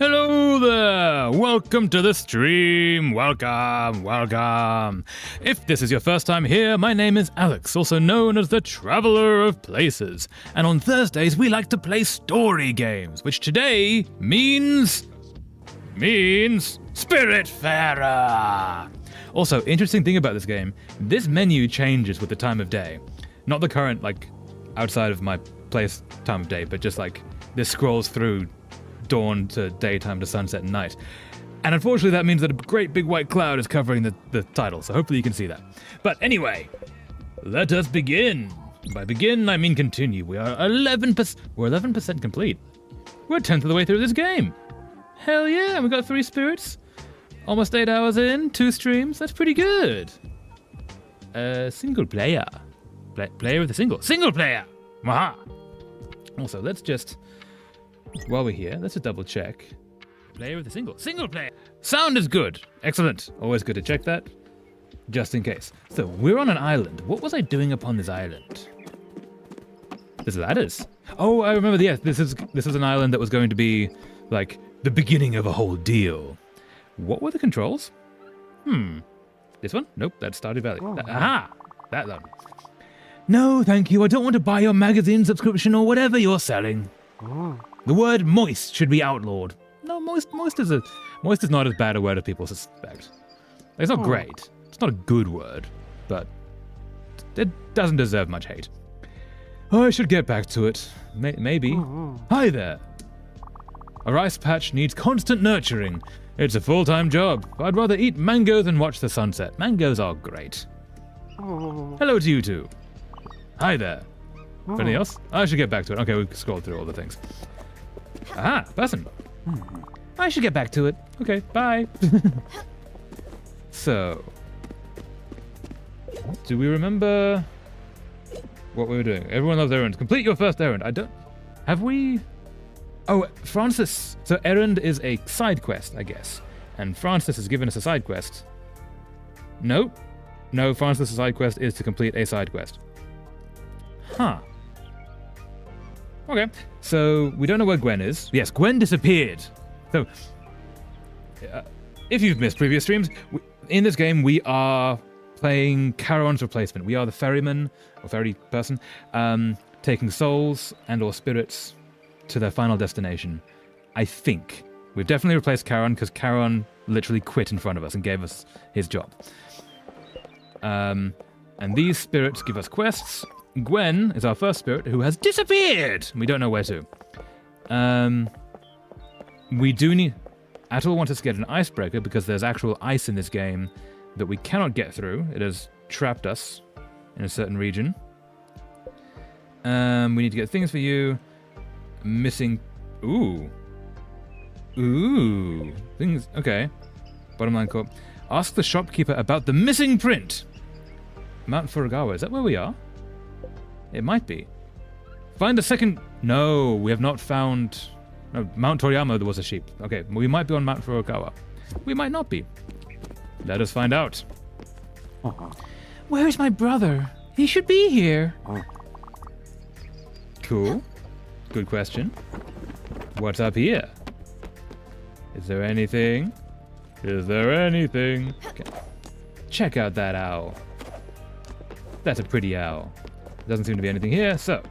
Hello there! Welcome to the stream. Welcome. If this is your first time here, my name is Alex, also known as the Traveler of Places. And on Thursdays, we like to play story games, which today means Spiritfarer. Also, interesting thing about this game, this menu changes with the time of day. Not the current, outside of my place time of day, but just this scrolls through dawn to daytime to sunset and night. And unfortunately that means that a great big white cloud is covering the title, so hopefully you can see that. But anyway, let us begin. By begin, I mean continue. We're 11% complete. We're a tenth of the way through this game. Hell yeah, we got 3 spirits. Almost 8 hours in, 2 streams, that's pretty good. Single player. Player with a single player. Aha. Also, let's just, while we're here, let's just double check. Player with a single player. Sound is good. Excellent. Always good to check that, just in case. So we're on an island. What was I doing upon this island? There's ladders. Oh, I remember. Yes, this is an island that was going to be the beginning of a whole deal. What were the controls? This one? Nope, that's Stardew Valley. Aha! That one. No, thank you. I don't want to buy your magazine subscription or whatever you're selling. The word moist should be outlawed. No, moist is not as bad a word as people suspect. It's not great. It's not a good word, but it doesn't deserve much hate. I should get back to it. Maybe. Hi there. A rice patch needs constant nurturing. It's a full-time job. I'd rather eat mangoes than watch the sunset. Mangoes are great. Hello to you too. Hi there. Anything else? I should get back to it. Okay, we scrolled through all the things. Aha, person. I should get back to it. Okay, bye. So, do we remember what we were doing? Everyone loves errands. Complete your first errand. Have we? Oh, Francis. So errand is a side quest, I guess. And Francis has given us a side quest. No, Francis' side quest is to complete a side quest. Huh. Okay, so we don't know where Gwen is. Yes, Gwen disappeared. So, if you've missed previous streams, in this game we are playing Charon's replacement. We are the ferryman, or ferry person, taking souls and or spirits to their final destination. I think. We've definitely replaced Charon because Charon literally quit in front of us and gave us his job. And these spirits give us quests. Gwen is our first spirit who has disappeared. We don't know where to. We do need... Atul wants us to get an icebreaker because there's actual ice in this game that we cannot get through. It has trapped us in a certain region. We need to get things for you. Missing... Ooh. Things... Okay. Bottom line quote. Ask the shopkeeper about the missing print. Mount Furugawa. Is that where we are? It might be. Find a second... No, we have not found... No, Mount Toriyama, there was a sheep. Okay, we might be on Mount Furugawa. We might not be. Let us find out. Where is my brother? He should be here. Cool. Good question. What's up here? Is there anything? Okay. Check out that owl. That's a pretty owl. Doesn't seem to be anything here, so...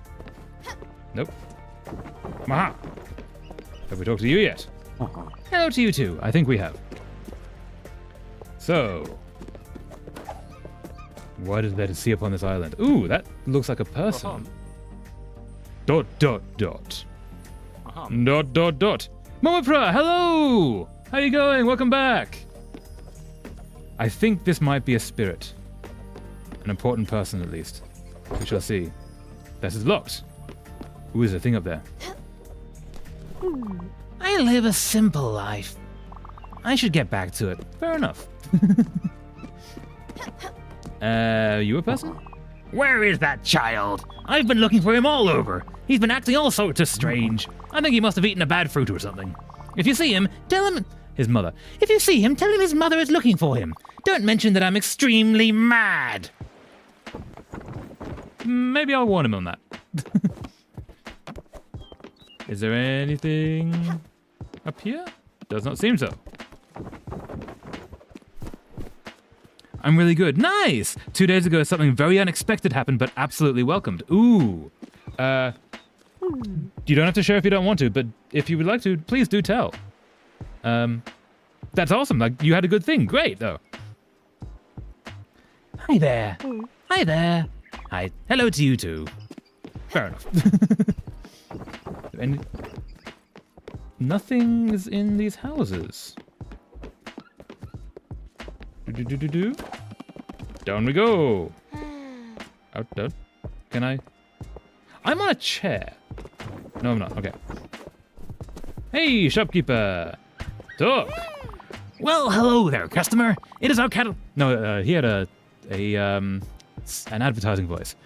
Nope. Aha! Have we talked to you yet? Hello to you too. I think we have. So... What is there to see upon this island? Ooh, that looks like a person. ... Momopra, hello! How you going? Welcome back! I think this might be a spirit. An important person, at least. We shall see. This is locked. Who is the thing up there? I live a simple life. I should get back to it. Fair enough. You a person? Where is that child? I've been looking for him all over. He's been acting all sorts of strange. I think he must have eaten a bad fruit or something. If you see him, tell him... His mother. If you see him, tell him his mother is looking for him. Don't mention that I'm extremely mad. Maybe I'll warn him on that. Is there anything up here? Does not seem so. I'm really good. Nice! 2 days ago, something very unexpected happened, but absolutely welcomed. Ooh. You don't have to share if you don't want to, but if you would like to, please do tell. That's awesome. Like, you had a good thing. Great, though. Hi there. Hi there. Hi. Hello to you, too. Fair enough. And nothing is in these houses. Do. Down we go. Out. Can I? I'm on a chair. No, I'm not. Okay. Hey, shopkeeper. Talk. Well, hello there, customer. It is our cattle. No, he had an advertising voice.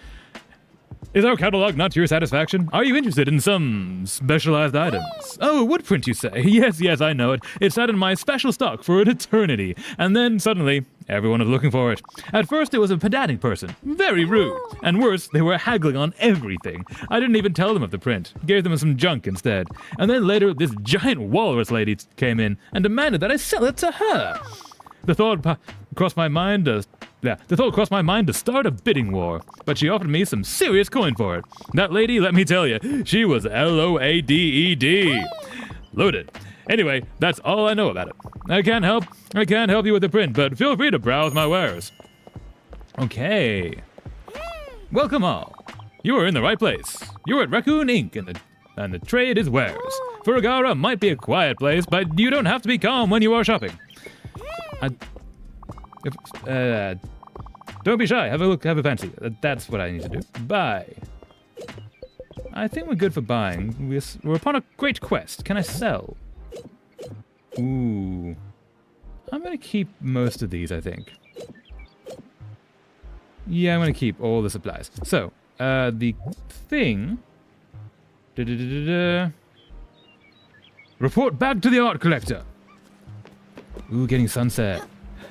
Is our catalog not to your satisfaction? Are you interested in some specialized items? Oh, wood print, you say? Yes, I know it. It sat in my special stock for an eternity. And then, suddenly, everyone was looking for it. At first, it was a pedantic person. Very rude. And worse, they were haggling on everything. I didn't even tell them of the print. Gave them some junk instead. And then later, this giant walrus lady came in and demanded that I sell it to her. The thought crossed my mind to start a bidding war, but she offered me some serious coin for it. That lady, let me tell you, she was Loaded. Loaded. Anyway, that's all I know about it. I can't help you with the print, but feel free to browse my wares. Okay. Welcome all. You are in the right place. You're at Raccoon Inc. and the trade is wares. Furigara might be a quiet place, but you don't have to be calm when you are shopping. Don't be shy. Have a look. Have a fancy. That's what I need to do. Buy. I think we're good for buying. We're upon a great quest. Can I sell? Ooh. I'm going to keep most of these, I think. Yeah, I'm going to keep all the supplies. So, the thing... Report back to the art collector. Ooh, getting sunset.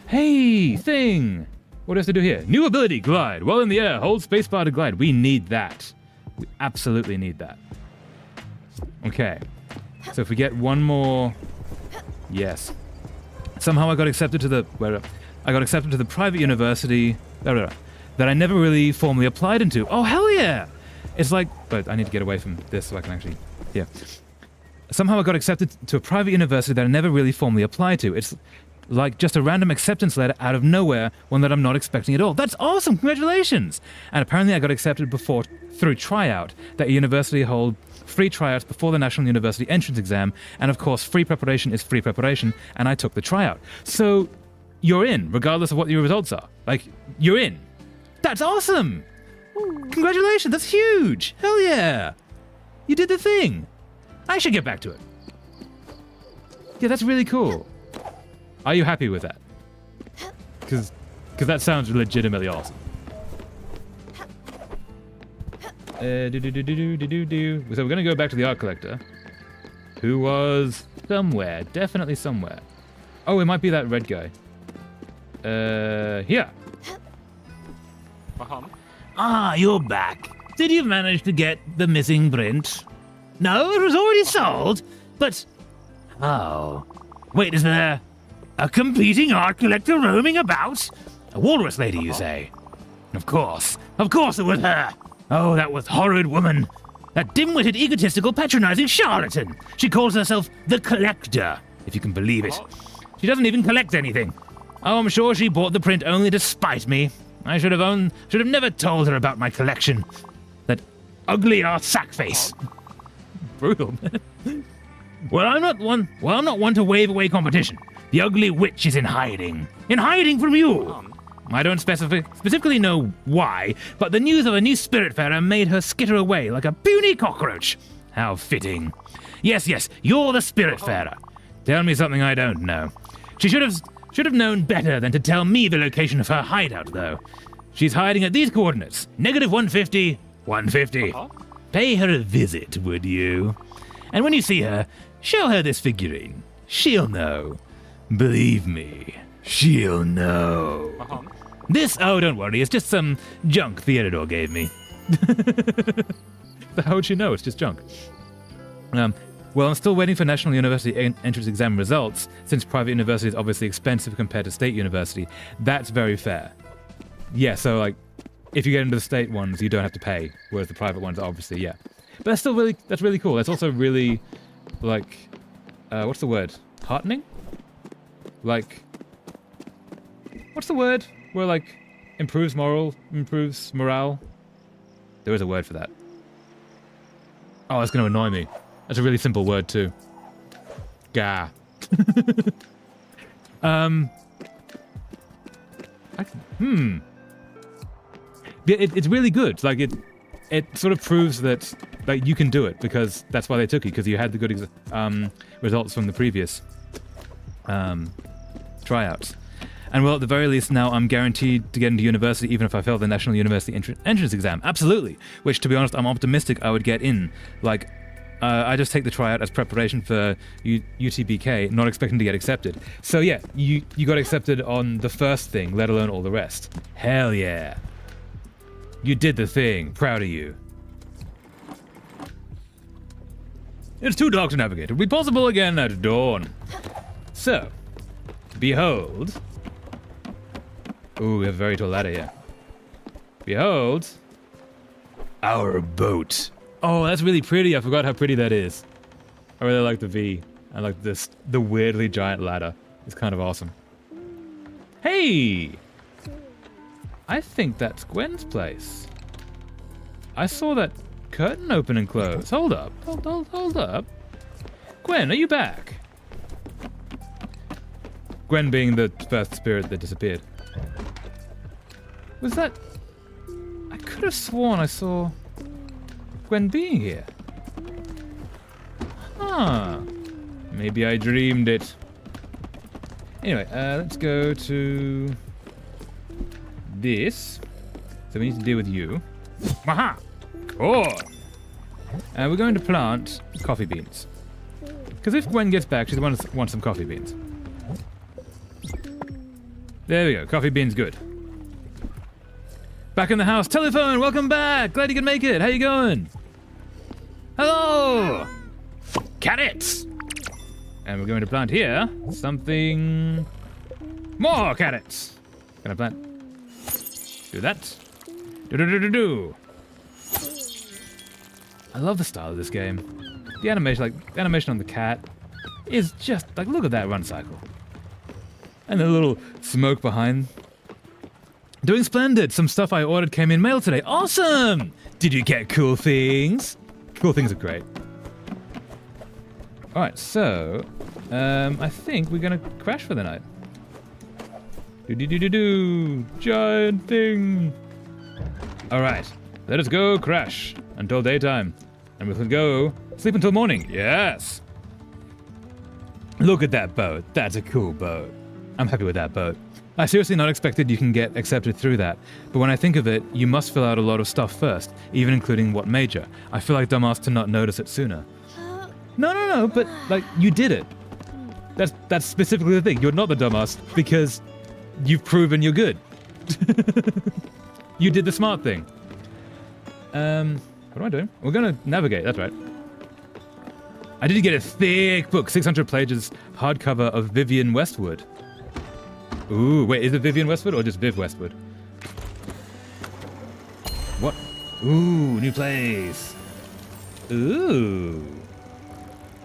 Hey, thing! What do I have to do here? New ability, glide. While in the air, hold spacebar to glide. We need that. We absolutely need that. Okay. So if we get one more... Yes. Somehow I got accepted to the... I got accepted to the private university that I never really formally applied into. Oh, hell yeah! It's like... But I need to get away from this so I can actually... Yeah. Somehow I got accepted to a private university that I never really formally applied to. It's like just a random acceptance letter out of nowhere, one that I'm not expecting at all. That's awesome! Congratulations! And apparently I got accepted through tryout. That university hold free tryouts before the National University entrance exam, and of course free preparation is free preparation, and I took the tryout. So, you're in, regardless of what your results are. Like, you're in. That's awesome! Congratulations, that's huge! Hell yeah! You did the thing! I should get back to it. Yeah, that's really cool. Are you happy with that? Because that sounds legitimately awesome. So we're going to go back to the art collector, who was somewhere, definitely somewhere. Oh, it might be that red guy. Here. Ah, you're back. Did you manage to get the missing print? No, it was already sold, but... Oh. Wait, is there a competing art collector roaming about? A walrus lady, you say? Of course it was her. Oh, that was horrid woman. That dim-witted, egotistical, patronizing charlatan. She calls herself the Collector, if you can believe it. She doesn't even collect anything. Oh, I'm sure she bought the print only to spite me. I should have never told her about my collection. That ugly ass sackface. Brutal, man. Well, I'm not one to wave away competition. The ugly witch is in hiding. In hiding from you. I don't specifically know why, but the news of a new Spiritfarer made her skitter away like a puny cockroach. How fitting. Yes, you're the Spiritfarer. Tell me something I don't know. She should have known better than to tell me the location of her hideout, though. She's hiding at these coordinates. -150, 150. Pay her a visit, would you? And when you see her, show her this figurine. She'll know. Believe me, she'll know. Oh, don't worry, it's just some junk Theodore gave me. How would she know? It's just junk. Well, I'm still waiting for National University entrance exam results, since private university is obviously expensive compared to state university. That's very fair. Yeah, so like, if you get into the state ones, you don't have to pay, whereas the private ones, obviously, yeah. But that's still that's really cool. That's also really, like, what's the word? Heartening? Like, what's the word? Where, like, improves morale? There is a word for that. Oh, that's going to annoy me. That's a really simple word, too. Gah. It's really good. Like, it sort of proves that like you can do it, because that's why they took you, because you had the good results from the previous tryouts. And well, at the very least, now I'm guaranteed to get into university even if I fail the National University entrance exam. Absolutely. Which, to be honest, I'm optimistic I would get in. Like, I just take the tryout as preparation for UTBK, not expecting to get accepted. So yeah, you got accepted on the first thing, let alone all the rest. Hell yeah. You did the thing. Proud of you. It's too dark to navigate. It'll be possible again at dawn. So, behold. Ooh, we have a very tall ladder here. Behold. Our boat. Oh, that's really pretty. I forgot how pretty that is. I really like the V. I like the weirdly giant ladder. It's kind of awesome. Hey! I think that's Gwen's place. I saw that curtain open and close. Hold up. Hold up. Gwen, are you back? Gwen being the first spirit that disappeared. Was that... I could have sworn I saw Gwen being here. Huh. Maybe I dreamed it. Anyway, let's go to this. So we need to deal with you. Aha! Cool. We're going to plant coffee beans. Because if Gwen gets back, she's going to want some coffee beans. There we go. Coffee beans, good. Back in the house. Telephone, welcome back. Glad you could make it. How you going? Hello. Carrots. And we're going to plant here something more carrots. Gonna plant. Do that. Do. I love the style of this game. The animation on the cat is just like, look at that run cycle. And the little smoke behind. Doing splendid. Some stuff I ordered came in mail today. Awesome! Did you get cool things? Cool things are great. Alright, so I think we're gonna crash for the night. Do. Giant thing. Alright, let us go crash until daytime. And we'll go sleep until morning. Yes! Look at that boat. That's a cool boat. I'm happy with that boat. I seriously not expected you can get accepted through that, but when I think of it, you must fill out a lot of stuff first, even including what major. I feel like dumbass to not notice it sooner. No, but like, you did it. That's specifically the thing. You're not the dumbass because you've proven you're good. You did the smart thing. What am I doing? We're gonna navigate, that's right. I did get a thick book, 600 pages, hardcover of Vivian Westwood. Ooh, wait, is it Vivian Westwood or just Viv Westwood? What? Ooh, new place. Ooh,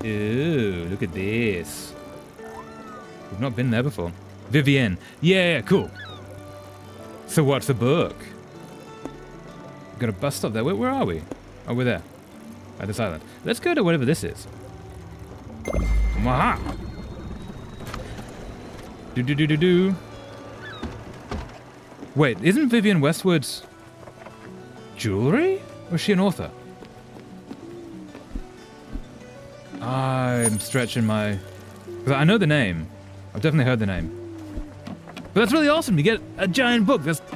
look at this. We've not been there before. Vivienne. Yeah, cool. So what's the book? We've got a bus stop there. Where are we? Oh, we're there. At this island. Let's go to whatever this is. Maha! Do. Wait, isn't Vivian Westwood's jewelry? Or is she an author? I'm stretching my... Because I know the name. I've definitely heard the name. But that's really awesome. You get a giant book. That's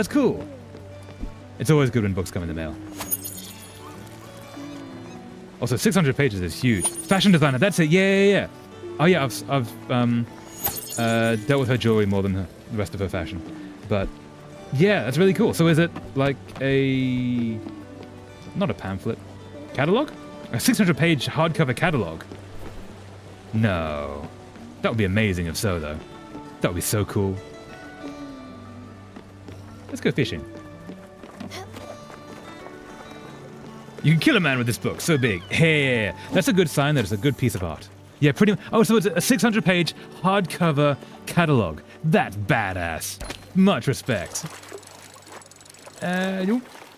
cool. It's always good when books come in the mail. Also, 600 pages is huge. Fashion designer. That's it. Yeah. Oh yeah, I've dealt with her jewelry more than the rest of her fashion. But yeah, that's really cool. So is it like not a pamphlet, catalog? A 600-page hardcover catalog. No. That would be amazing if so, though. That would be so cool. Let's go fishing. You can kill a man with this book, so big. Hey, that's a good sign that it's a good piece of art. Yeah, pretty much. Oh, so it's a 600-page hardcover catalog. That's badass. Much respect.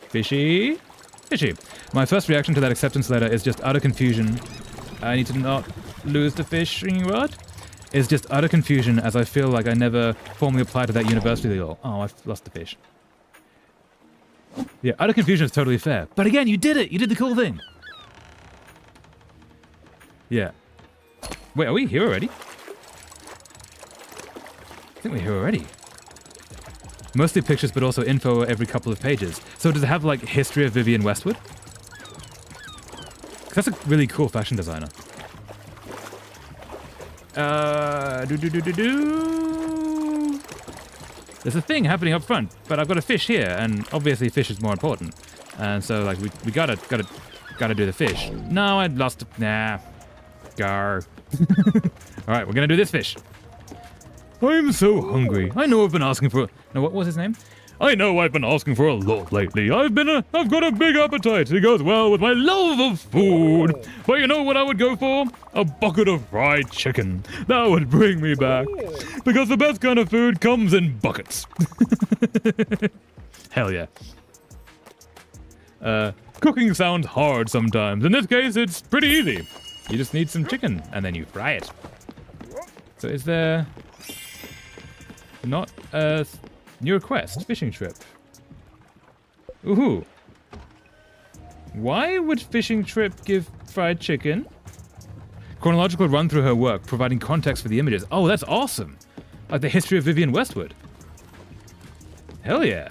Fishy. Fishy. My first reaction to that acceptance letter is just utter confusion. I need to not lose the fishing rod. It's just utter confusion as I feel like I never formally applied to that university law. Oh, I've lost the fish. Yeah, utter confusion is totally fair. But again, you did it. You did the cool thing. Yeah. Wait, are we here already? I think we're here already. Mostly pictures, but also info every couple of pages. So does it have, like, history of Vivienne Westwood? 'Cause that's a really cool fashion designer. There's a thing happening up front, but I've got a fish here, and obviously fish is more important. And so, like, we gotta do the fish. No, I lost. Nah. Gar. All right, we're gonna do this fish. I'm so hungry. I know I've been asking for. No, what was his name? I know I've been asking for a lot lately. I've got a big appetite. It goes well with my love of food. But you know what I would go for? A bucket of fried chicken. That would bring me back. Because the best kind of food comes in buckets. Hell yeah. Cooking sounds hard sometimes. In this case, it's pretty easy. You just need some chicken, and then you fry it. So is there not a new request? Fishing trip. Ooh. Why would fishing trip give fried chicken? Chronological run through her work, providing context for the images. Oh, that's awesome. Like the history of Vivienne Westwood. Hell yeah.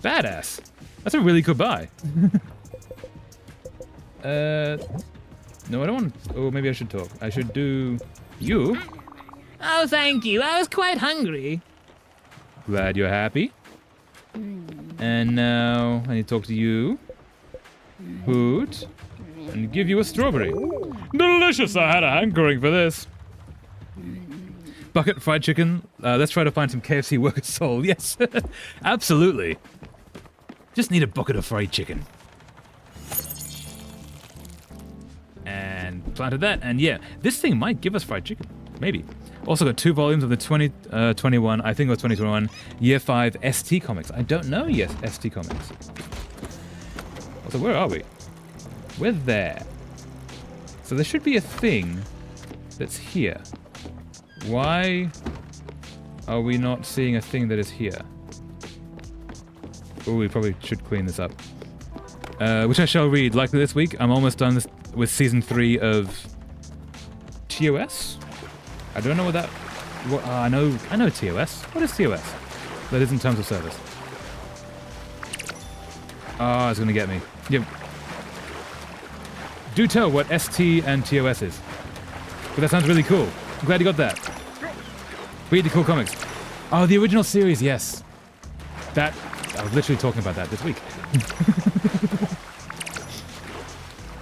Badass. That's a really good buy. No, I don't want. Oh, maybe I should talk. I should do you. Oh, thank you. I was quite hungry. Glad you're happy. And now I need to talk to you. Hoot. And give you a strawberry. Delicious! I had a hankering for this. Bucket fried chicken. Let's try to find some KFC worker soul. Yes, absolutely. Just need a bucket of fried chicken. And planted that, and yeah, this thing might give us fried chicken. Maybe. Also got 2 volumes of the 2021, I think it was 2021, Year 5 ST Comics. I don't know yet ST Comics. Also, where are we? We're there. So there should be a thing that's here. Why are we not seeing a thing that is here? Oh, we probably should clean this up. Which I shall read likely this week. I'm almost done with season 3 of TOS. I don't know what that. I know TOS. What is TOS? That is in terms of service. Oh, it's gonna get me. Yep. Do tell what ST and TOS is. But that sounds really cool. I'm glad you got that. Read the cool comics. Oh, the original series, yes. That I was literally talking about that this week.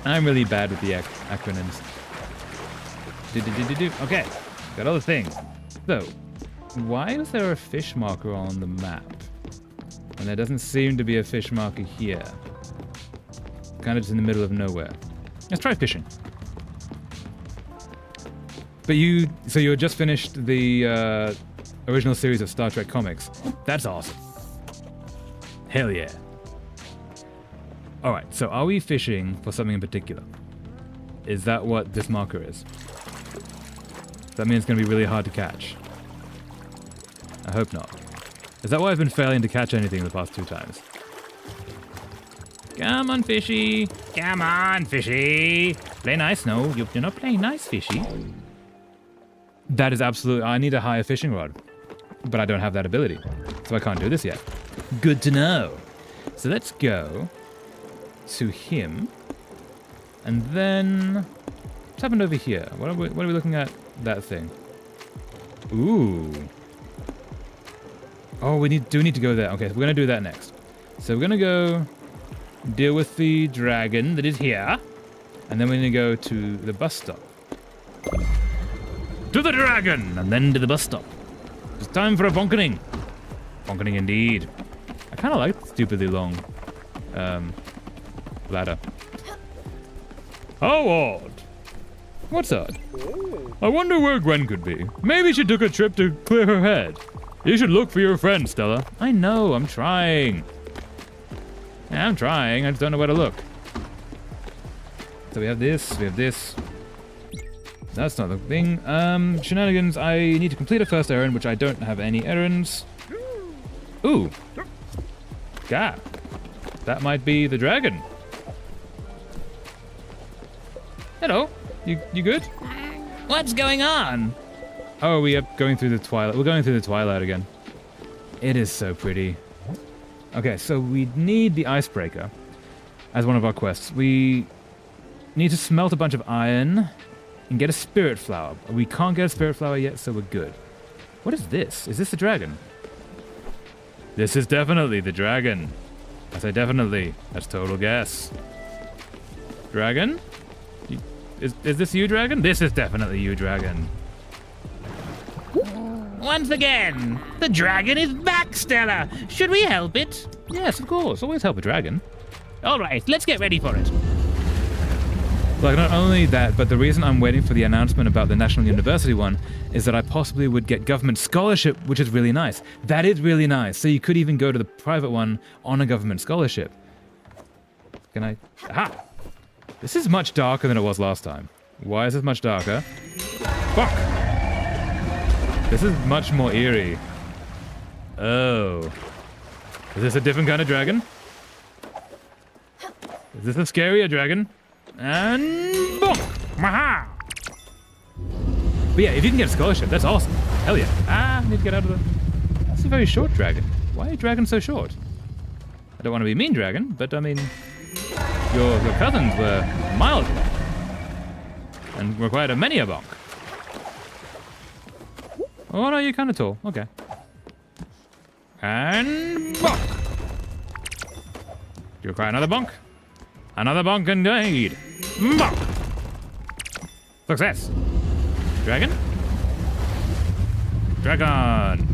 I'm really bad with the acronyms. Okay, got other things. So, why is there a fish marker on the map? And there doesn't seem to be a fish marker here. Kind of just in the middle of nowhere. Let's try fishing. But so you had just finished the original series of Star Trek comics. That's awesome. Hell yeah. Alright, so are we fishing for something in particular? Is that what this marker is? That means it's going to be really hard to catch. I hope not. Is that why I've been failing to catch anything the past 2 times? Come on, fishy! Come on, fishy! Play nice. No, you're not playing nice, fishy. That is absolutely... I need a higher fishing rod. But I don't have that ability. So I can't do this yet. Good to know. So let's go to him. And then... What's happened over here? What are we looking at? That thing. Ooh. Oh, we need to go there. Okay, so we're going to do that next. So we're going to go deal with the dragon that is here. And then we're gonna go to the bus stop. To the dragon, and then to the bus stop. It's time for a bonkening. Bonkening indeed. I kind of like the stupidly long ladder. How odd. What's odd? I wonder where Gwen could be. Maybe she took a trip to clear her head. You should look for your friend, Stella. I know, I'm trying. Yeah, I'm trying, I just don't know where to look. So we have this. That's not the thing. Shenanigans, I need to complete a first errand, which I don't have any errands. Ooh. God. That might be the dragon. Hello. You good? What's going on? Oh, we are going through the twilight. We're going through the twilight again. It is so pretty. Okay, so we need the icebreaker as one of our quests. We need to smelt a bunch of iron and get a spirit flower. We can't get a spirit flower yet, so we're good. What is this? Is this the dragon? This is definitely the dragon. I say definitely. That's total guess. Dragon? Is this you, dragon? This is definitely you, dragon. Once again, the dragon is back, Stella. Should we help it? Yes, of course. Always help a dragon. All right, let's get ready for it. Like, not only that, but the reason I'm waiting for the announcement about the National University one is that I possibly would get government scholarship, which is really nice. That is really nice. So you could even go to the private one on a government scholarship. Can I? Aha! This is much darker than it was last time. Why is this much darker? Fuck! This is much more eerie. Oh. Is this a different kind of dragon? Is this a scarier dragon? And bonk! Maha! But yeah, if you can get a scholarship, that's awesome. Hell yeah. Ah, I need to get out of the... That's a very short dragon. Why are dragons so short? I don't want to be mean dragon, but I mean... Your cousins were miles away. And required a many a bonk. Oh no, you're kind of tall. Okay. And bonk! Do you require another bonk? Another bonk indeed. Bonk! Success. Dragon? Dragon!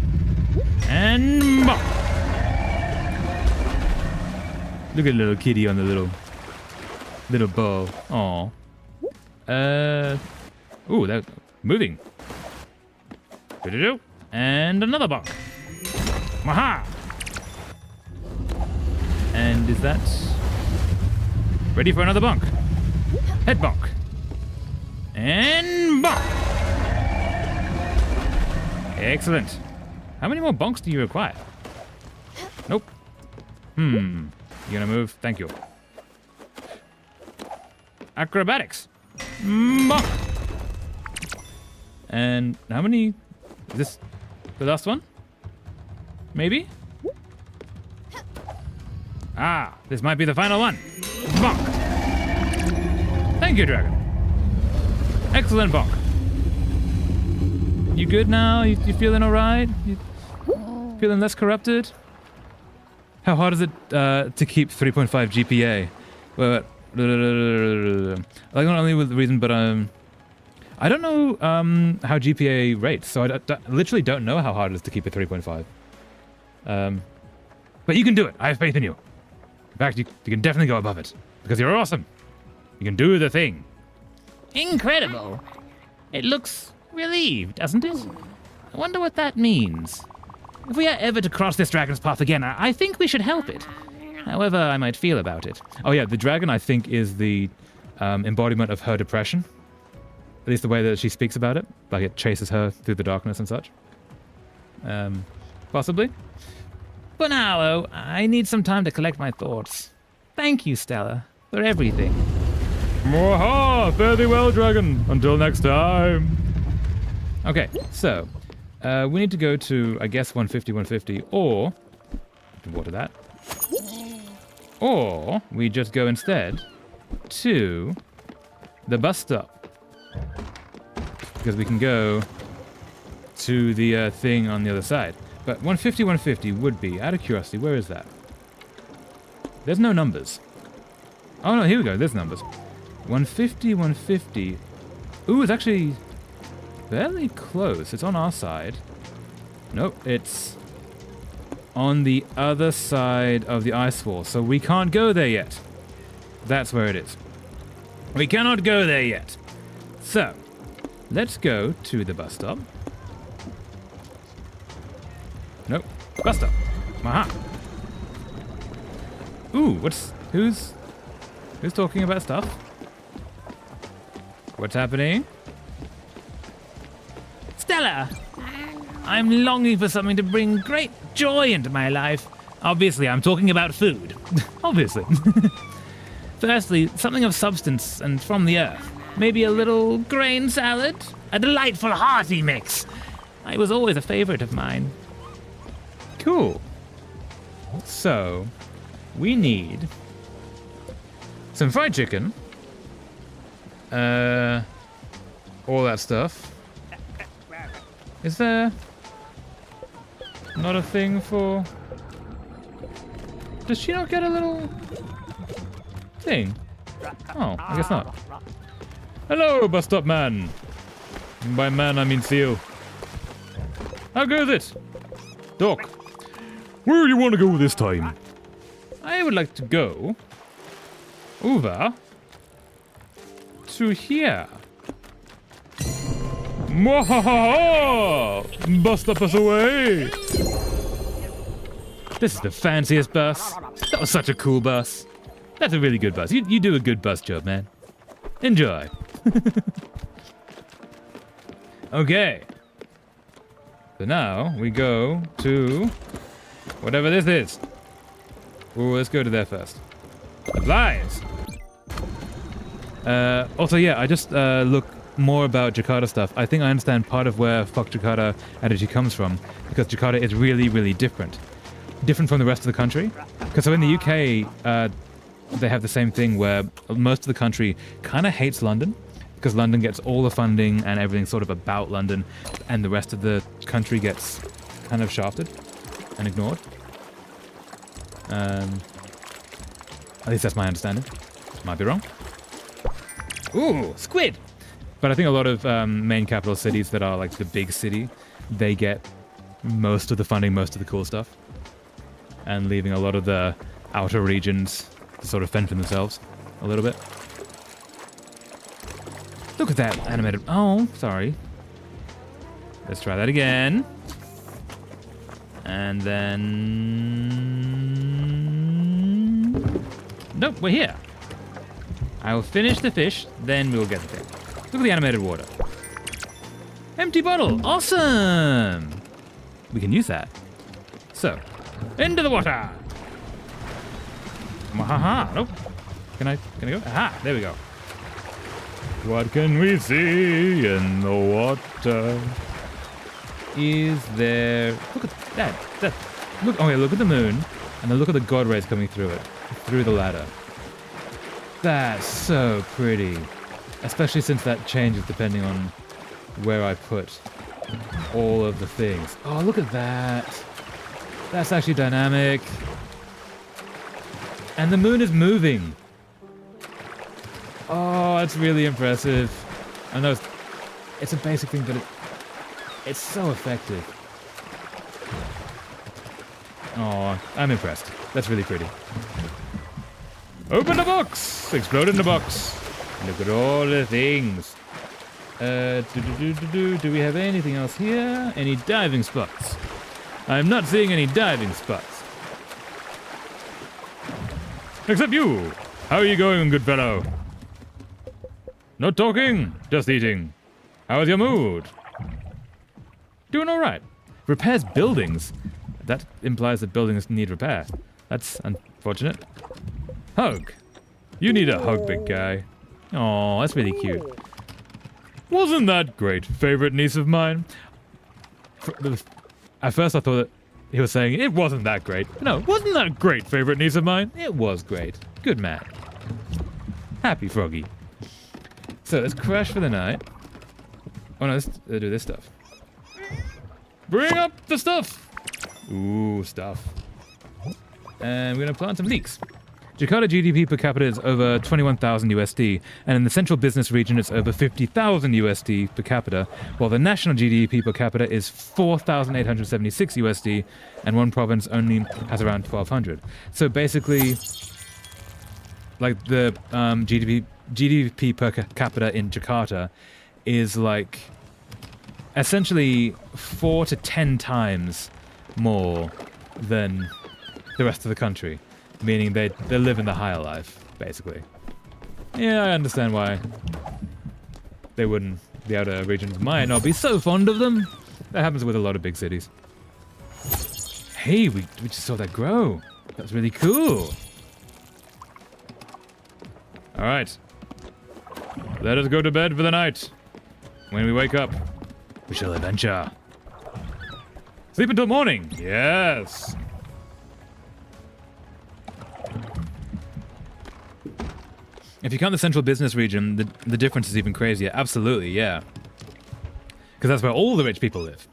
And bonk! Look at the little kitty on the little bow. Aww. Ooh, they're moving. Do-do-do. And another bonk. Maha! And is that... Ready for another bonk. Head bonk. And bonk! Excellent. How many more bonks do you require? Nope. You gonna move? Thank you. Acrobatics. Bonk! And how many... Is this the last one? Maybe? Ah, this might be the final one. Bonk! Thank you, dragon. Excellent bonk. You good now? You feeling alright? You feeling less corrupted? How hard is it to keep 3.5 GPA? Well, like not only with the reason, but I don't know how GPA rates, so I literally don't know how hard it is to keep a 3.5. But you can do it. I have faith in you. In fact, you can definitely go above it because you're awesome. You can do the thing. Incredible. It looks relieved, doesn't it? I wonder what that means. If we are ever to cross this dragon's path again, I think we should help it. However I might feel about it. Oh yeah, the dragon I think is the embodiment of her depression. At least the way that she speaks about it. Like it chases her through the darkness and such. Possibly. For now, though, I need some time to collect my thoughts. Thank you, Stella, for everything. Mwaha! Fare thee well, dragon. Until next time. Okay, so we need to go to, I guess, 150, or water that, or we just go instead to the bus stop because we can go to the thing on the other side. But 150 would be, out of curiosity, where is that? There's no numbers. Oh no, here we go. There's numbers. 150, 150. Ooh, it's actually fairly close. It's on our side. Nope, it's on the other side of the ice wall, so we can't go there yet. That's where it is. We cannot go there yet. So, let's go to the bus stop. Nope, bus stop. Aha. Ooh, who's talking about stuff? What's happening? Stella! I'm longing for something to bring great joy into my life. Obviously, I'm talking about food. Obviously. Firstly, something of substance and from the earth. Maybe a little grain salad? A delightful hearty mix. It was always a favorite of mine. Cool. So, we need some fried chicken. All that stuff. Is there not a thing for... Does she not get a little thing? Oh, I guess not. Hello, bus stop man. By man, I mean seal. How goes it? Doc, where do you want to go this time? I would like to go over to here. Mwahaha! Bus stop us away! This is the fanciest bus. That was such a cool bus. That's a really good bus. You do a good bus job, man. Enjoy. Okay. So now we go to whatever this is. Ooh, let's go to there first. Supplies! Also, yeah, I just look more about Jakarta stuff. I think I understand part of where fuck Jakarta energy comes from, because Jakarta is really, really different. Different from the rest of the country. Because so in the UK, they have the same thing where most of the country kind of hates London, because London gets all the funding and everything sort of about London, and the rest of the country gets kind of shafted and ignored. At least that's my understanding. Might be wrong. Ooh, squid! But I think a lot of main capital cities that are like the big city, they get most of the funding, most of the cool stuff, and leaving a lot of the outer regions to sort of fend for themselves a little bit. Look at that animated... Oh, sorry. Let's try that again. And then... Nope, we're here. I will finish the fish, then we'll get the thing. Look at the animated water. Empty bottle. Awesome. We can use that. So, into the water. Aha. Nope. Can I go? Aha, there we go. What can we see in the water? Is there... Look at that. Look. Oh yeah, look at the moon. And then look at the god rays coming through it. Through the ladder. That's so pretty. Especially since that changes depending on where I put all of the things. Oh, look at that. That's actually dynamic. And the moon is moving. Oh, that's really impressive. I know it's a basic thing, but it's so effective. Oh, I'm impressed. That's really pretty. Open the box! Explode in the box. Look at all the things. Do we have anything else here? Any diving spots? I'm not seeing any diving spots. Except you. How are you going, good fellow? Not talking, just eating. How is your mood? Doing all right. Repairs buildings. That implies that buildings need repair. That's unfortunate. Hug. You need a hug, big guy. Oh, that's really cute. Wasn't that great, favorite niece of mine? At first I thought that he was saying, it wasn't that great. No, wasn't that great, favorite niece of mine? It was great. Good man. Happy Froggy. So let's crash for the night. Oh no, let's do this stuff. Bring up the stuff! Ooh, stuff. And we're gonna plant some leeks. Jakarta GDP per capita is over 21,000 USD, and in the central business region it's over 50,000 USD per capita, while the national GDP per capita is 4,876 USD, and one province only has around 1,200. So basically, like the GDP per capita in Jakarta is like essentially 4 to 10 times more than the rest of the country, meaning they live in the higher life, basically. Yeah, I understand why they wouldn't. The outer regions might not be so fond of them. That happens with a lot of big cities. Hey, we just saw that grow. That's really cool. All right. Let us go to bed for the night. When we wake up, we shall adventure. Sleep until morning. Yes. If you count the central business region, the difference is even crazier. Absolutely, yeah. Because that's where all the rich people live.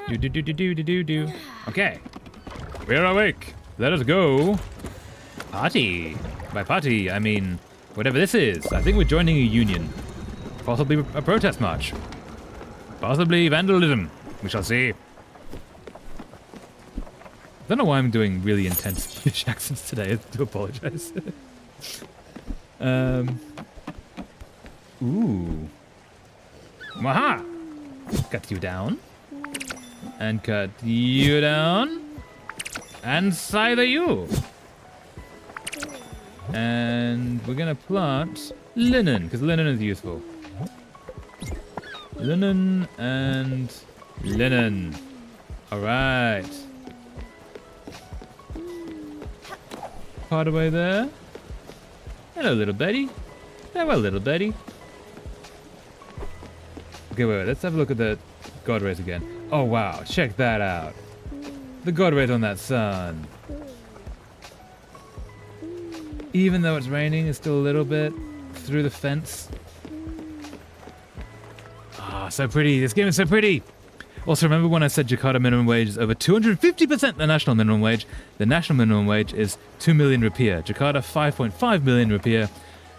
Do. Okay. We're awake. Let us go. Party. By party, I mean whatever this is. I think we're joining a union. Possibly a protest march. Possibly vandalism. We shall see. I don't know why I'm doing really intense British accents today. I do apologize. Ooh. Waha! Cut you down. And cut you down. And scythe you. And we're gonna plant linen, because linen is useful. Linen and linen. Alright. Part away there. Hello, little Betty. Farewell, little Betty. Okay, wait, let's have a look at the god rays again. Oh, wow, check that out. The god rays on that sun. Even though it's raining, it's still a little bit through the fence. Ah, so pretty. This game is so pretty. Also, remember when I said Jakarta minimum wage is over 250% the national minimum wage? The national minimum wage is 2 million rupiah. Jakarta, 5.5 million rupiah,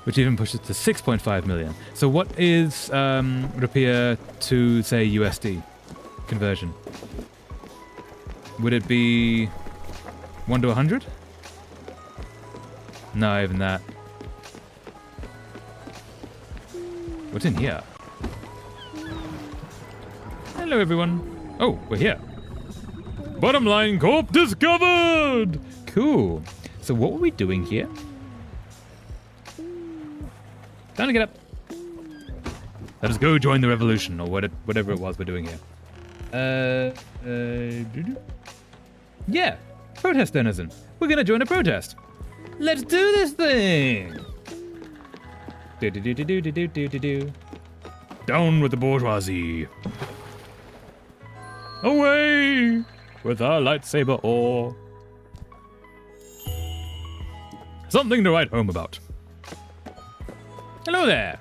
which even pushes to 6.5 million. So what is rupiah to, say, USD conversion? Would it be 1 to 100? No, even that. What's in here? Hello, everyone. Oh, we're here. Bottom line corp discovered! Cool. So what were we doing here? Time to get up. Let us go join the revolution, or whatever it was we're doing here. Yeah, protest denizen. We're gonna join a protest. Let's do this thing! Do. Down with the bourgeoisie. Away with our lightsaber ore. Something to write home about. Hello there.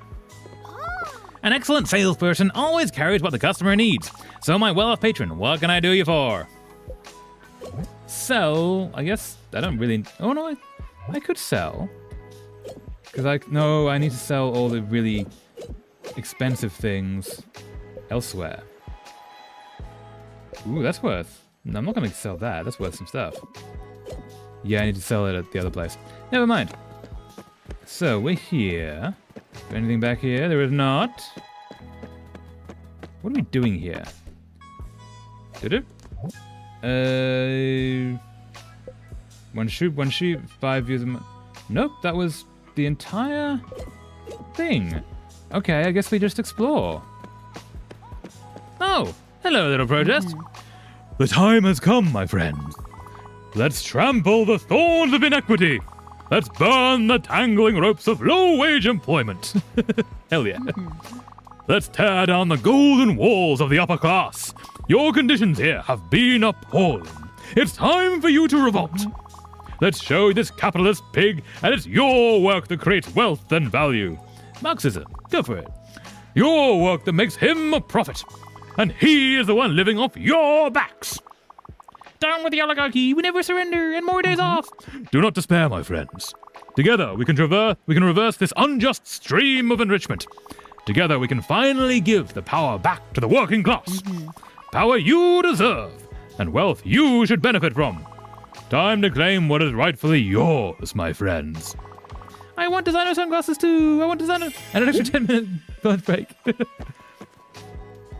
An excellent salesperson always carries what the customer needs. So my well-off patron, what can I do you for? Sell, I guess, I don't really, oh no, I could sell. Because I need to sell all the really expensive things elsewhere. Ooh, that's worth, no, I'm not going to sell that, that's worth some stuff. Yeah, I need to sell it at the other place. Never mind. So, we're here. Is there anything back here? There is not. What are we doing here? Did it? One shoot, 5 views a month. Nope, that was the entire thing. Okay, I guess we just explore. Oh, hello, little protest. The time has come, my friends. Let's trample the thorns of inequity. Let's burn the tangling ropes of low-wage employment. Hell yeah. Let's tear down the golden walls of the upper class. Your conditions here have been appalling. It's time for you to revolt. Let's show this capitalist pig that it's your work that creates wealth and value. Marxism, go for it. Your work that makes him a profit. And he is the one living off your backs. Down with the oligarchy. We never surrender. And more days off. Do not despair, my friends. Together, we can reverse this unjust stream of enrichment. Together, we can finally give the power back to the working class. Power you deserve, and wealth you should benefit from. Time to claim what is rightfully yours, my friends. I want designer sunglasses too. I want designer... And an extra 10-minute lunch break.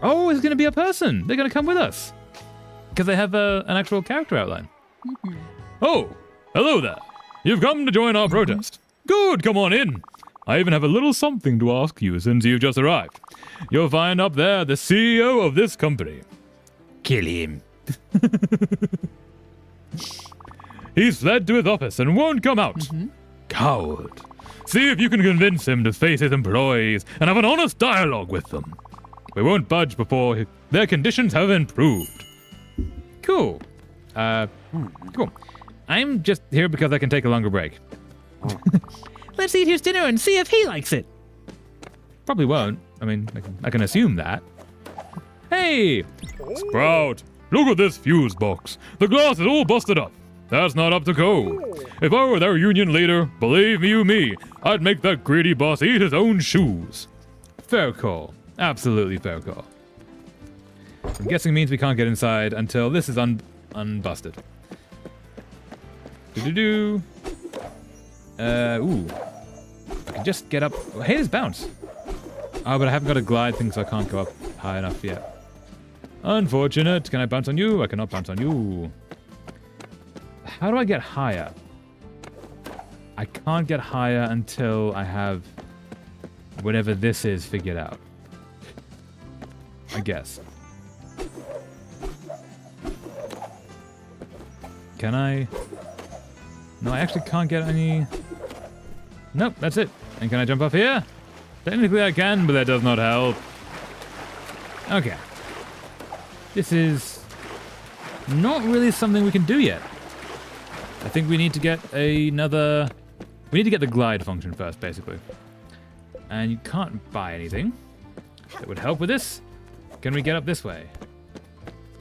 Oh, it's going to be a person. They're going to come with us. Because they have an actual character outline. Oh, hello there. You've come to join our protest. Good, come on in. I even have a little something to ask you since you've just arrived. You'll find up there the CEO of this company. Kill him. He's fled to his office and won't come out. Coward. See if you can convince him to face his employees and have an honest dialogue with them. We won't budge before their conditions have improved. Cool. Cool. I'm just here because I can take a longer break. Let's eat his dinner and see if he likes it. Probably won't. I mean, I can assume that. Hey! Sprout, look at this fuse box. The glass is all busted up. That's not up to code. If I were their union leader, believe you me, I'd make that greedy boss eat his own shoes. Fair call. Absolutely fair call. I'm guessing means we can't get inside until this is unbusted. Ooh. I can just get up. Hey, there's bounce. Oh, but I haven't got a glide thing, so I can't go up high enough yet. Unfortunate. Can I bounce on you? I cannot bounce on you. How do I get higher? I can't get higher until I have whatever this is figured out. I guess. Can I? No, I actually can't get any... Nope, that's it. And can I jump off here? Technically I can, but that does not help. Okay. This is not really something we can do yet. I think we need to get another... We need to get the glide function first, basically. And you can't buy anything that would help with this. Can we get up this way?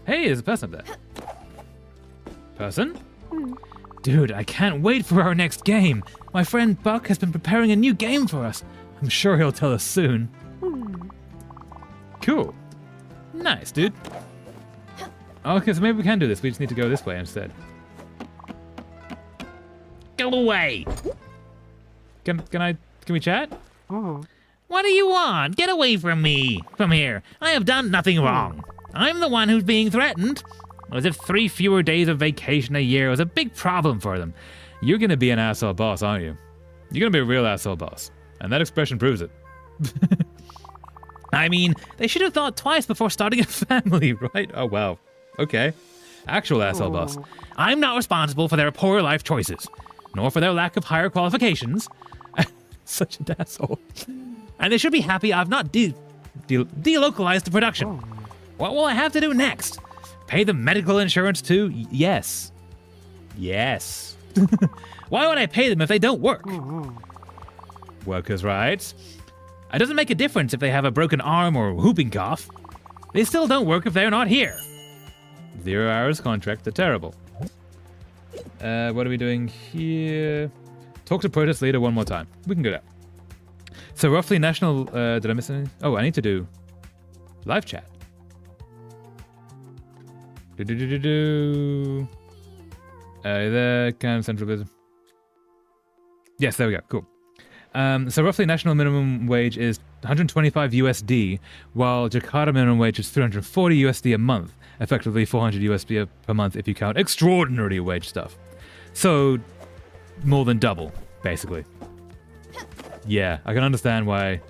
Hey, there's a person up there. Person? Dude, I can't wait for our next game. My friend Buck has been preparing a new game for us. I'm sure he'll tell us soon. Cool. Nice, dude. Okay, so maybe we can do this. We just need to go this way instead. Go away. Can we chat? What do you want? Get away from me. From here. I have done nothing wrong. I'm the one who's being threatened. As if 3 fewer days of vacation a year was a big problem for them. You're gonna be an asshole boss, aren't you? You're gonna be a real asshole boss. And that expression proves it. I mean, they should have thought twice before starting a family, right? Oh, wow. Okay. Actual asshole boss. I'm not responsible for their poor life choices, nor for their lack of higher qualifications. Such an asshole. And they should be happy I've not delocalized the production. What will I have to do next? Pay them medical insurance too? Yes. Yes. Why would I pay them if they don't work? Workers' rights. It doesn't make a difference if they have a broken arm or whooping cough. They still don't work if they're not here. 0 hours contract. They're terrible. What are we doing here? Talk to protest leader one more time. We can go that. So roughly national... did I miss anything? Oh, I need to do live chat. There, can central business. Yes, there we go. Cool. So roughly national minimum wage is 125 USD, while Jakarta minimum wage is 340 USD a month, effectively 400 USD per month if you count extraordinary wage stuff. So more than double, basically. Yeah, I can understand why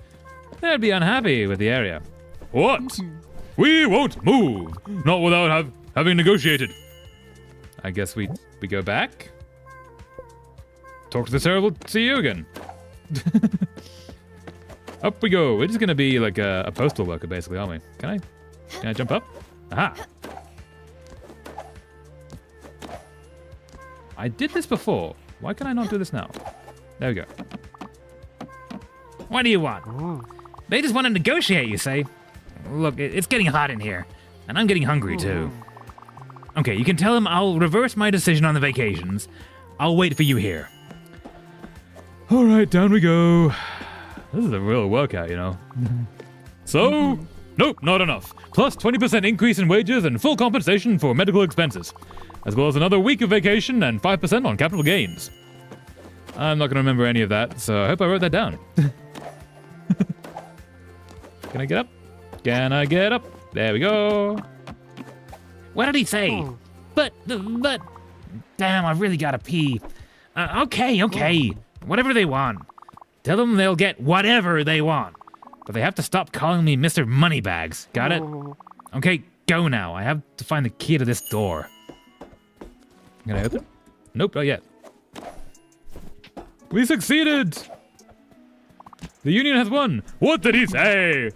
they'd be unhappy with the area. What? We won't move, not without having negotiated. I guess we go back. Talk to the terrible CEO again. Up we go. We're just gonna be like a postal worker, basically, aren't we? Can I jump up? Aha! I did this before. Why can I not do this now? There we go. What do you want? They just want to negotiate, you say? Look, it's getting hot in here, and I'm getting hungry too. Okay, you can tell him I'll reverse my decision on the vacations. I'll wait for you here. All right, down we go. This is a real workout, you know. So, nope, not enough. Plus 20% increase in wages and full compensation for medical expenses, as well as another week of vacation and 5% on capital gains. I'm not going to remember any of that, so I hope I wrote that down. Can I get up? Can I get up? There we go. What did he say? But, damn, I've really got to pee. Okay. Whatever they want. Tell them they'll get whatever they want. But they have to stop calling me Mr. Moneybags. Got it? Okay, go now. I have to find the key to this door. Can I open? Nope, not yet. We succeeded! The union has won. What did he say?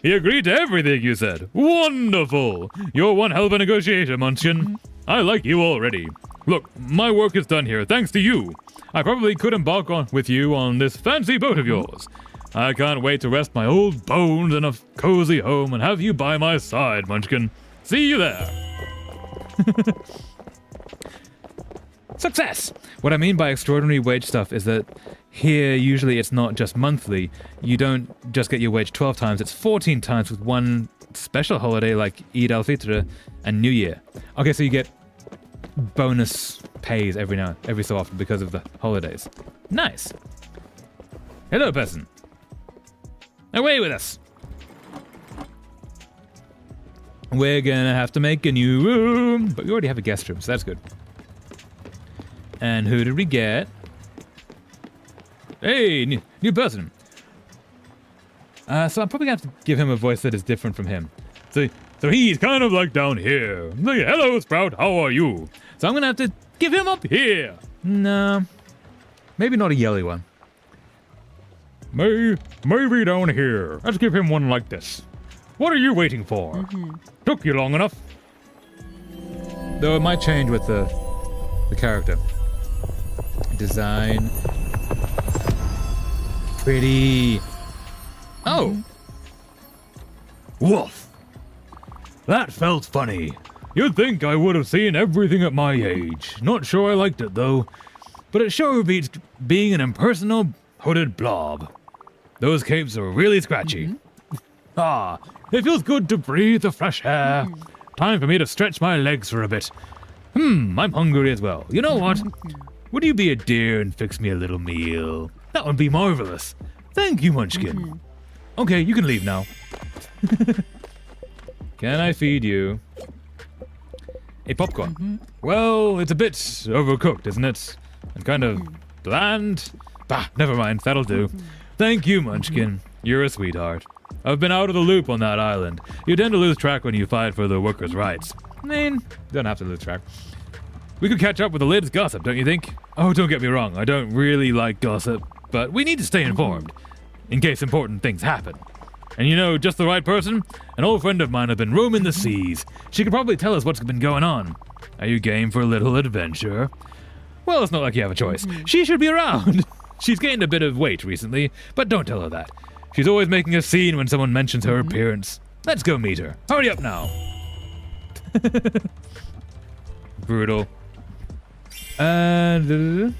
He agreed to everything you said. Wonderful! You're one hell of a negotiator, Munchkin. I like you already. Look, my work is done here, thanks to you. I probably could embark with you on this fancy boat of yours. I can't wait to rest my old bones in a cozy home and have you by my side, Munchkin. See you there. Success! What I mean by extraordinary wage stuff is that here, usually it's not just monthly. You don't just get your wage 12 times, it's 14 times with one special holiday like Eid al-Fitr and New Year. Okay, so you get bonus pays every so often because of the holidays. Nice. Hello, person. Away with us. We're gonna have to make a new room, but we already have a guest room, so that's good. And who did we get? Hey, new person. So I'm probably gonna have to give him a voice that is different from him. So he's kind of like down here. Like, hello, Sprout, how are you? So I'm gonna have to give him up here. No, maybe not a yelly one. Maybe down here. Let's give him one like this. What are you waiting for? Took you long enough. Though it might change with the character. Design. Pretty. Oh. Woof. That felt funny. You'd think I would have seen everything at my age. Not sure I liked it though. But it sure beats being an impersonal hooded blob. Those capes are really scratchy. It feels good to breathe the fresh air. Time for me to stretch my legs for a bit. I'm hungry as well. You know what? Would you be a dear and fix me a little meal? That would be marvelous. Thank you, Munchkin. Okay, you can leave now. Can I feed you a popcorn? Well, it's a bit overcooked, isn't it? And kind of bland. Bah, never mind. That'll do. Thank you, Munchkin. You're a sweetheart. I've been out of the loop on that island. You tend to lose track when you fight for the workers' rights. I mean, you don't have to lose track. We could catch up with the latest gossip, don't you think? Oh, don't get me wrong. I don't really like gossip, but we need to stay informed in case important things happen. And you know, just the right person? An old friend of mine has been roaming the seas. She could probably tell us what's been going on. Are you game for a little adventure? Well, it's not like you have a choice. She should be around. She's gained a bit of weight recently, but don't tell her that. She's always making a scene when someone mentions her appearance. Let's go meet her. Hurry up now. Brutal. And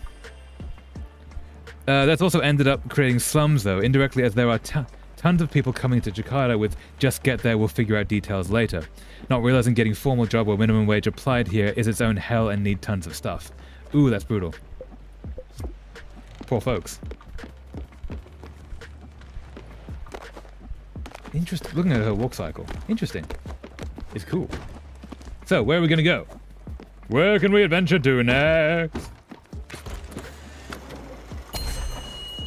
that's also ended up creating slums, though, indirectly, as there are tons of people coming to Jakarta with just get there, we'll figure out details later. Not realizing getting formal job or minimum wage applied here is its own hell and need tons of stuff. Ooh, that's brutal. Poor folks. Interesting. Looking at her walk cycle. Interesting. It's cool. So, where are we going to go? Where can we adventure to next?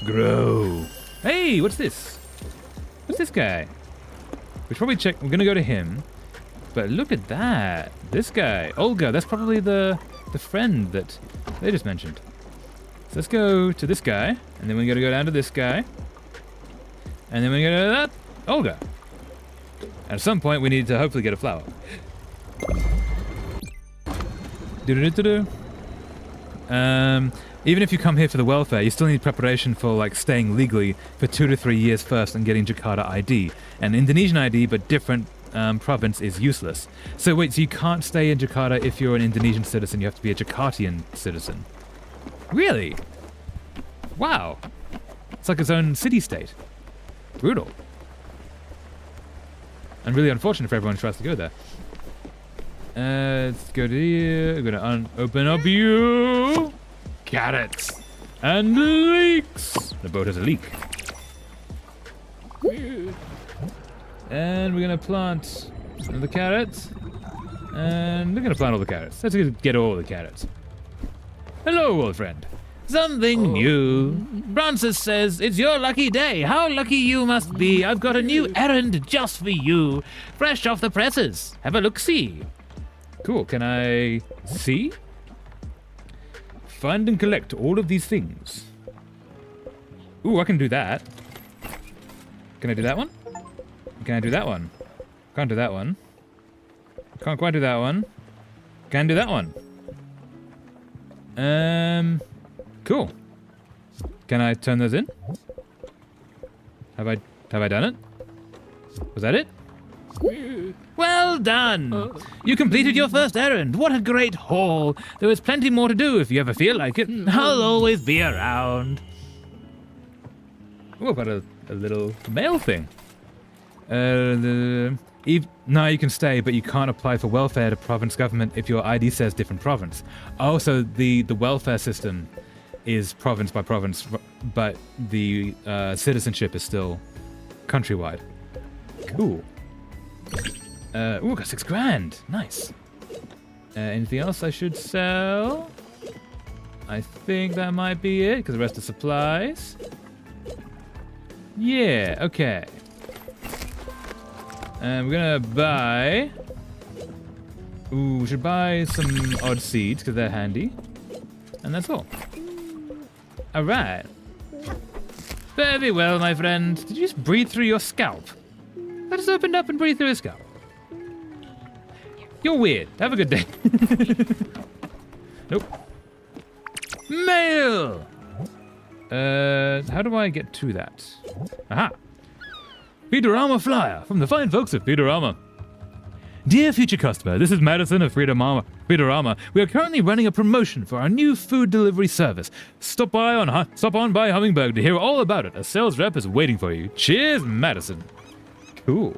Grow. Hey, what's this? What's this guy? We should probably check. We're going to go to him. But look at that. This guy. Olga. That's probably the friend that they just mentioned. So let's go to this guy. And then we're going to go down to this guy. And then we're going to go to that. Olga. At some point, we need to hopefully get a flower. Even if you come here for the welfare, you still need preparation for like staying legally for 2 to 3 years first and getting Jakarta ID. An Indonesian ID, but different province is useless. So wait, so you can't stay in Jakarta if you're an Indonesian citizen, you have to be a Jakartian citizen. Really? Wow. It's like its own city-state. Brutal. And really unfortunate for everyone who tries to go there. Let's go to here. I'm gonna open up you. Carrots. And leeks. The boat has a leak. And we're gonna plant the carrots. And we're gonna plant all the carrots. Let's get all the carrots. Hello, old friend. Something new. Francis says it's your lucky day. How lucky you must be. I've got a new errand just for you. Fresh off the presses. Have a look-see. Cool, can I see? Find and collect all of these things. Ooh, I can do that. Can I do that one? Can I do that one? Can't do that one. Can't quite do that one. Can do that one. Cool. Can I turn those in? Have I done it? Was that it? Well done. You completed your first errand. What a great haul. There is plenty more to do if you ever feel like it. I'll always be around. Oh, I've got a little mail thing. Now you can stay, but you can't apply for welfare to province government if your ID says different province. Oh, so the welfare system is province by province, but the citizenship is still countrywide. Cool. Ooh, got 6 grand. Nice. Anything else I should sell? I think that might be it, because the rest are supplies. Yeah, okay. And we're gonna buy... Ooh, we should buy some odd seeds, because they're handy. And that's all. Alright. Very well, my friend. Did you just breathe through your scalp? I just opened up and breathed through his scalp. You're weird. Have a good day. Nope. Mail! How do I get to that? Aha! Feederama flyer from the fine folks at Feederama. Dear future customer, this is Madison of Feederama. We are currently running a promotion for our new food delivery service. Stop on by Hummingbird to hear all about it. A sales rep is waiting for you. Cheers, Madison. Cool.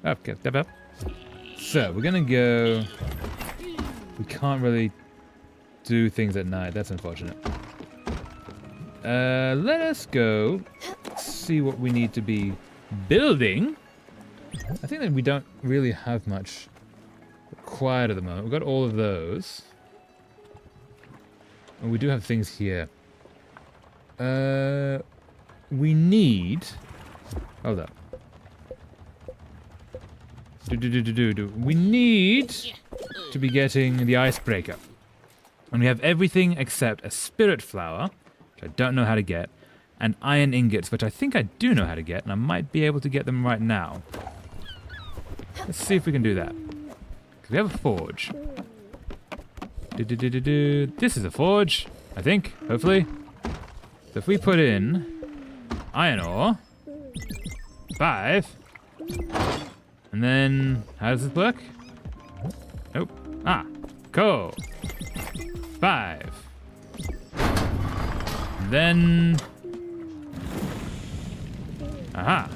Okay, step up. So, we're gonna go... We can't really do things at night. That's unfortunate. Let us go see what we need to be building. I think that we don't really have much required at the moment. We've got all of those. And we do have things here. We need... Hold up. We need to be getting the icebreaker. And we have everything except a spirit flower, which I don't know how to get, and iron ingots, which I think I do know how to get, and I might be able to get them right now. Let's see if we can do that. Because we have a forge. This is a forge, I think, hopefully. So if we put in iron ore, 5, and then, how does this work? Nope. Ah, coal. 5. And then... Aha.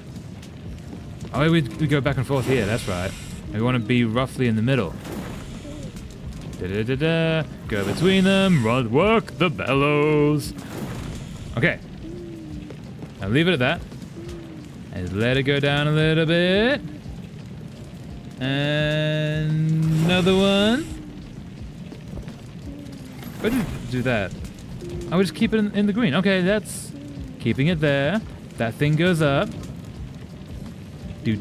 Oh, we go back and forth here, that's right. We want to be roughly in the middle. Go between them, work the bellows. Okay. I'll leave it at that. And let it go down a little bit. And another one. Why did you do that? I would just keep it in the green. Okay, that's keeping it there. That thing goes up. Okay,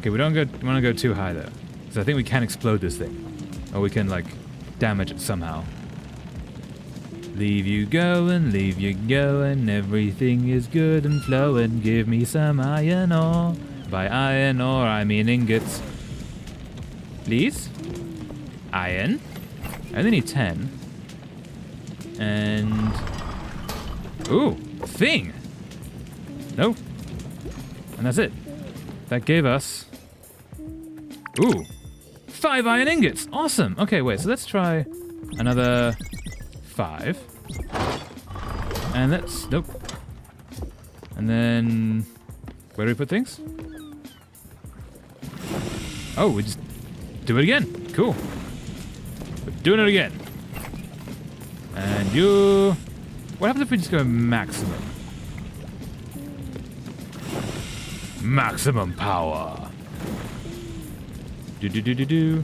we don't want to go too high though, because I think we can explode this thing, or we can like damage it somehow. Leave you going, everything is good and flowing. Give me some iron ore. By iron ore, I mean ingots. Please? Iron. I only need 10. And... Ooh, thing! No. And that's it. That gave us... Ooh. 5 iron ingots. Awesome. Okay, wait. So let's try another 5. And let's... Nope. And then... Where do we put things? Oh, we just do it again. Cool. We're doing it again. And you... What happens if we just go maximum? Maximum power. Do.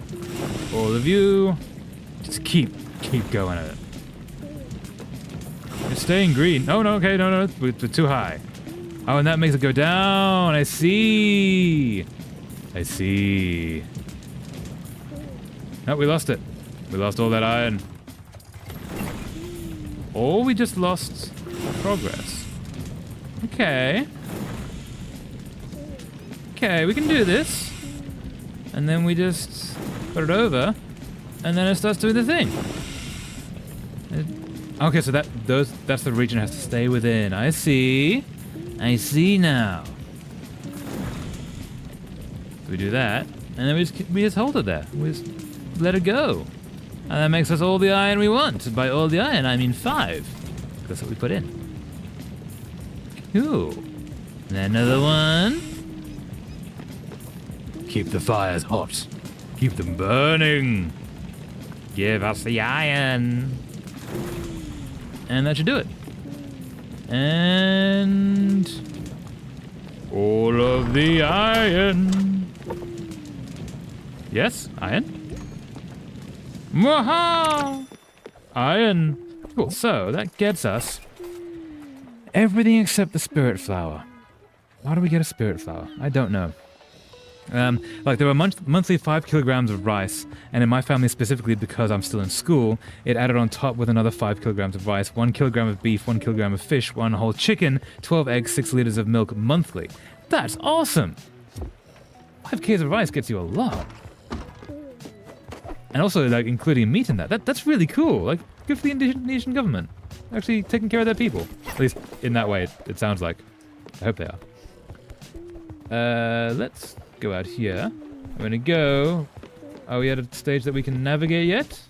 All of you. Just keep going at it. You're staying green. Oh, no, okay, no, we're too high. Oh, and that makes it go down. I see. No, we lost it. We lost all that iron. Or we just lost progress. Okay. Okay, we can do this. And then we just put it over. And then it starts doing the thing. Okay, so that's the region it has to stay within. I see now. We do that, and then we just hold it there. We just let it go. And that makes us all the iron we want. By all the iron, I mean 5. That's what we put in. Cool. And then another one. Keep the fires hot. Keep them burning. Give us the iron. And that should do it. And all of the iron. Yes, iron. Mwaha! Iron. Cool, so that gets us everything except the spirit flower. Why do we get a spirit flower? I don't know. Like there were monthly 5 kilograms of rice, and in my family specifically because I'm still in school, it added on top with another 5 kilograms of rice, 1 kilogram of beef, 1 kilogram of fish, 1 whole chicken, 12 eggs, 6 liters of milk monthly. That's awesome! 5 kgs of rice gets you a lot. And also, like, including meat in that. That's really cool. Like, good for the Indonesian government. Actually taking care of their people. At least in that way, it sounds like. I hope they are. Let's go out here. I'm gonna go... Are we at a stage that we can navigate yet?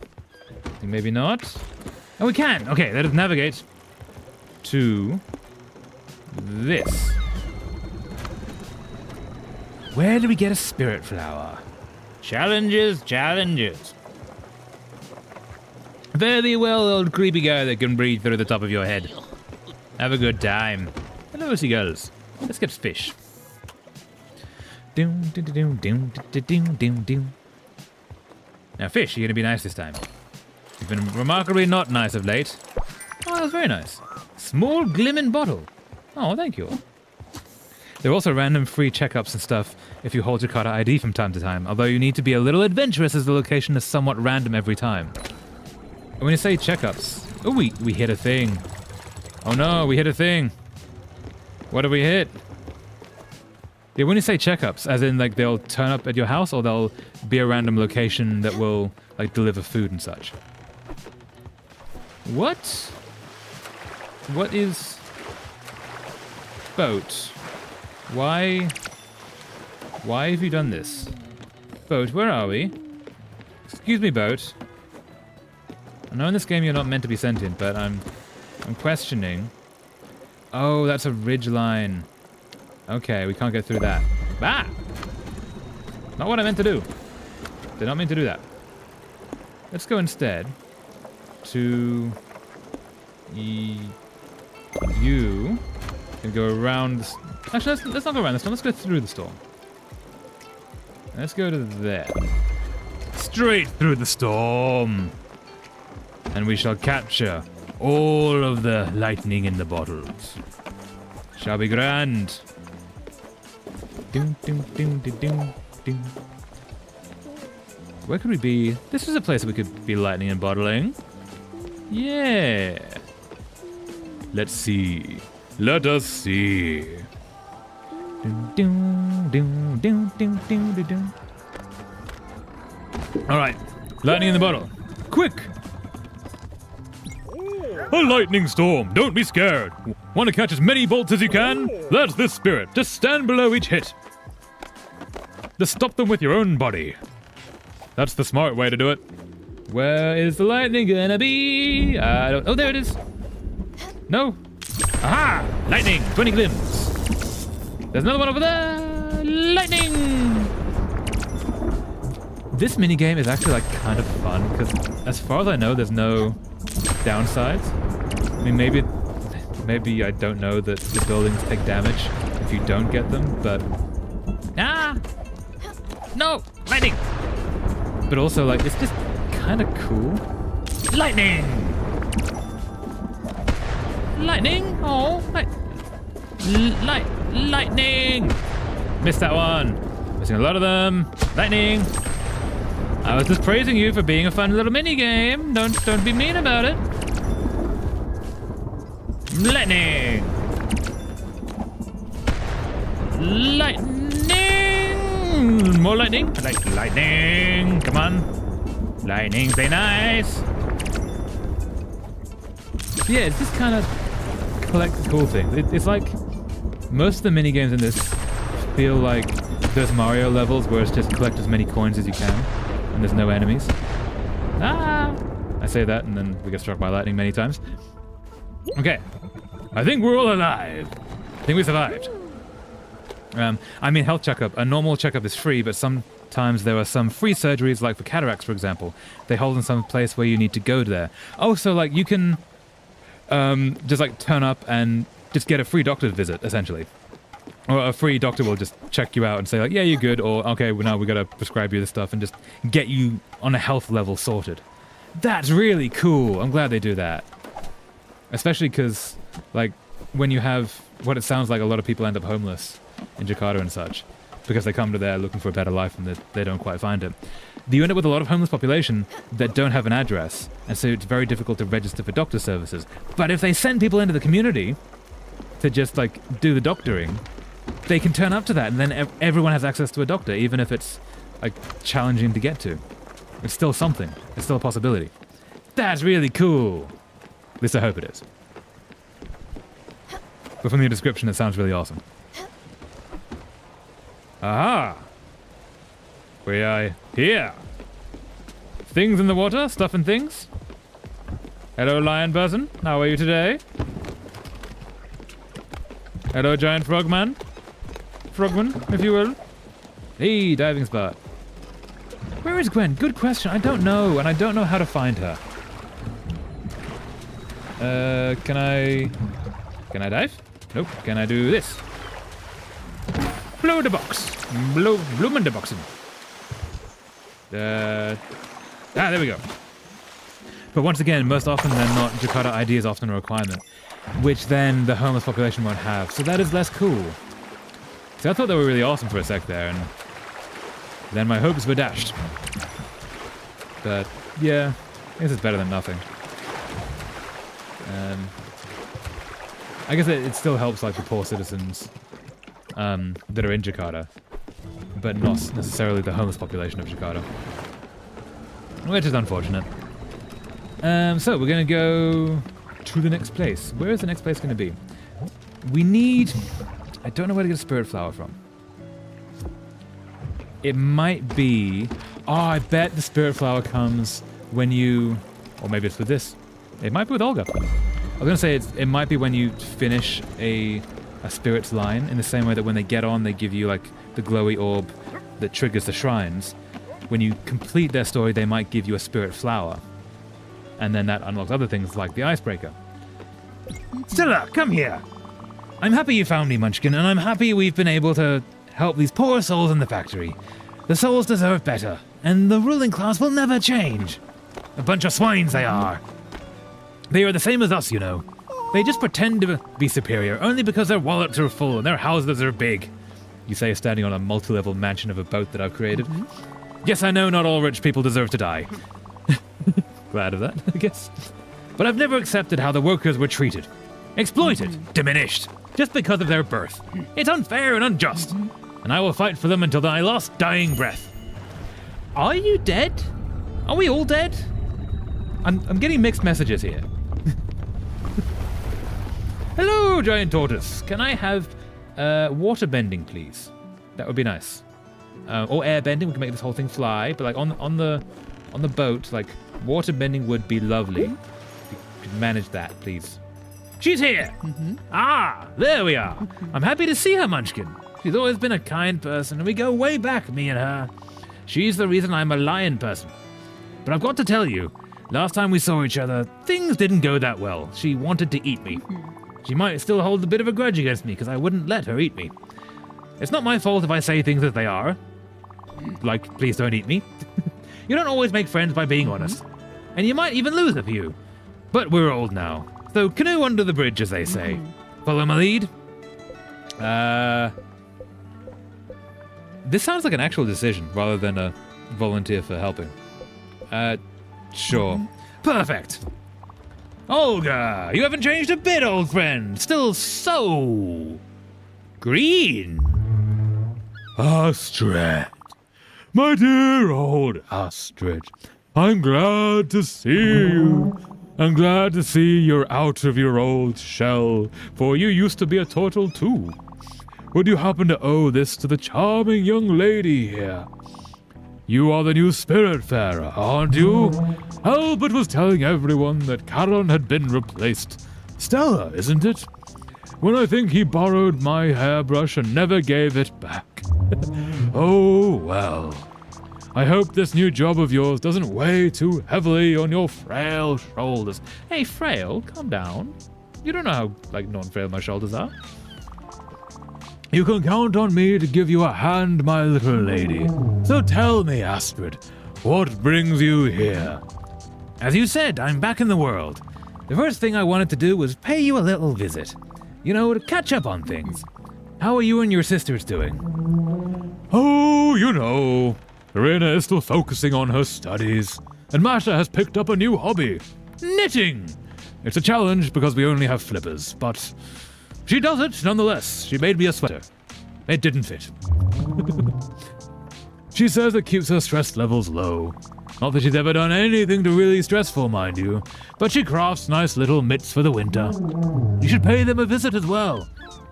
I think maybe not. Oh, we can! Okay, let us navigate to this. Where do we get a spirit flower? Challenges. Very well, old creepy guy that can breathe through the top of your head. Have a good time. Hello, seagulls. Let's get fish. Now, fish, you're gonna be nice this time. You've been remarkably not nice of late. Oh, that was very nice. Small glimming bottle. Oh, thank you. There are also random free checkups and stuff if you hold your card ID from time to time, although you need to be a little adventurous as the location is somewhat random every time. And when you say checkups... Oh, we hit a thing. Oh no, we hit a thing. What did we hit? Yeah, when you say checkups, as in like they'll turn up at your house or they'll be a random location that will like deliver food and such. What? What is... Boat? Why have you done this? Boat, where are we? Excuse me, boat. I know in this game you're not meant to be sentient, but I'm questioning. Oh, that's a ridge line. Okay, we can't get through that. Ah! Not what I meant to do. Did not mean to do that. Let's go instead to... You can go around this... Actually, let's not go around this one. Let's go through the storm. Let's go to there. Straight through the storm. And we shall capture all of the lightning in the bottles. Shall be grand. Where could we be? This is a place we could be lightning and bottling. Yeah. Let's see. Let us see. All right, lightning in the bottle. Quick. A lightning storm. Don't be scared. Want to catch as many bolts as you can? That's the spirit. Just stand below each hit. Just stop them with your own body. That's the smart way to do it. Where is the lightning gonna be? I don't... Oh, there it is. No. Aha! Lightning. 20 glims. There's another one over there. Lightning. This minigame is actually like kind of fun because as far as I know, there's no downsides. I mean, maybe I don't know that the buildings take damage if you don't get them, but... Ah! No! Lightning! But also, like, it's just kind of cool. Lightning! Lightning? Oh, lightning! Missed that one. Missing a lot of them. Lightning! I was just praising you for being a fun little mini game. Don't be mean about it. Lightning! Lightning! More lightning. I like lightning. Come on. Lightning, say nice. Yeah, it's just kind of collect cool things. It's like most of the mini games in this feel like those Mario levels where it's just collect as many coins as you can and there's no enemies. Ah! I say that and then we get struck by lightning many times. Okay. I think we're all alive. I think we survived. I mean, health checkup. A normal checkup is free, but sometimes there are some free surgeries, like for cataracts, for example. They hold in some place where you need to go there. Oh, so like you can just like turn up and just get a free doctor's visit, essentially. Or a free doctor will just check you out and say like, yeah, you're good, or okay, well, now we gotta prescribe you this stuff and just get you on a health level sorted. That's really cool. I'm glad they do that. Especially because, like, when you have what it sounds like a lot of people end up homeless in Jakarta and such, because they come to there looking for a better life and they don't quite find it. You end up with a lot of homeless population that don't have an address, and so it's very difficult to register for doctor services. But if they send people into the community to just, like, do the doctoring, they can turn up to that, and then everyone has access to a doctor, even if it's, like, challenging to get to. It's still something. It's still a possibility. That's really cool. At least I hope it is. But from the description, it sounds really awesome. Aha! We are here. Things in the water, stuff and things. Hello, lion person. How are you today? Hello, giant frogman. Frogman, if you will. Hey, diving spot. Where is Gwen? Good question. I don't know, and I don't know how to find her. Can I dive? Nope. Can I do this? Blow the box. Bloom in the boxing. There we go. But once again, most often than not, Jakarta ID is often a requirement, which then the homeless population won't have. So that is less cool. See, I thought they were really awesome for a sec there, and then my hopes were dashed. But yeah, I guess it's better than nothing. I guess it still helps, like, the poor citizens that are in Jakarta, but not necessarily the homeless population of Jakarta, which is unfortunate. So we're gonna go to the next place. Where is the next place gonna be? We need... I don't know where to get a spirit flower from. It might be... Oh, I bet the spirit flower comes when you... Or maybe it's with this. It might be with Olga. I was gonna say it might be when you finish a spirit's line, in the same way that when they get on, they give you like the glowy orb that triggers the shrines. When you complete their story, they might give you a spirit flower, and then that unlocks other things like the icebreaker. Stella, come here. I'm happy you found me, Munchkin, and I'm happy we've been able to help these poor souls in the factory. The souls deserve better, and the ruling class will never change. A bunch of swines they are. They are the same as us, you know. They just pretend to be superior, only because their wallets are full and their houses are big. You say standing on a multi-level mansion of a boat that I've created. Yes, I know not all rich people deserve to die. Glad of that, I guess. But I've never accepted how the workers were treated. Exploited, diminished, just because of their birth. It's unfair and unjust. And I will fight for them until my last dying breath. Are you dead? Are we all dead? I'm getting mixed messages here. Hello, giant tortoise. Can I have water bending, please? That would be nice. Or air bending. We can make this whole thing fly. But like on the boat, like water bending would be lovely. If you could manage that, please. She's here. Ah, there we are. I'm happy to see her, Munchkin. She's always been a kind person, and we go way back, me and her. She's the reason I'm a lion person. But I've got to tell you, last time we saw each other, things didn't go that well. She wanted to eat me. She might still hold a bit of a grudge against me because I wouldn't let her eat me. It's not my fault if I say things as they are. Like, please don't eat me. You don't always make friends by being honest. And you might even lose a few. But we're old now. So canoe under the bridge, as they say. Follow my lead. This sounds like an actual decision rather than a volunteer for helping. Sure. Perfect. Olga, you haven't changed a bit, old friend. Still so green. Astrid. My dear old Astrid. I'm glad to see you. I'm glad to see you're out of your old shell, for you used to be a turtle too. Would you happen to owe this to the charming young lady here? You are the new Spiritfarer, aren't you? Albert was telling everyone that Charon had been replaced. Stella, isn't it? When I think he borrowed my hairbrush and never gave it back. Oh, well. I hope this new job of yours doesn't weigh too heavily on your frail shoulders. Hey, frail, calm down. You don't know how, non-frail my shoulders are. You can count on me to give you a hand, my little lady. So tell me, Astrid, what brings you here? As you said, I'm back in the world. The first thing I wanted to do was pay you a little visit. You know, to catch up on things. How are you and your sisters doing? Oh, you know. Irina is still focusing on her studies, and Masha has picked up a new hobby, knitting. It's a challenge because we only have flippers, but she does it nonetheless. She made me a sweater. It didn't fit. She says it keeps her stress levels low. Not that she's ever done anything to really stressful, mind you, but she crafts nice little mitts for the winter. You should pay them a visit as well.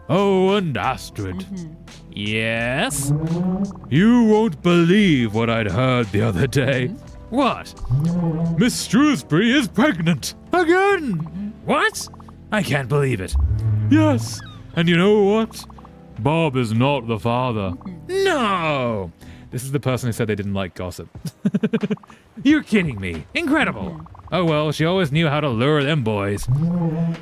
Oh, and Astrid. Yes? You won't believe what I'd heard the other day. What? Miss Shrewsbury is pregnant. Again! What? I can't believe it. Yes, and you know what? Bob is not the father. No! This is the person who said they didn't like gossip. You're kidding me. Incredible. Oh well, she always knew how to lure them boys.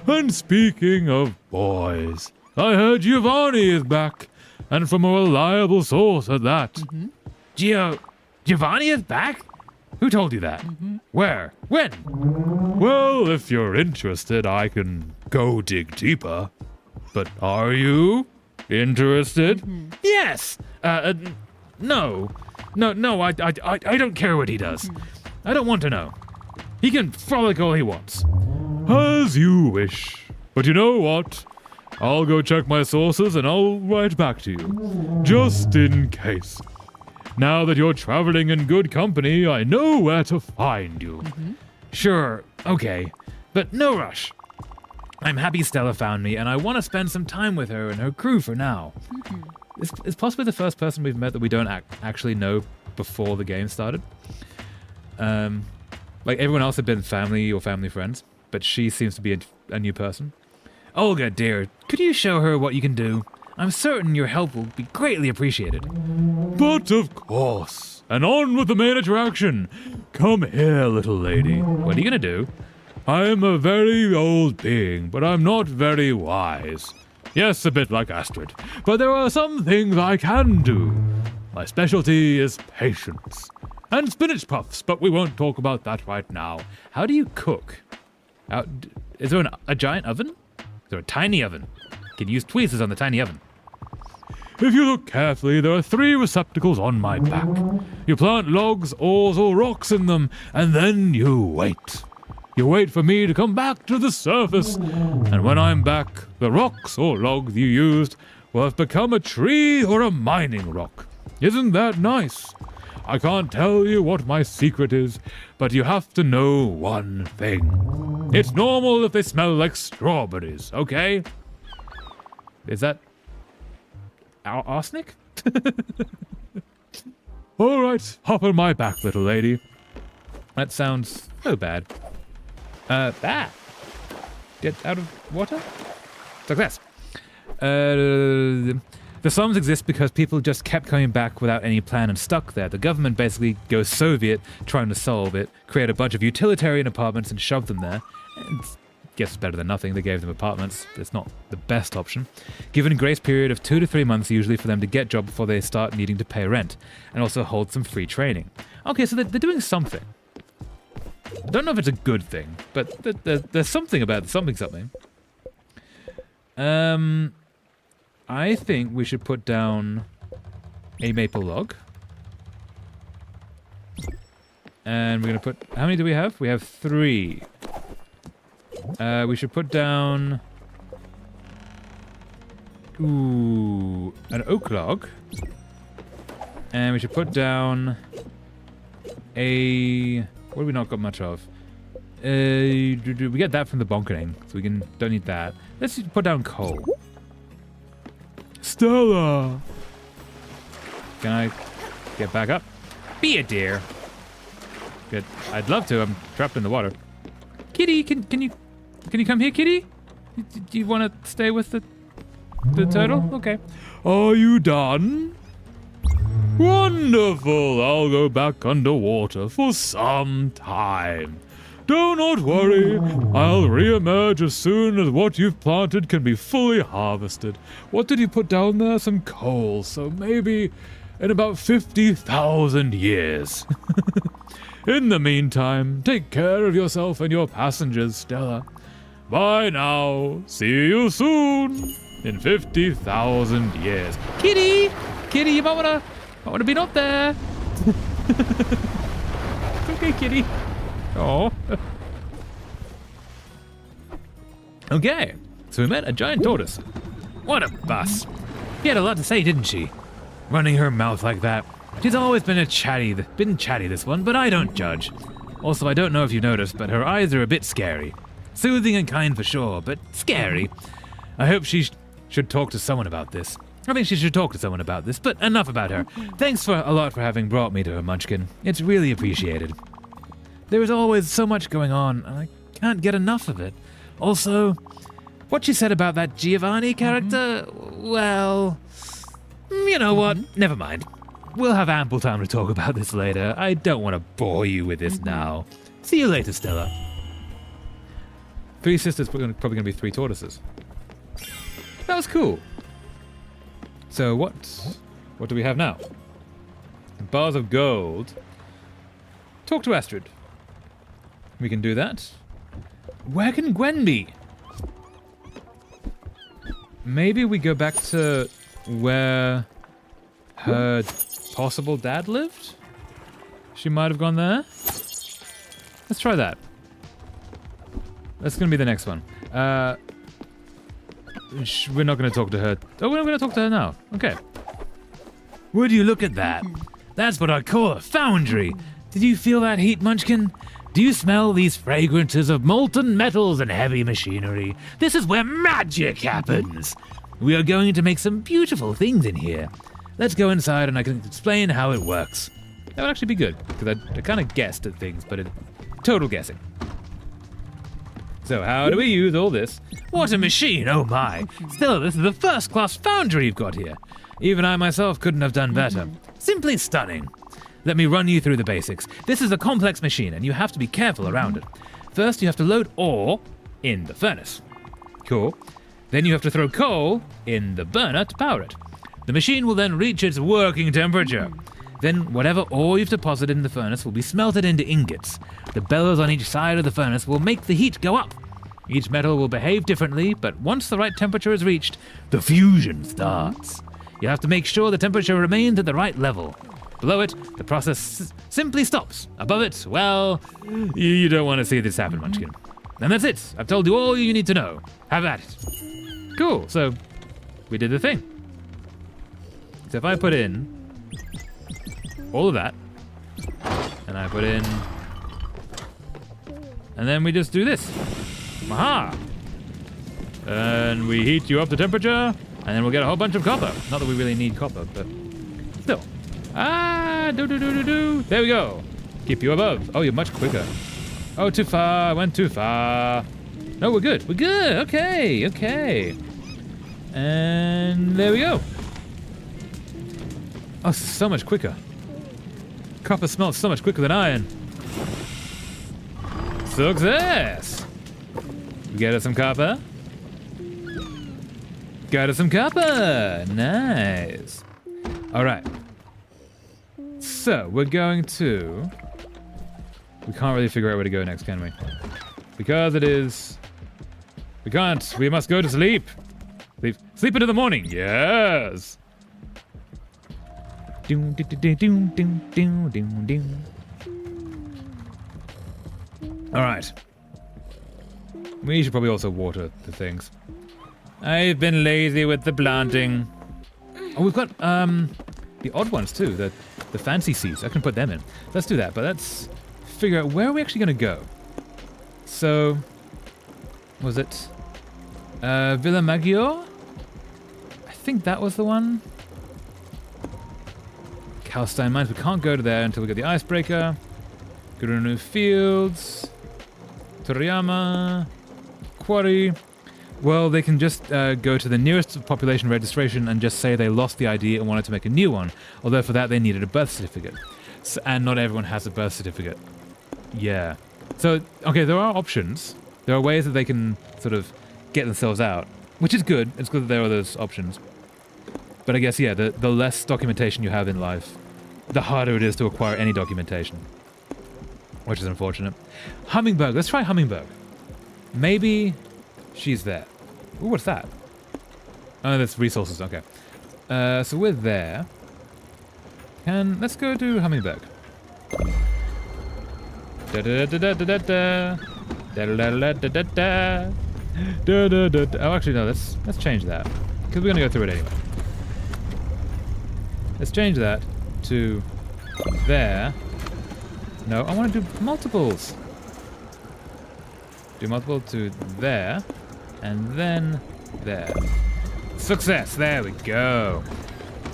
And speaking of boys, I heard Giovanni is back, and from a reliable source at that. Giovanni is back? Who told you that? Where? When? Well, if you're interested, I can go dig deeper. But are you interested? Yes. No, I don't care what he does. I don't want to know. He can frolic all he wants. As you wish. But you know what? I'll go check my sources and I'll write back to you. Just in case. Now that you're traveling in good company, I know where to find you. Sure, okay, but no rush. I'm happy Stella found me, and I want to spend some time with her and her crew for now. It's possibly the first person we've met that we don't actually know before the game started. Everyone else had been family or family friends, but she seems to be a new person. Olga, dear, could you show her what you can do? I'm certain your help will be greatly appreciated. But of course. And on with the main attraction. Come here, little lady. What are you gonna do? I am a very old being, but I'm not very wise. Yes, a bit like Astrid. But there are some things I can do. My specialty is patience. And spinach puffs, but we won't talk about that right now. How do you cook? Is there a giant oven? Is there a tiny oven? Can you use tweezers on the tiny oven? If you look carefully, there are 3 receptacles on my back. You plant logs, oars, or rocks in them, and then you wait. You wait for me to come back to the surface, and when I'm back, the rocks or logs you used will have become a tree or a mining rock. Isn't that nice? I can't tell you what my secret is, but you have to know one thing. It's normal if they smell like strawberries, okay? Is that arsenic? All right, hop on my back, little lady. That sounds so bad. Bad. Get out of water? Success. The slums exist because people just kept coming back without any plan and stuck there. The government basically goes Soviet trying to solve it, create a bunch of utilitarian apartments and shove them there. And guess it's better than nothing. They gave them apartments. It's not the best option. Given a grace period of 2 to 3 months usually for them to get job before they start needing to pay rent, and also hold some free training. Okay, so they're doing something. I don't know if it's a good thing, but there's something about something. I think we should put down a maple log. And we're going to put... How many do we have? We have 3. We should put down... Ooh, an oak log. And we should put down a... What have we not got much of? We get that from the bonkening, so we don't need that. Let's put down coal. Stella! Can I get back up? Be a dear. Good. I'd love to. I'm trapped in the water. Kitty, can you come here, Kitty? Do you want to stay with the turtle? Okay. Are you done? Wonderful! I'll go back underwater for some time. Do not worry, I'll re-emerge as soon as what you've planted can be fully harvested. What did you put down there? Some coal, so maybe in about 50,000 years. In the meantime, take care of yourself and your passengers, Stella. Bye now. See you soon. In 50,000 years. Kitty! Kitty, you might wanna be not there. It's okay, Kitty. Oh. Okay, so we met a giant tortoise. What a bus. She had a lot to say, didn't she? Running her mouth like that. She's always been chatty, this one, but I don't judge. Also, I don't know if you noticed, but her eyes are a bit scary. Soothing and kind for sure, but scary. I hope she should talk to someone about this. I think she should talk to someone about this, but enough about her. Thanks a lot for having brought me to her, Munchkin. It's really appreciated. There is always so much going on, and I can't get enough of it. Also, what she said about that Giovanni character, well, you know what? Never mind. We'll have ample time to talk about this later. I don't want to bore you with this now. See you later, Stella. 3 sisters, probably going to be 3 tortoises. That was cool. So what do we have now? Bars of gold. Talk to Astrid. We can do that. Where can Gwen be? Maybe we go back to where her possible dad lived? She might have gone there. Let's try that. That's going to be the next one. We're not going to talk to her. Oh, we're not going to talk to her now. Okay. Would you look at that? That's what I call a foundry. Did you feel that heat, Munchkin? Do you smell these fragrances of molten metals and heavy machinery? This is where magic happens. We are going to make some beautiful things in here. Let's go inside and I can explain how it works. That would actually be good, because I kind of guessed at things, but it's total guessing. So how do we use all this? What a machine, oh my. Still, this is a first-class foundry you've got here. Even I myself couldn't have done better. Simply stunning. Let me run you through the basics. This is a complex machine, and you have to be careful around it. First, you have to load ore in the furnace. Cool. Then you have to throw coal in the burner to power it. The machine will then reach its working temperature. Then whatever ore you've deposited in the furnace will be smelted into ingots. The bellows on each side of the furnace will make the heat go up. Each metal will behave differently, but once the right temperature is reached, the fusion starts. You have to make sure the temperature remains at the right level. Below it, the process simply stops. Above it, well, you don't want to see this happen, Munchkin. And that's it. I've told you all you need to know. Have at it. Cool, so we did the thing. So if I put in all of that, And I put in... And then we just do this. Aha! And we heat you up to temperature, and then we'll get a whole bunch of copper. Not that we really need copper, but still. Ah, do. There we go. Keep you above. Oh, you're much quicker. Oh, too far. I went too far. No, we're good. We're good. Okay. And there we go. Oh, so much quicker. Copper smelts so much quicker than iron. Success! We get us some copper. Got us some copper. Nice. All right. So we're going to... We can't really figure out where to go next, can we? Because it is... We can't. We must go to sleep. Sleep into the morning. Yes. All right. We should probably also water the things. I've been lazy with the planting. Oh, we've got the odd ones too. The fancy seeds. I can put them in. Let's do that. But let's figure out where are we actually going to go. So, was it Villa Maggiore? I think that was the one. Calstein Mines. We can't go to there until we get the icebreaker. Gurunu Fields. Toriyama. Quarry. Well, they can just go to the nearest population registration and just say they lost the ID and wanted to make a new one. Although for that they needed a birth certificate. And not everyone has a birth certificate. Yeah. So, okay, there are options. There are ways that they can sort of get themselves out. Which is good. It's good that there are those options. But I guess, yeah, the less documentation you have in life, the harder it is to acquire any documentation. Which is unfortunate. Hummingberg. Let's try Hummingberg. Maybe she's there. Ooh, what's that? Oh, that's resources. Okay. So we're there. Let's go to Hummingberg. Oh, actually, no. Let's change that because we're gonna go through it anyway. Let's change that to there. No, I want to do multiples. Do multiple to there, and then there. Success! There we go.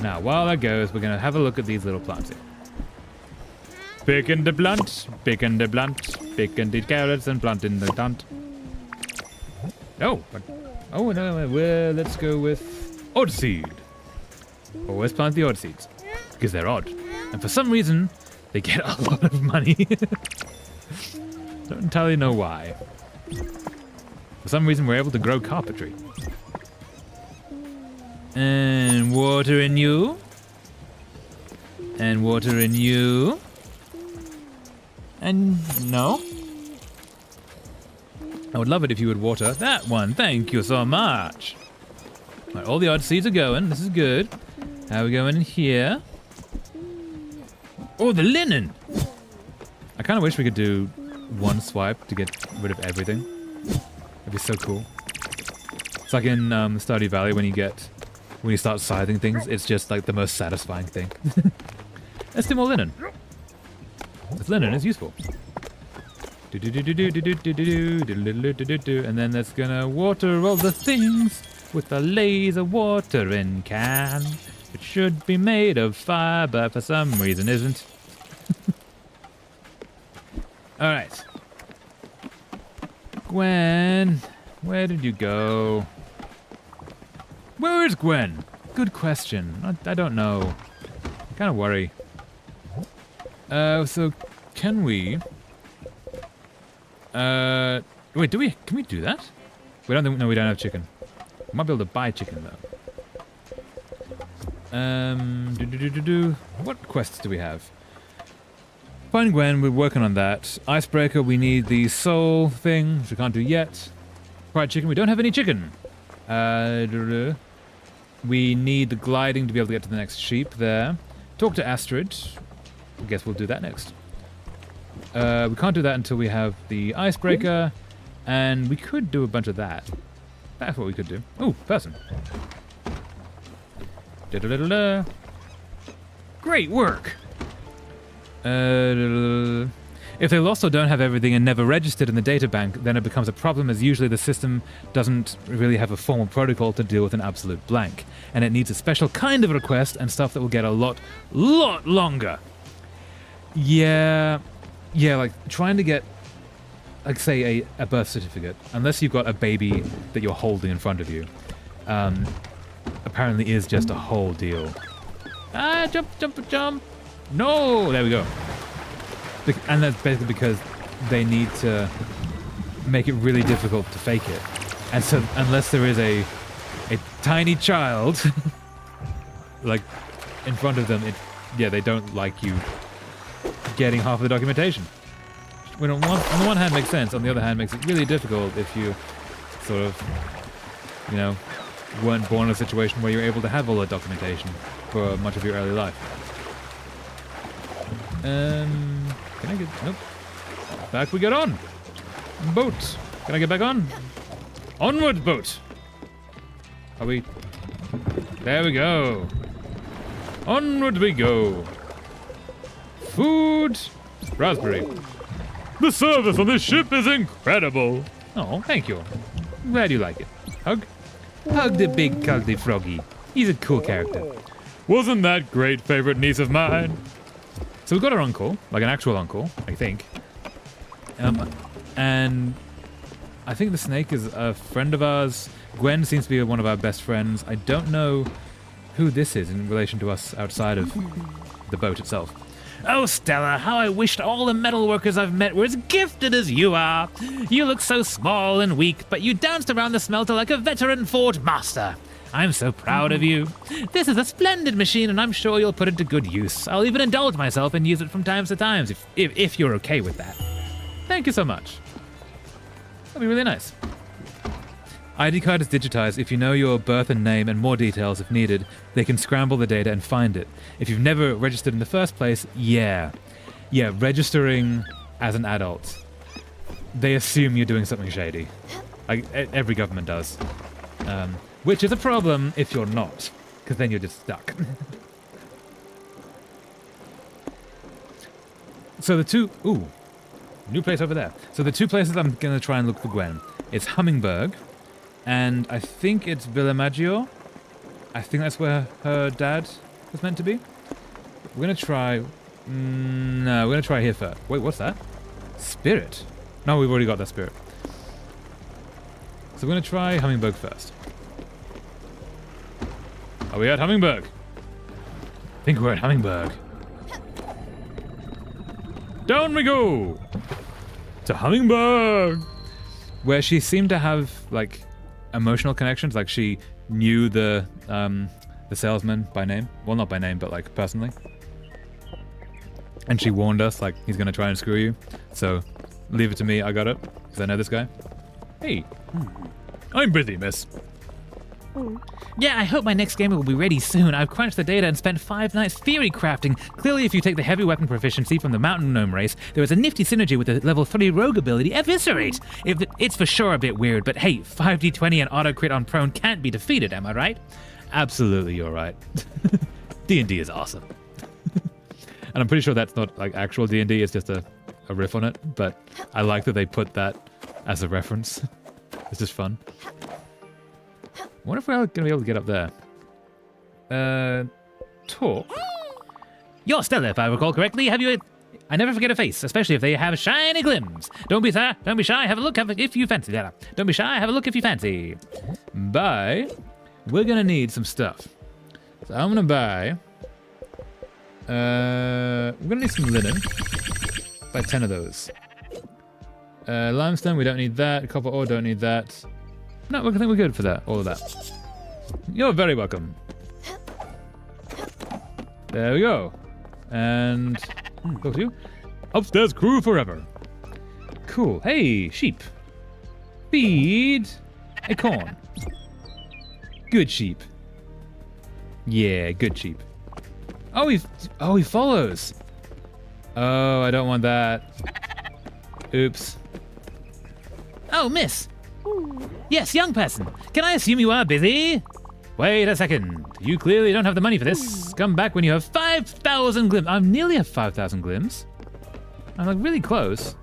Now, while that goes, we're going to have a look at these little plants here. Picking the blunt, picking the blunt, picking the carrots and planting the dunt. Oh, no, well, let's go with odd seed. Always plant the odd seeds, because they're odd. And for some reason, they get a lot of money. Don't entirely know why. For some reason, we're able to grow carpentry. And water in you. And water in you. And no. I would love it if you would water that one. Thank you so much. Right, all the odd seeds are going. This is good. How are we going in here? Oh, the linen! I kind of wish we could do one swipe to get rid of everything. That'd be so cool. It's like in Stardew Valley when you start scything things, it's just like the most satisfying thing. Let's do more linen. This linen is useful. And then that's gonna water all the things with a laser watering can. It should be made of fire, but for some reason isn't. Alright. Gwen, where did you go? Where is Gwen? Good question. I don't know. I kind of worry. So can we... wait, can we do that? We don't think, no, we don't have chicken. We might be able to buy chicken though. What quests do we have? Find Gwen, we're working on that. Icebreaker, we need the soul thing, which we can't do yet. Fried chicken, we don't have any chicken. We need the gliding to be able to get to the next sheep there. Talk to Astrid. I guess we'll do that next. We can't do that until we have the icebreaker, and we could do a bunch of that. That's what we could do. Oh, person. Great work. If they lost or don't have everything and never registered in the data bank, then it becomes a problem, as usually the system doesn't really have a formal protocol to deal with an absolute blank, and it needs a special kind of request and stuff that will get a lot longer. Yeah, like trying to get, like, say a birth certificate, unless you've got a baby that you're holding in front of you, apparently is just a whole deal. Jump. No, there we go. And that's basically because they need to make it really difficult to fake it. And so unless there is a tiny child like in front of them, they don't like you getting half of the documentation. When on the one hand makes sense, on the other hand makes it really difficult if you sort of, weren't born in a situation where you're able to have all that documentation for much of your early life. Can I get... Nope. Back we get on. Boat. Can I get back on? Onward, boat. Are we... There we go. Onward we go. Food. Raspberry. The service on this ship is incredible. Oh, thank you. Glad you like it. Hug? Hug the big cuddly froggy. He's a cool character. Wasn't that great favorite niece of mine? So we've got our uncle, like an actual uncle, I think. And I think the snake is a friend of ours. Gwen seems to be one of our best friends. I don't know who this is in relation to us outside of the boat itself. Oh, Stella, how I wished all the metal workers I've met were as gifted as you are. You look so small and weak, but you danced around the smelter like a veteran Ford master. I'm so proud of you. This is a splendid machine, and I'm sure you'll put it to good use. I'll even indulge myself and use it from time to time, if you're okay with that. Thank you so much. That'd be really nice. ID card is digitized. If you know your birth and name and more details if needed, they can scramble the data and find it. If you've never registered in the first place, registering as an adult. They assume you're doing something shady. Like every government does. Which is a problem if you're not, because then you're just stuck. So the two... Ooh, new place over there. So the two places I'm going to try and look for Gwen. It's Hummingberg, and I think it's Villaggio. I think that's where her dad was meant to be. We're going to try... No, we're going to try here first. Wait, what's that? Spirit. No, we've already got that spirit. So we're going to try Hummingberg first. Are we at Hummingberg? I think we're at Hummingberg. Down we go! To Hummingberg! Where she seemed to have, like, emotional connections. Like, she knew the salesman by name. Well, not by name, but, like, personally. And she warned us, like, he's going to try and screw you. So, leave it to me, I got it. Because I know this guy. Hey. I'm busy, miss. Yeah, I hope my next game will be ready soon. I've crunched the data and spent 5 nights theory crafting. Clearly, if you take the heavy weapon proficiency from the Mountain Gnome race, there is a nifty synergy with the level 3 rogue ability, Eviscerate. It's for sure a bit weird, but hey, 5d20 and auto crit on prone can't be defeated, am I right? Absolutely, you're right. D&D is awesome. And I'm pretty sure that's not like actual D&D, it's just a riff on it, but I like that they put that as a reference. It's just fun. I wonder if we're going to be able to get up there. Talk. You're Stella, if I recall correctly. I never forget a face, especially if they have shiny glims. Don't be shy. Have a look if you fancy. Don't be shy. Have a look if you fancy. Buy. We're going to need some stuff. So I'm going to buy... we're going to need some linen. Buy 10 of those. Limestone, we don't need that. Copper ore, don't need that. No, I think we're good for that. All of that. You're very welcome. There we go. And... go to you. Upstairs crew forever. Cool. Hey, sheep. Feed a corn. Good sheep. Yeah, good sheep. Oh, he follows. Oh, I don't want that. Oops. Oh, miss. Yes, young person. Can I assume you are busy? Wait a second. You clearly don't have the money for this. Come back when you have 5,000 glims. I nearly have 5,000 glims. I'm like really close.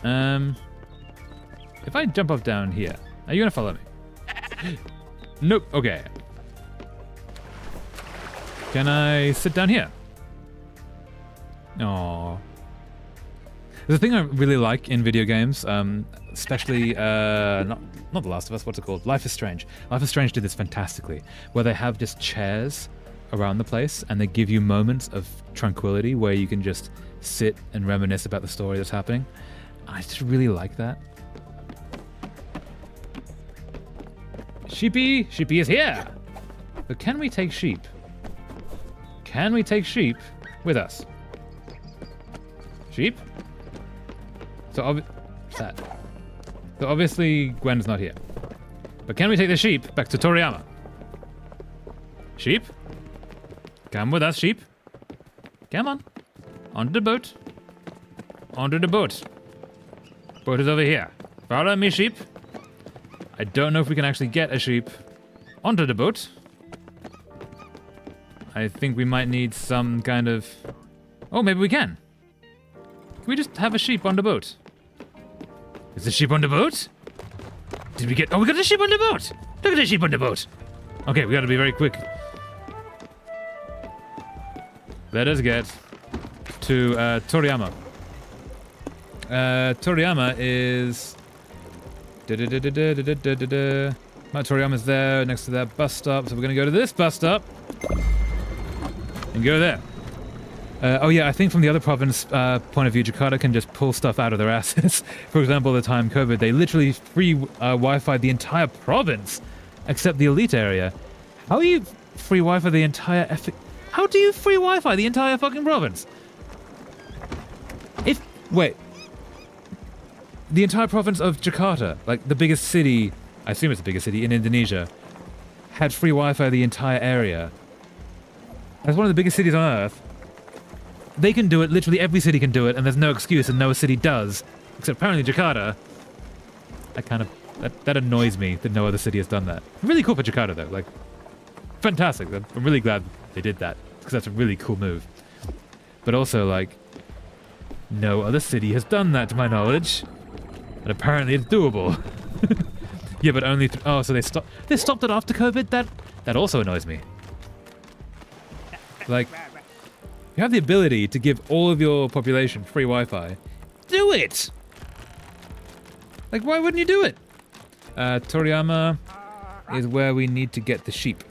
If I jump off down here, are you gonna follow me? Nope. Okay. Can I sit down here? Aww. There's a thing I really like in video games, especially not The Last of Us. What's it called? Life is Strange. Life is Strange did this fantastically, where they have just chairs around the place, and they give you moments of tranquility where you can just sit and reminisce about the story that's happening. I just really like that. Sheepy! Sheepy is here! But can we take sheep? Can we take sheep with us? Sheep? So obviously Gwen's not here. But can we take the sheep back to Toriyama? Sheep? Come with us, sheep. Come on. Onto the boat. Onto the boat. Boat is over here. Follow me, sheep. I don't know if we can actually get a sheep onto the boat. I think we might need some kind of... Oh, maybe we can. Can we just have a sheep on the boat? Is the sheep on the boat? Did we get... Oh, we got a sheep on the boat! Look at the sheep on the boat! Okay, we gotta be very quick. Let us get to Toriyama. Toriyama is... Mount Toriyama's there next to that bus stop, so we're gonna go to this bus stop and go there. Oh yeah, I think from the other province point of view, Jakarta can just pull stuff out of their asses. For example, the time COVID, they literally free Wi-Fi the entire province, except the elite area. How do you free Wi-Fi the entire How do you free Wi-Fi the entire fucking province? Wait. The entire province of Jakarta, like the biggest city, I assume it's the biggest city in Indonesia, had free Wi-Fi the entire area. That's one of the biggest cities on Earth. They can do it, literally every city can do it, and there's no excuse, and no city does. Except apparently Jakarta. That annoys me that no other city has done that. Really cool for Jakarta though, like, fantastic. I'm really glad they did that, because that's a really cool move. But also, like, no other city has done that to my knowledge. And apparently it's doable. Yeah, but only oh, so they stopped it after COVID? That also annoys me. Like, you have the ability to give all of your population free Wi-Fi. Do it! Like, why wouldn't you do it? Toriyama is where we need to get the sheep.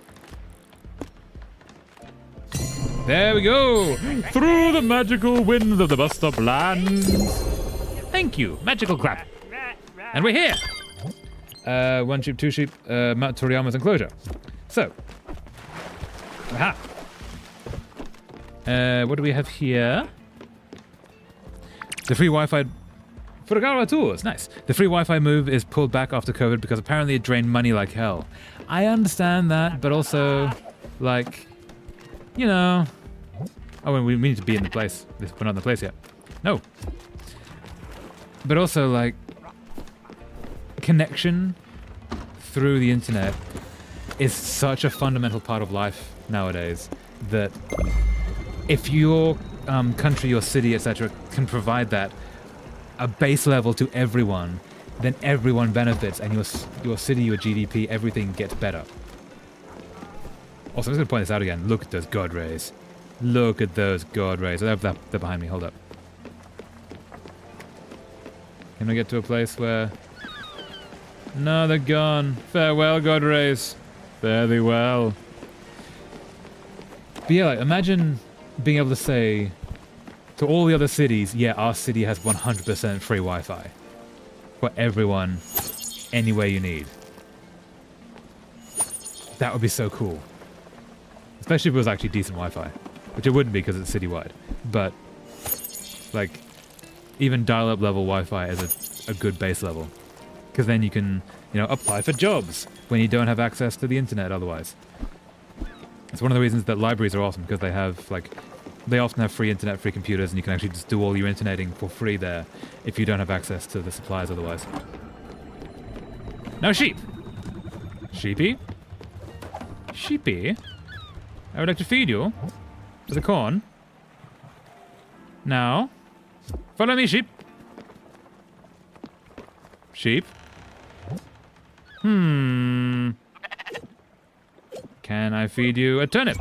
There we go! Through the magical winds of the bus stop lands. Thank you, magical clap. And we're here! One sheep, two sheep, Mount Toriyama's enclosure. So. Aha! What do we have here? The free Wi-Fi... Furukawa Tours, nice. The free Wi-Fi move is pulled back after COVID because apparently it drained money like hell. I understand that, but also, like, you know... Oh, and we need to be in the place. We're not in the place yet. No. But also, like, connection through the internet is such a fundamental part of life nowadays that if your country, your city, etc. can provide that, a base level to everyone, then everyone benefits, and your city, your GDP, everything gets better. Also, I'm just going to point this out again. Look at those God rays. Look at those God rays. They're behind me. Hold up. Can I get to a place where... No, they're gone. Farewell, God rays. Fare thee well. But yeah, like, imagine being able to say to all the other cities, yeah, our city has 100% free Wi-Fi for everyone, anywhere you need. That would be so cool. Especially if it was actually decent Wi-Fi, which it wouldn't be because it's citywide. But, like, even dial-up level Wi-Fi is a good base level. Because then you can, you know, apply for jobs when you don't have access to the internet otherwise. It's one of the reasons that libraries are awesome, because they have, like, they often have free internet, free computers, and you can actually just do all your interneting for free there if you don't have access to the supplies otherwise. No sheep! Sheepy? Sheepy, I would like to feed you with the corn. Now, follow me, sheep. Sheep. Can I feed you a turnip?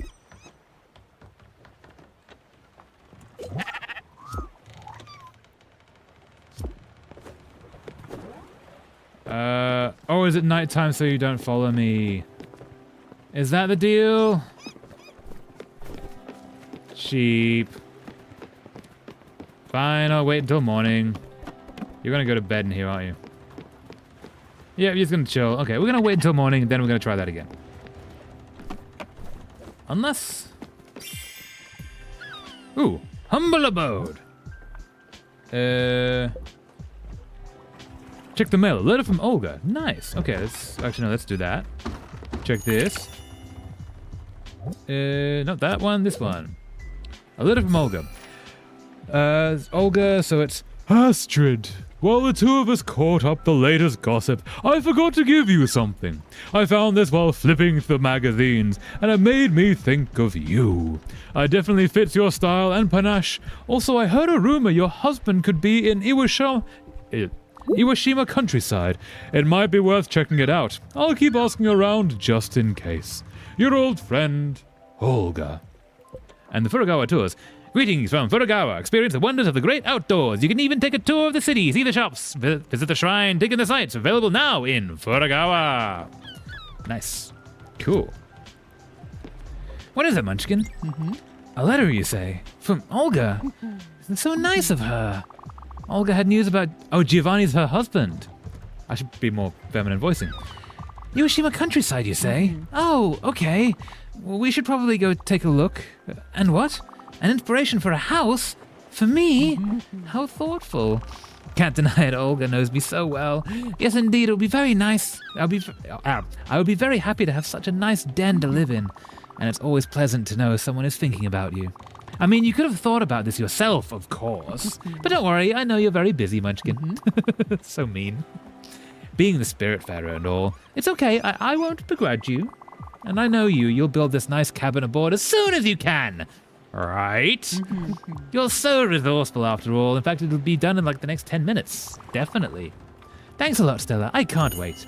Oh, is it nighttime so you don't follow me? Is that the deal? Sheep. Fine, I'll wait until morning. You're gonna go to bed in here, aren't you? Yeah, you're just gonna chill. Okay, we're gonna wait until morning, then we're gonna try that again. Unless... Ooh, humble abode. Check the mail. A letter from Olga. Nice. Okay, let's do that. Check this. Not that one, this one. A letter from Olga. Olga, so it's... Astrid, while the two of us caught up the latest gossip, I forgot to give you something. I found this while flipping through the magazines, and it made me think of you. It definitely fits your style and panache. Also, I heard a rumor your husband could be in Iwashima countryside. It might be worth checking it out. I'll keep asking around just in case. Your old friend, Olga. And the Furugawa tours. Greetings from Furugawa. Experience the wonders of the great outdoors. You can even take a tour of the city, see the shops, visit the shrine, dig in the sights. Available now in Furugawa. Nice. Cool. What is it, Munchkin? A letter, you say? From Olga? It's so nice of her. Olga had news about... Oh, Giovanni's her husband. I should be more feminine voicing. Iwashima countryside, you say? Oh, okay. Well, we should probably go take a look. And what? An inspiration for a house? For me? How thoughtful. Can't deny it, Olga knows me so well. Yes, indeed, it would be very nice. I would be very happy to have such a nice den to live in. And it's always pleasant to know someone is thinking about you. I mean, you could have thought about this yourself, of course. But don't worry, I know you're very busy, Munchkin. So mean. Being the Spiritfarer and all, it's okay, I won't begrudge you. And I know you'll build this nice cabin aboard as soon as you can. Right? You're so resourceful after all. In fact, it'll be done in like the next 10 minutes. Definitely. Thanks a lot, Stella. I can't wait.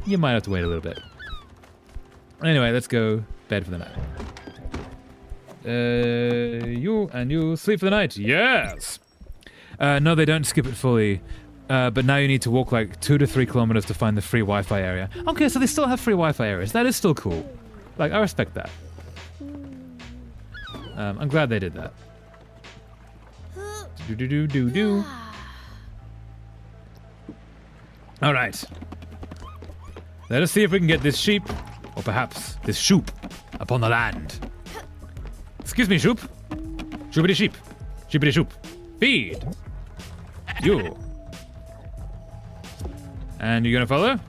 You might have to wait a little bit. Anyway, let's go bed for the night. You sleep for the night. Yes! No, they don't skip it fully. But now you need to walk like 2 to 3 kilometers to find the free Wi-Fi area. Okay, so they still have free Wi-Fi areas. That is still cool. Like, I respect that. I'm glad they did that. Do. All right. Let us see if we can get this sheep, or perhaps this shoop, upon the land. Excuse me, shoop. Shoopity sheep. Sheepity shoop. Feed. You. And you gonna follow?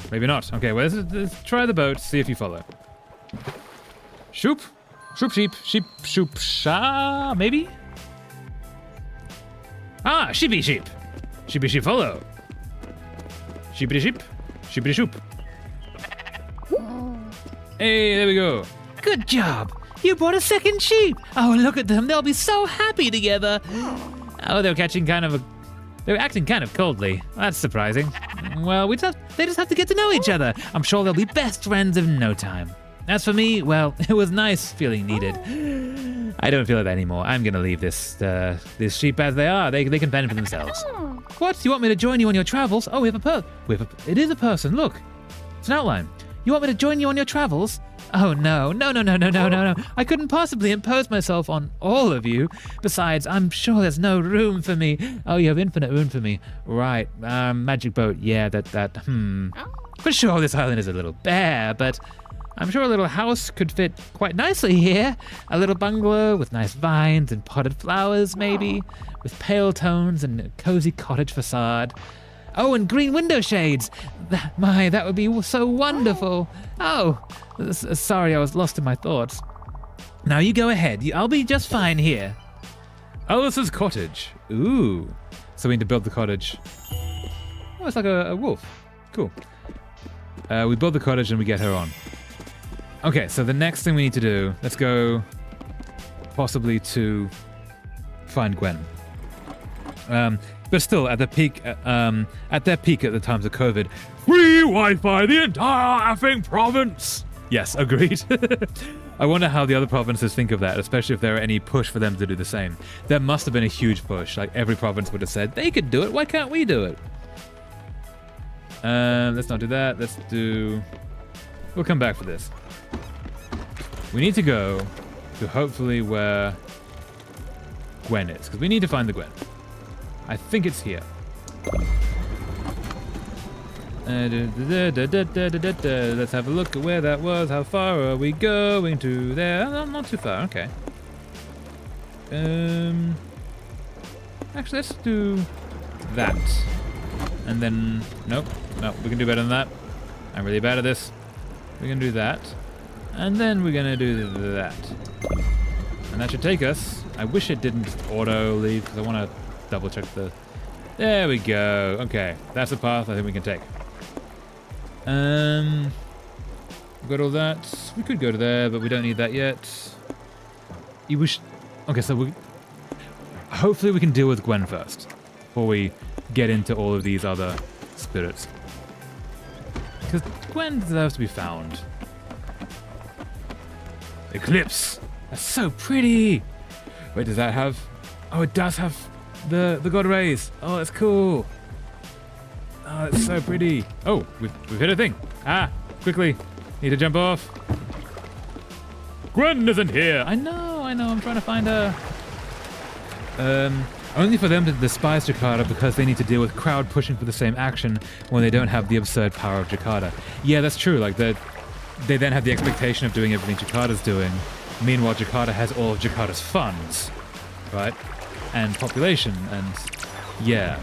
Maybe not. Okay, well, let's try the boat, see if you follow. Shoop. Shoop sheep. Sheep shoop sha, maybe? Ah, sheepy sheep. Sheepy sheep follow. Sheepity sheep. Sheepity shoop. Hey, there we go. Good job. You brought a second sheep. Oh, look at them. They'll be so happy together. Oh, they're acting kind of coldly. That's surprising. Well, they just have to get to know each other. I'm sure they'll be best friends in no time. As for me, well, it was nice feeling needed. I don't feel it anymore. I'm gonna leave this sheep as they are. They can fend for themselves. What? You want me to join you on your travels? Oh, it is a person. Look, it's an outline. You want me to join you on your travels? Oh, no. I couldn't possibly impose myself on all of you. Besides, I'm sure there's no room for me. Oh, you have infinite room for me. Right, magic boat. Yeah, For sure, this island is a little bare, but I'm sure a little house could fit quite nicely here. A little bungalow with nice vines and potted flowers, maybe, with pale tones and a cozy cottage facade. Oh, and green window shades. That would be so wonderful. Oh, sorry, I was lost in my thoughts. Now you go ahead. I'll be just fine here. Alice's cottage. Ooh. So we need to build the cottage. Oh, it's like a wolf. Cool. We build the cottage and we get her on. Okay, so the next thing we need to do, let's go possibly to find Gwen. But still, at their peak at the times of COVID, Free Wi-Fi the entire effing province. yes, agreed. I wonder how the other provinces think of that, especially if there are any push for them to do the same. There must have been a huge push. Like every province would have said, they could do it. Why can't we do it? Let's not do that. Let's do... We'll come back for this. We need to go to hopefully where Gwen is, because we need to find the Gwen. I think it's here. Let's have a look at where that was. How far are we going to there? Oh, not too far. Okay. Actually, let's do that. And then, nope. No, we can do better than that. I'm really bad at this. We're going to do that. And then we're going to do that. And that should take us. I wish it didn't auto leave because I want to double check the... There we go. Okay, that's the path I think we can take. We've got all that. We could go to there, but we don't need that yet. You wish... Okay, so we... Hopefully we can deal with Gwen first before we get into all of these other spirits. Because Gwen deserves to be found. Eclipse! That's so pretty! Wait, does that have... Oh, it does have the god rays. Oh, that's cool. Oh, it's so pretty. Oh, we've hit a thing. Ah, quickly. Need to jump off. Gwen isn't here. I know. I'm trying to find her. Only for them to despise Jakarta because they need to deal with crowd pushing for the same action when they don't have the absurd power of Jakarta. Yeah, that's true. Like, they then have the expectation of doing everything Jakarta's doing. Meanwhile, Jakarta has all of Jakarta's funds, right? And population, and yeah.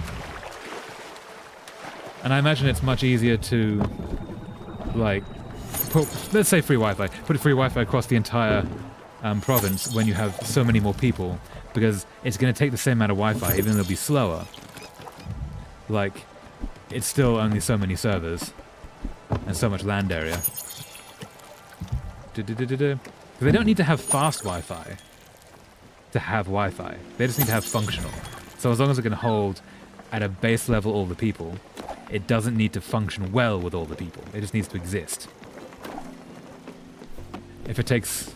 And I imagine it's much easier to, like, let's say free Wi-Fi. Put free Wi-Fi across the entire province when you have so many more people, because it's going to take the same amount of Wi-Fi, even though it'll be slower. Like, it's still only so many servers and so much land area. Because they don't need to have fast Wi-Fi to have Wi-Fi. They just need to have functional. So as long as it can hold at a base level all the people, it doesn't need to function well with all the people. It just needs to exist. If it takes,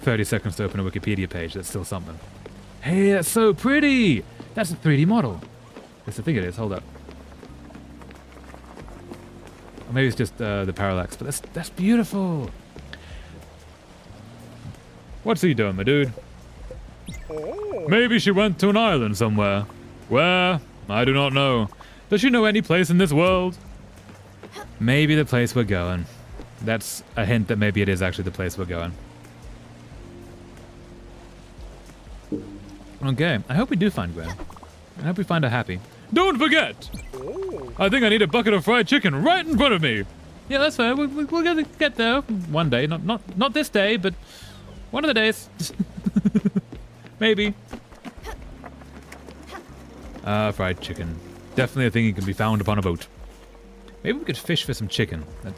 30 seconds to open a Wikipedia page, that's still something. Hey, that's so pretty! That's a 3D model. Yes, I think it is. Hold up. Or maybe it's just the parallax, but that's beautiful. What's he doing, my dude? Maybe she went to an island somewhere. Where? I do not know. Does she know any place in this world? Maybe the place we're going. That's a hint that maybe it is actually the place we're going. Okay, I hope we do find Gwen. I hope we find her happy. Don't forget! I think I need a bucket of fried chicken right in front of me. Yeah, that's fair. We'll get there one day. Not this day, but one of the days. Maybe. Fried chicken. Definitely a thing that can be found upon a boat. Maybe we could fish for some chicken. I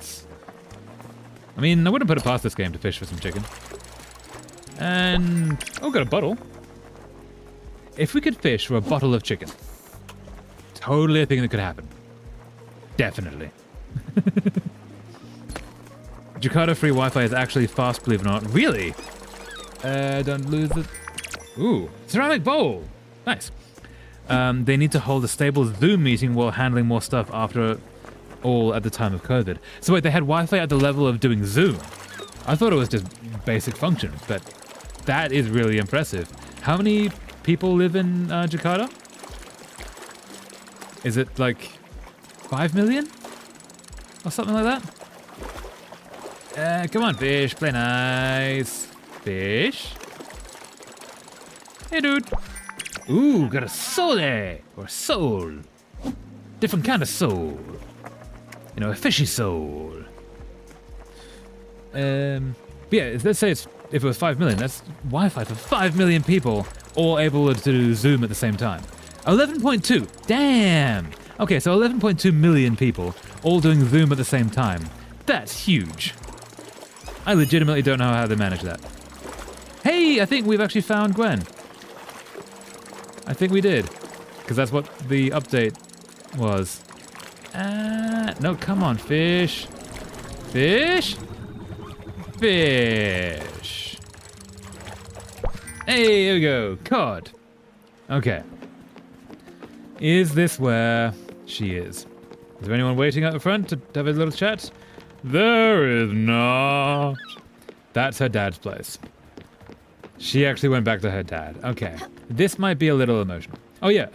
wouldn't put it past this game to fish for some chicken. And... Oh, got a bottle. If we could fish for a bottle of chicken. Totally a thing that could happen. Definitely. Jakarta free Wi-Fi is actually fast, believe it or not. Really? Don't lose it. Ooh, ceramic bowl. Nice. They need to hold a stable Zoom meeting while handling more stuff after all at the time of COVID. So wait, they had Wi-Fi at the level of doing Zoom. I thought it was just basic functions, but that is really impressive. How many people live in Jakarta? Is it like 5 million? Or something like that? Come on, fish, play nice. Fish. Hey, dude. Ooh, got a sole, or soul. Different kind of soul. A fishy soul. But yeah, let's say if it was 5 million, that's Wi-Fi for 5 million people, all able to do Zoom at the same time. 11.2, damn! Okay, so 11.2 million people, all doing Zoom at the same time. That's huge. I legitimately don't know how they manage that. Hey, I think we've actually found Gwen. I think we did. Because that's what the update was. No, come on, fish. Fish? Fish. Hey, here we go. Cod. Okay. Is this where she is? Is there anyone waiting out the front to have a little chat? There is not. That's her dad's place. She actually went back to her dad. Okay. This might be a little emotional. Oh yeah,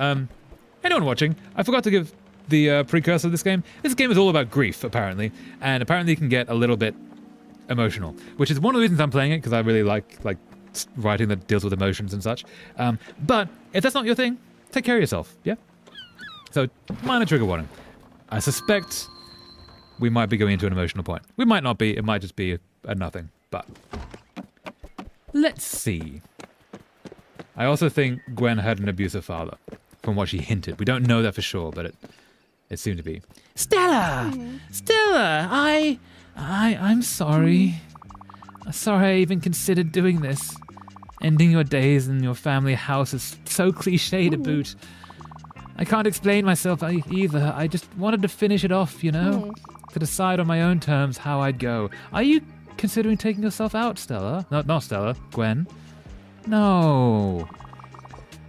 anyone watching, I forgot to give the precursor of this game. This game is all about grief, apparently. And apparently it can get a little bit emotional, which is one of the reasons I'm playing it, because I really like writing that deals with emotions and such. But if that's not your thing, take care of yourself, yeah? So, minor trigger warning. I suspect we might be going into an emotional point. We might not be, it might just be a nothing, but... Let's see. I also think Gwen had an abusive father, from what she hinted. We don't know that for sure, but it seemed to be. Stella! Stella! I'm sorry. Sorry I even considered doing this. Ending your days in your family house is so cliche to boot. I can't explain myself either. I just wanted to finish it off, you know? To decide on my own terms how I'd go. Are you considering taking yourself out, Stella? Not Stella, Gwen. No.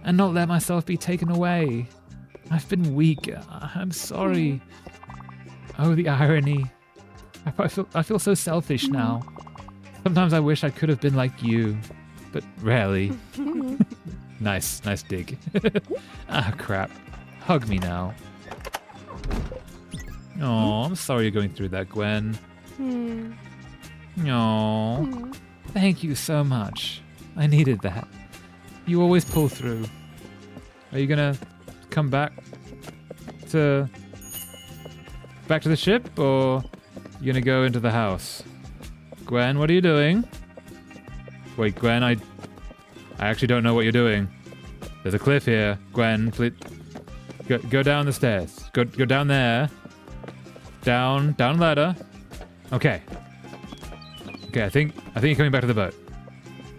And not let myself be taken away. I've been weak. I'm sorry. Oh, the irony. I feel so selfish now. Sometimes I wish I could have been like you, but rarely. Nice dig. Ah, crap. Hug me now. Oh, I'm sorry you're going through that, Gwen. Oh, thank you so much. I needed that. You always pull through. Are you gonna come back to the ship, or you gonna go into the house? Gwen, what are you doing? Wait, Gwen, I actually don't know what you're doing. There's a cliff here. Gwen, please go down the stairs. Go down there. Down ladder. Okay. I think you're coming back to the boat.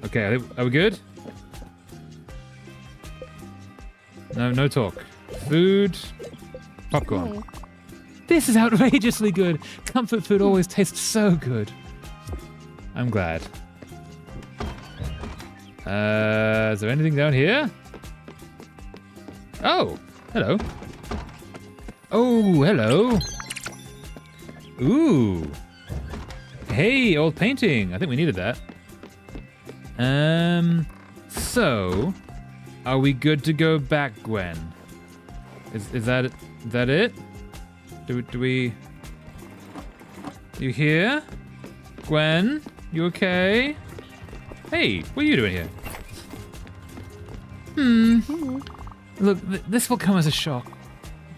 Okay, are we good? No talk. Food. Popcorn. This is outrageously good. Comfort food always tastes so good. I'm glad. Is there anything down here? Oh, hello. Oh, hello. Ooh. Hey, old painting. I think we needed that. So, are we good to go back, Gwen? Is that it? Do we... You here? Gwen? You okay? Hey, what are you doing here? Look, this will come as a shock,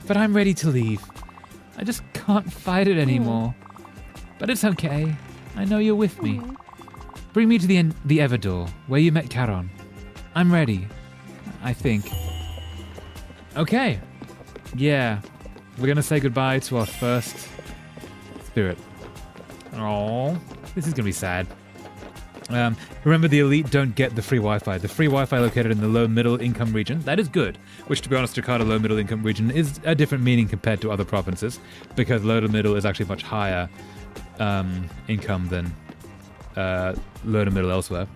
but I'm ready to leave. I just can't fight it anymore. But it's okay. I know you're with me. Bring me to the Everdor, where you met Charon. I'm ready, I think. Okay. Yeah. We're gonna say goodbye to our first spirit. Oh, this is gonna be sad. Remember, the elite don't get the free Wi-Fi. The free Wi-Fi located in the low-middle income region. That is good. Which, to be honest, Jakarta low-middle income region is a different meaning compared to other provinces, because low-to-middle is actually much higher income than low-to-middle elsewhere.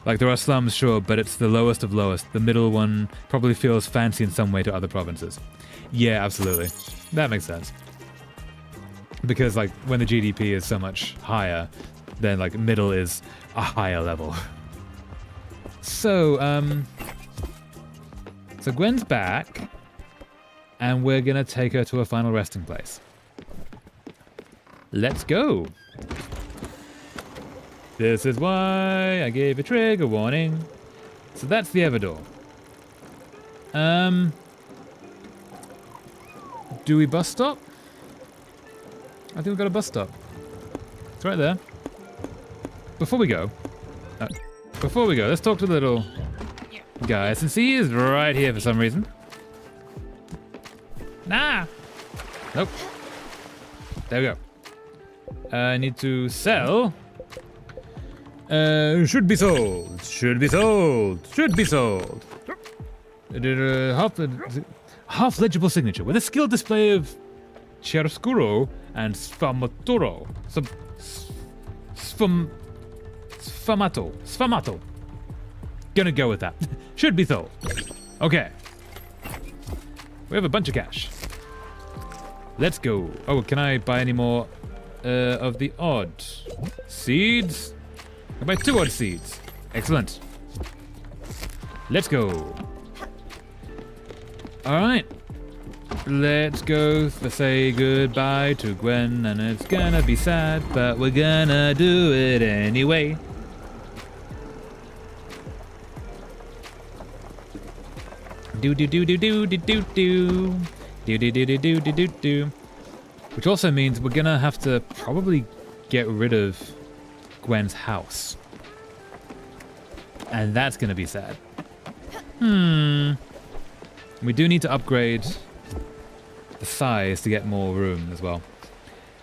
Like, there are slums, sure, but it's the lowest of lowest. The middle one probably feels fancy in some way to other provinces. Yeah, absolutely. That makes sense. Because, like, when the GDP is so much higher, then, like, middle is a higher level. So, so Gwen's back, and we're gonna take her to a final resting place. Let's go. This is why I gave a trigger warning. So that's the Everdor. Do we bus stop? I think we've got a bus stop. It's right there. Before we go, let's talk to the little guy, since he is right here for some reason. Nah. Nope. There we go. I need to sell Should be sold. Should be sold. Should be sold. Half legible signature with a skilled display of chiaroscuro and sfumaturo. Sfumato. Gonna go with that. Should be sold. Okay. We have a bunch of cash. Let's go. Oh, can I buy any more of the odd seeds? I buy 2 odd seeds. Excellent. Let's go. Alright. Let's go say goodbye to Gwen, and it's gonna be sad, but we're gonna do it anyway. Do do do do do do do do do do do do do do do do. Which also means we're gonna have to probably get rid of Gwen's house, and that's gonna be sad. We do need to upgrade the size to get more room as well.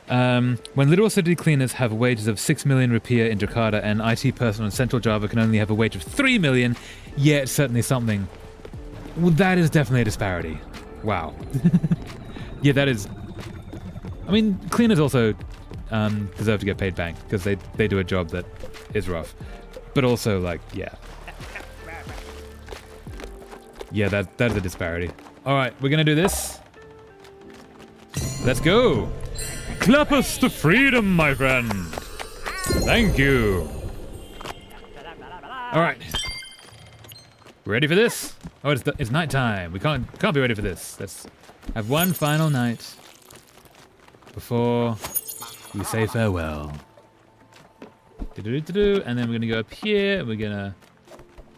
When literal city cleaners have wages of 6 million rupiah in Jakarta, and IT personnel in Central Java can only have a wage of 3 million, yeah, it's certainly something. Well, that is definitely a disparity. Wow. Yeah, that is... I mean, cleaners also deserve to get paid bank, because they do a job that is rough. But also, like, yeah. Yeah, that is a disparity. Alright, we're gonna do this. Let's go! Clap us to freedom, my friend! Thank you! Alright. Ready for this? Oh, it's nighttime. We can't be ready for this. Let's have one final night before we say farewell. Do-do-do-do-do. And then we're gonna go up here and we're gonna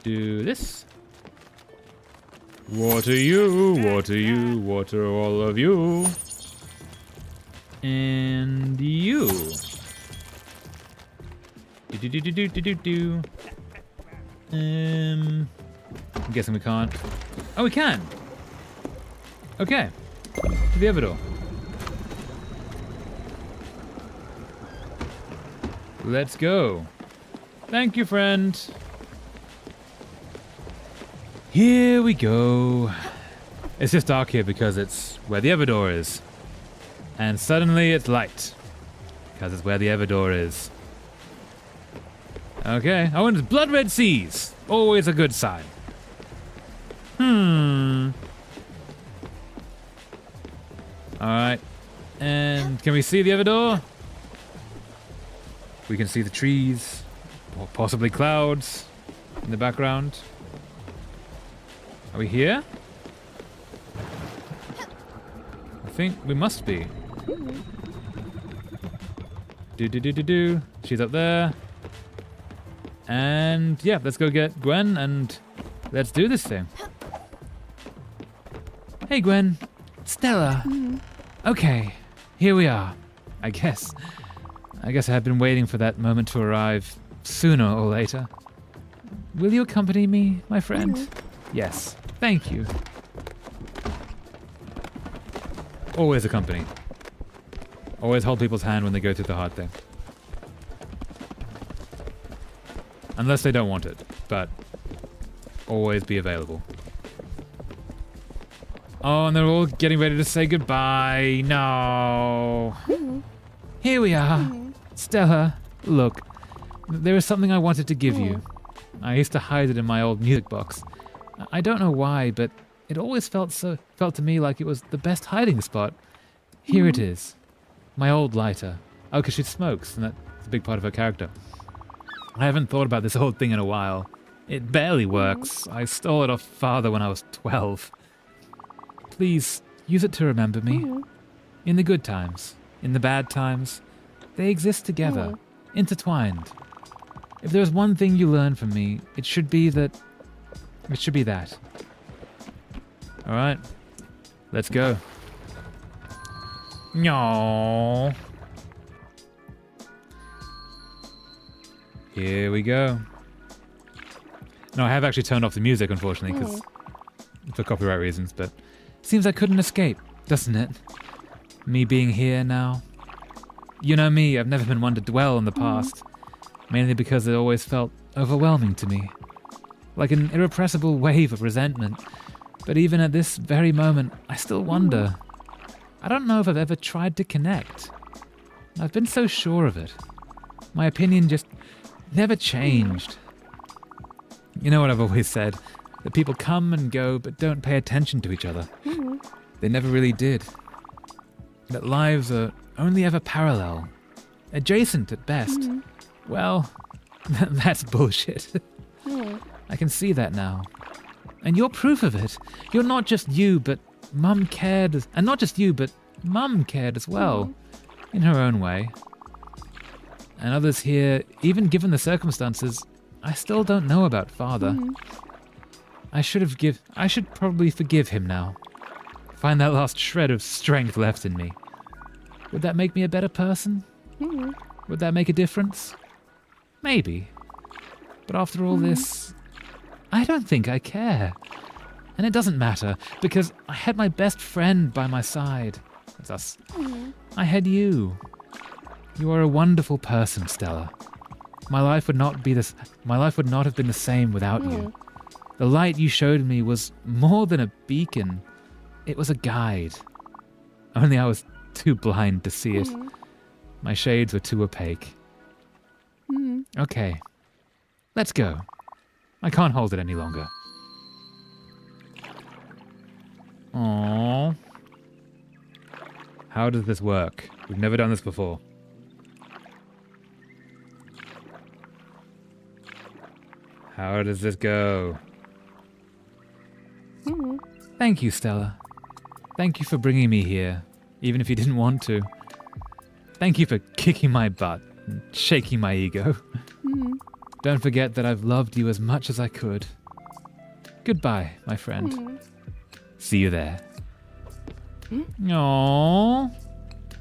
do this. Water you, water all of you. And you. Do-do-do-do-do-do-do. I'm guessing we can't. Oh, we can. Okay. To the Everdor. Let's go. Thank you, friend. Here we go. It's just dark here because it's where the Everdor is. And suddenly it's light. Because it's where the Everdor is. Okay. Oh, and it's blood red seas. Always a good sign. Alright. And can we see the Everdor? We can see the trees. Or possibly clouds in the background. Are we here? I think we must be. Do. She's up there. And yeah, let's go get Gwen and let's do this thing. Hey Gwen. Stella. Okay, here we are. I guess I have been waiting for that moment to arrive sooner or later. Will you accompany me, my friend? Yes, thank you. Always accompany. Always hold people's hand when they go through the hard thing. Unless they don't want it, but always be available. Oh, and they're all getting ready to say goodbye. No. Here we are. Stella, look. There is something I wanted to give you. I used to hide it in my old music box. I don't know why, but it always felt to me like it was the best hiding spot. Here it is. My old lighter. Oh, because she smokes, and that's a big part of her character. I haven't thought about this whole thing in a while. It barely works. I stole it off father when I was 12. Please, use it to remember me. In the good times, in the bad times, they exist together, intertwined. If there's one thing you learn from me, it should be that. Alright, let's go. No. Here we go. No, I have actually turned off the music, unfortunately, because for copyright reasons, but seems I couldn't escape, doesn't it? Me being here now. You know me, I've never been one to dwell on the past. mainly because it always felt overwhelming to me, like an irrepressible wave of resentment. But even at this very moment, I still wonder. I don't know if I've ever tried to connect. I've been so sure of it. My opinion just never changed. You know what I've always said? That people come and go but don't pay attention to each other. They never really did. That lives are only ever parallel. Adjacent at best. Well, that's bullshit. I can see that now. And you're proof of it. You're not just you, but Mum cared. And not just you, but Mum cared as well. In her own way. And others here, even given the circumstances, I still don't know about Father. I should probably forgive him now. Find that last shred of strength left in me. Would that make me a better person? Would that make a difference? Maybe. But after all this, I don't think I care. And it doesn't matter, because I had my best friend by my side. That's us. I had you. You are a wonderful person, Stella. My life would not have been the same without you. The light you showed me was more than a beacon. It was a guide. Only I was too blind to see it. My shades were too opaque. Okay. Let's go. I can't hold it any longer. Aww. How does this work? We've never done this before. How does this go? Thank you, Stella. Thank you for bringing me here, even if you didn't want to. Thank you for kicking my butt and shaking my ego. Don't forget that I've loved you as much as I could. Goodbye, my friend. See you there. Aww.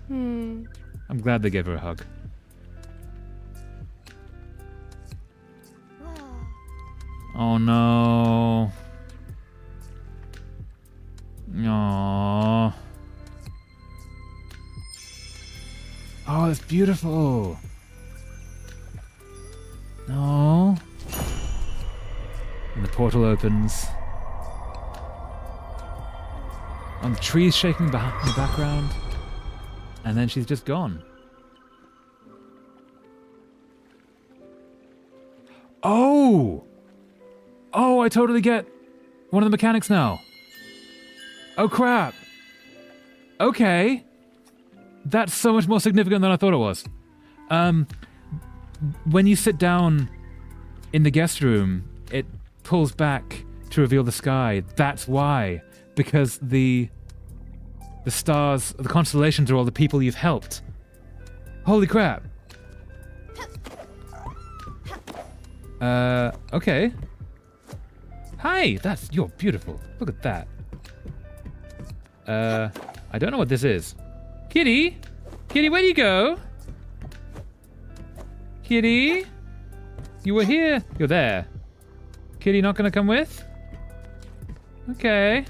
I'm glad they gave her a hug. Oh no. Aww. Oh, that's beautiful. No. And the portal opens. And the trees shaking in the background. And then she's just gone. Oh! Oh, I totally get one of the mechanics now. Oh, crap. Okay. That's so much more significant than I thought it was. When you sit down in the guest room, it pulls back to reveal the sky. That's why. Because the stars, the constellations are all the people you've helped. Holy crap. Okay. Hi, you're beautiful. Look at that. I don't know what this is. Kitty? Kitty, where do you go? Kitty? You were here. You're there. Kitty not gonna come with? Okay.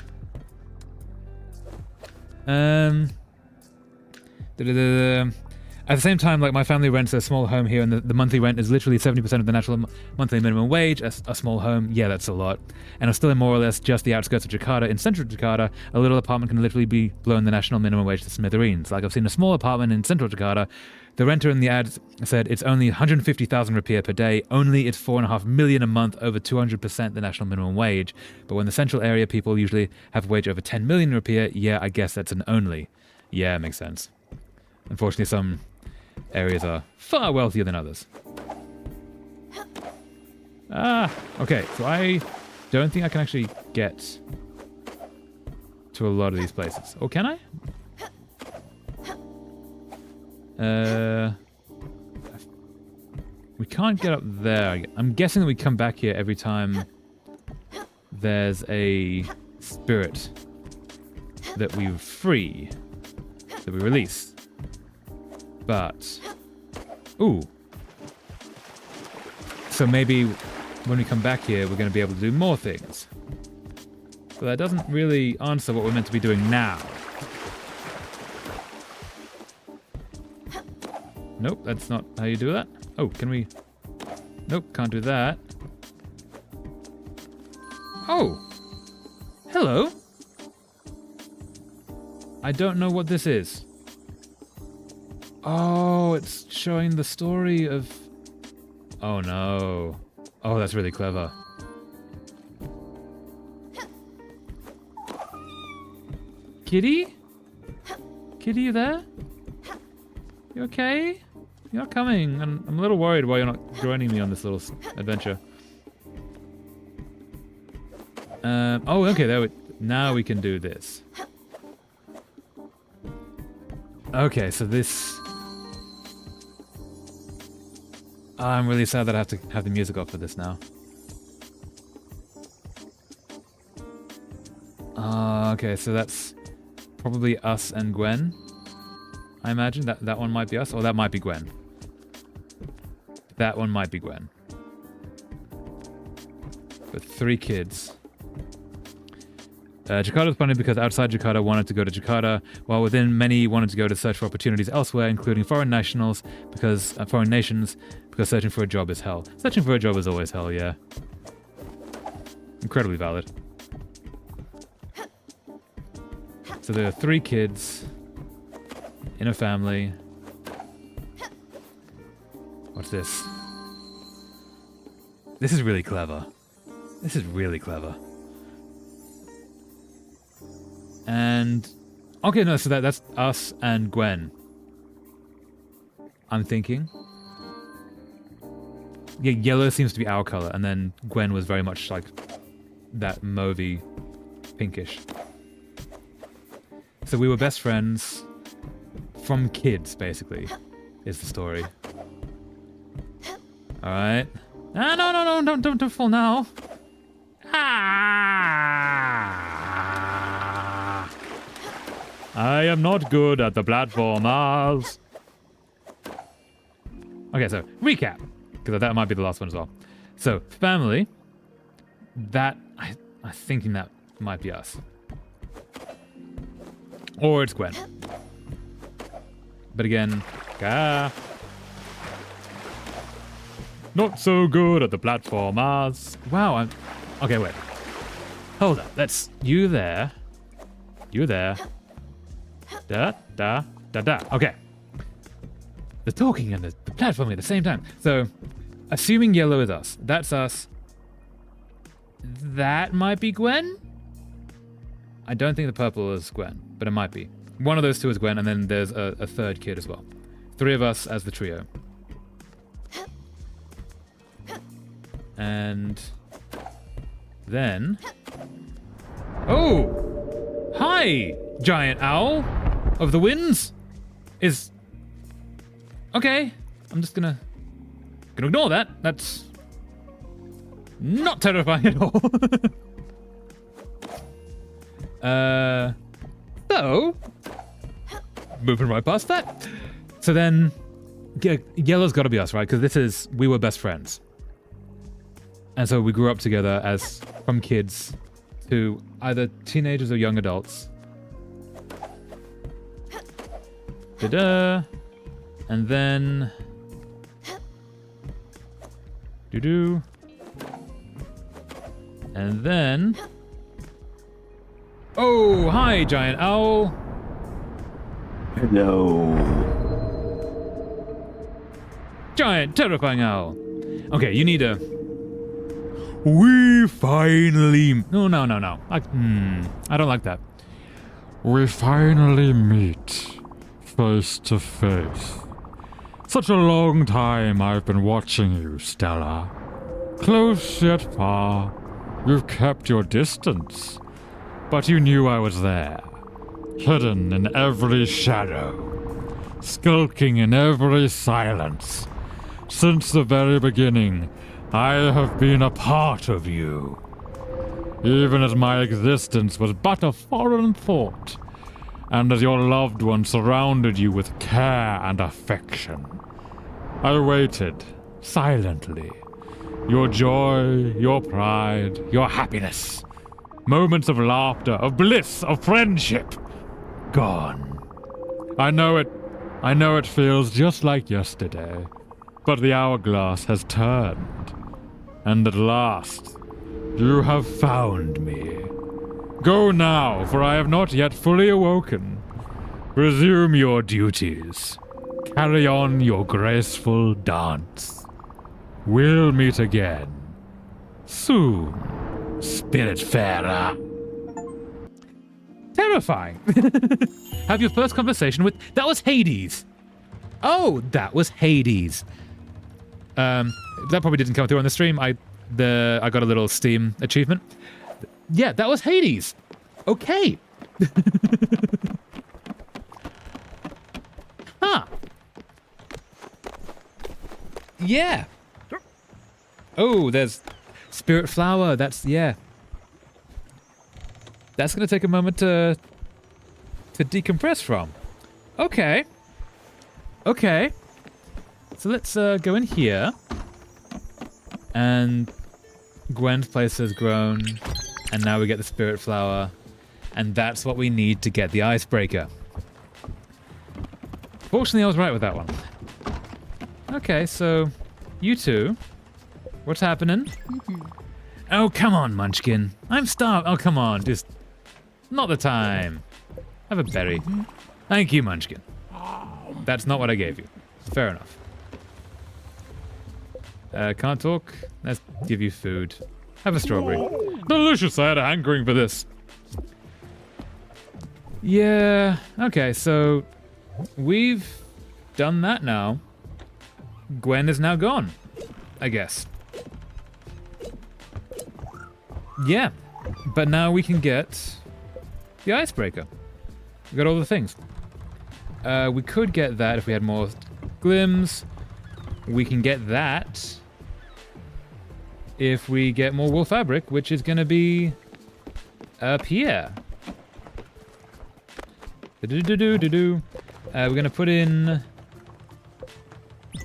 At the same time, like, my family rents a small home here, and the monthly rent is literally 70% of the national monthly minimum wage. A small home, yeah, that's a lot. And I'm still in more or less just the outskirts of Jakarta. In central Jakarta, a little apartment can literally be blown the national minimum wage to smithereens. Like, I've seen a small apartment in central Jakarta. The renter in the ad said it's only 150,000 rupiah per day. Only it's 4.5 million a month, over 200% the national minimum wage. But when the central area people usually have a wage over 10 million rupiah, yeah, I guess that's an only. Yeah, it makes sense. Unfortunately, some areas are far wealthier than others. Okay, so I don't think I can actually get to a lot of these places. Or can I? We can't get up there. I'm guessing that we come back here every time there's a spirit that we free, that we release. But, ooh. So maybe when we come back here, we're going to be able to do more things. But that doesn't really answer what we're meant to be doing now. Nope, that's not how you do that. Oh, can we... Nope, can't do that. Oh! Hello! I don't know what this is. Oh, it's showing the story of... Oh no. Oh, that's really clever. Kitty? Kitty, you there? You okay? You're not coming. I'm a little worried why you're not joining me on this little adventure. Oh, okay, there now we can do this. Okay, so this... I'm really sad that I have to have the music off for this now. Okay, so that's probably us and Gwen. I imagine that one might be us, or that might be Gwen. That one might be Gwen. With 3 kids. Jakarta's funny because outside Jakarta wanted to go to Jakarta, while within many wanted to go to search for opportunities elsewhere, including foreign nations, because searching for a job is hell. Searching for a job is always hell, yeah. Incredibly valid. So there are 3 kids in a family. What's this? This is really clever. This is really clever. And okay, no, so that's us and Gwen. I'm thinking. Yeah, yellow seems to be our color, and then Gwen was very much like that mauvey pinkish. So we were best friends from kids, basically, is the story. All right. Ah, no, don't fall now. Ah! I am not good at the platformers. Okay, so recap, because that might be the last one as well. So family. That I'm thinking that might be us, or it's Gwen. But again, not so good at the platformers. Wow, okay, wait. Hold up, that's you there. You there. Da. Okay. The talking and the platforming at the same time. So, assuming yellow is us. That's us. That might be Gwen? I don't think the purple is Gwen, but it might be. One of those 2 is Gwen, and then there's a 3rd kid as well. 3 of us as the trio. And then... Oh! Hi, giant owl of the winds! Is... Okay, I'm just gonna ignore that. That's not terrifying at all. So... Moving right past that. So then... Yellow's gotta be us, right? Because we were best friends. And so we grew up together as from kids to either teenagers or young adults. Da-da. And then... Do-do. And then... Oh, hi, giant owl. Hello. Giant, terrifying owl. Okay, you need a... We finally... No. I don't like that. We finally meet face to face. Such a long time I've been watching you, Stella. Close yet far. You've kept your distance. But you knew I was there. Hidden in every shadow. Skulking in every silence. Since the very beginning, I have been a part of you. Even as my existence was but a foreign thought, and as your loved one surrounded you with care and affection. I waited, silently. Your joy, your pride, your happiness. Moments of laughter, of bliss, of friendship. Gone. I know it feels just like yesterday. but the hourglass has turned. And at last, you have found me. Go now, for I have not yet fully awoken. Resume your duties. Carry on your graceful dance. We'll meet again. Soon, Spiritfarer. Terrifying. Have your first conversation with... That was Hades. Oh, that was Hades. That probably didn't come through on the stream. I got a little Steam achievement. Yeah, that was Hades. Okay. Huh. Yeah. Oh, there's Spiritfarer. That's, yeah. That's going to take a moment to decompress from. Okay. Okay. So let's go in here. And Gwen's place has grown. And now we get the Spiritfarer. And that's what we need to get the icebreaker. Fortunately, I was right with that one. Okay, so you two. What's happening? Oh, come on, Munchkin. I'm starved. Oh, come on. Just not the time. Have a berry. Thank you, Munchkin. That's not what I gave you. Fair enough. Can't talk? Let's give you food. Have a strawberry. Delicious, I had a hankering for this. Yeah, okay, so we've done that now. Gwen is now gone, I guess. Yeah, but now we can get the icebreaker. We got all the things. We could get that if we had more glims. We can get that if we get more wool fabric, which is going to be up here. We're going to put in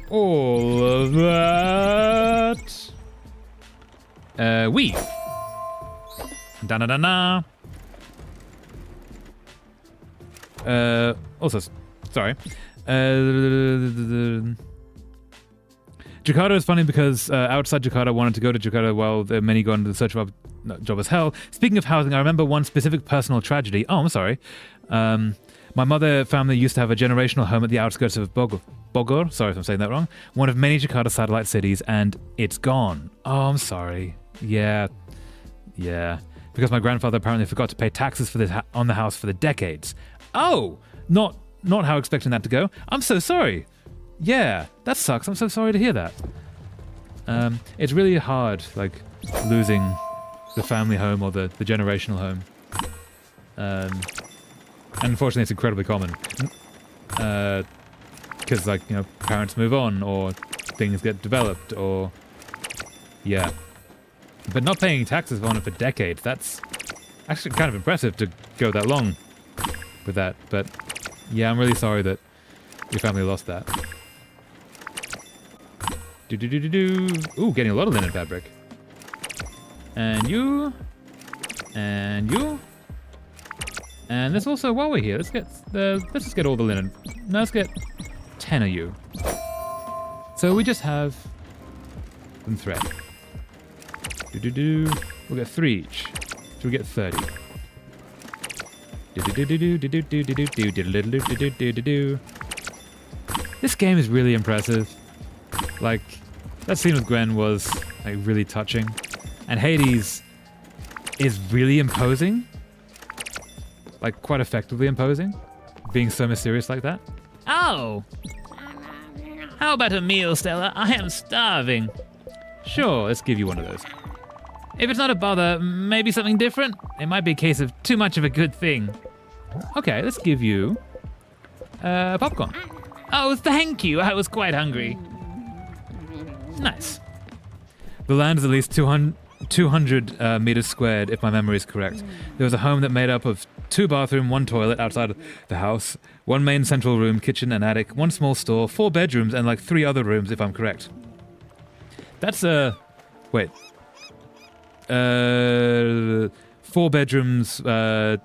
all of that. Weave. Da-na-na-na. Also, sorry. Jakarta is funny because outside Jakarta wanted to go to Jakarta while many go into the search of job as hell. Speaking of housing, I remember one specific personal tragedy. Oh, I'm sorry. My mother family used to have a generational home at the outskirts of Bogor. Sorry if I'm saying that wrong. One of many Jakarta satellite cities, and it's gone. Oh, I'm sorry. Yeah. Because my grandfather apparently forgot to pay taxes for this on the house for the decades. Oh, not how expecting that to go. I'm so sorry. Yeah, that sucks. I'm so sorry to hear that. It's really hard, like, losing the family home or the generational home. And unfortunately, it's incredibly common. Because, like, you know, parents move on or things get developed or... Yeah. But not paying taxes on it for decades, that's actually kind of impressive to go that long with that. But, yeah, I'm really sorry that your family lost that. Ooh, getting a lot of linen fabric. And you. And you. And let's also, while we're here, let's just get all the linen. No, let's get 10 of you. So we just have some thread. We'll get 3 each. So we get 30. This game is really impressive. Like, that scene with Gwen was, like, really touching. And Hades is really imposing. Like, quite effectively imposing. Being so mysterious like that. Oh! How about a meal, Stella? I am starving. Sure, let's give you one of those. If it's not a bother, maybe something different? It might be a case of too much of a good thing. Okay, let's give you popcorn. Oh, thank you. I was quite hungry. Nice. The land is at least 200 meters squared, if my memory is correct. There was a home that made up of 2 bathrooms, 1 toilet outside of the house, 1 main central room, kitchen and attic, 1 small store, 4 bedrooms, and like 3 other rooms, if I'm correct. That's wait. 4 bedrooms, 2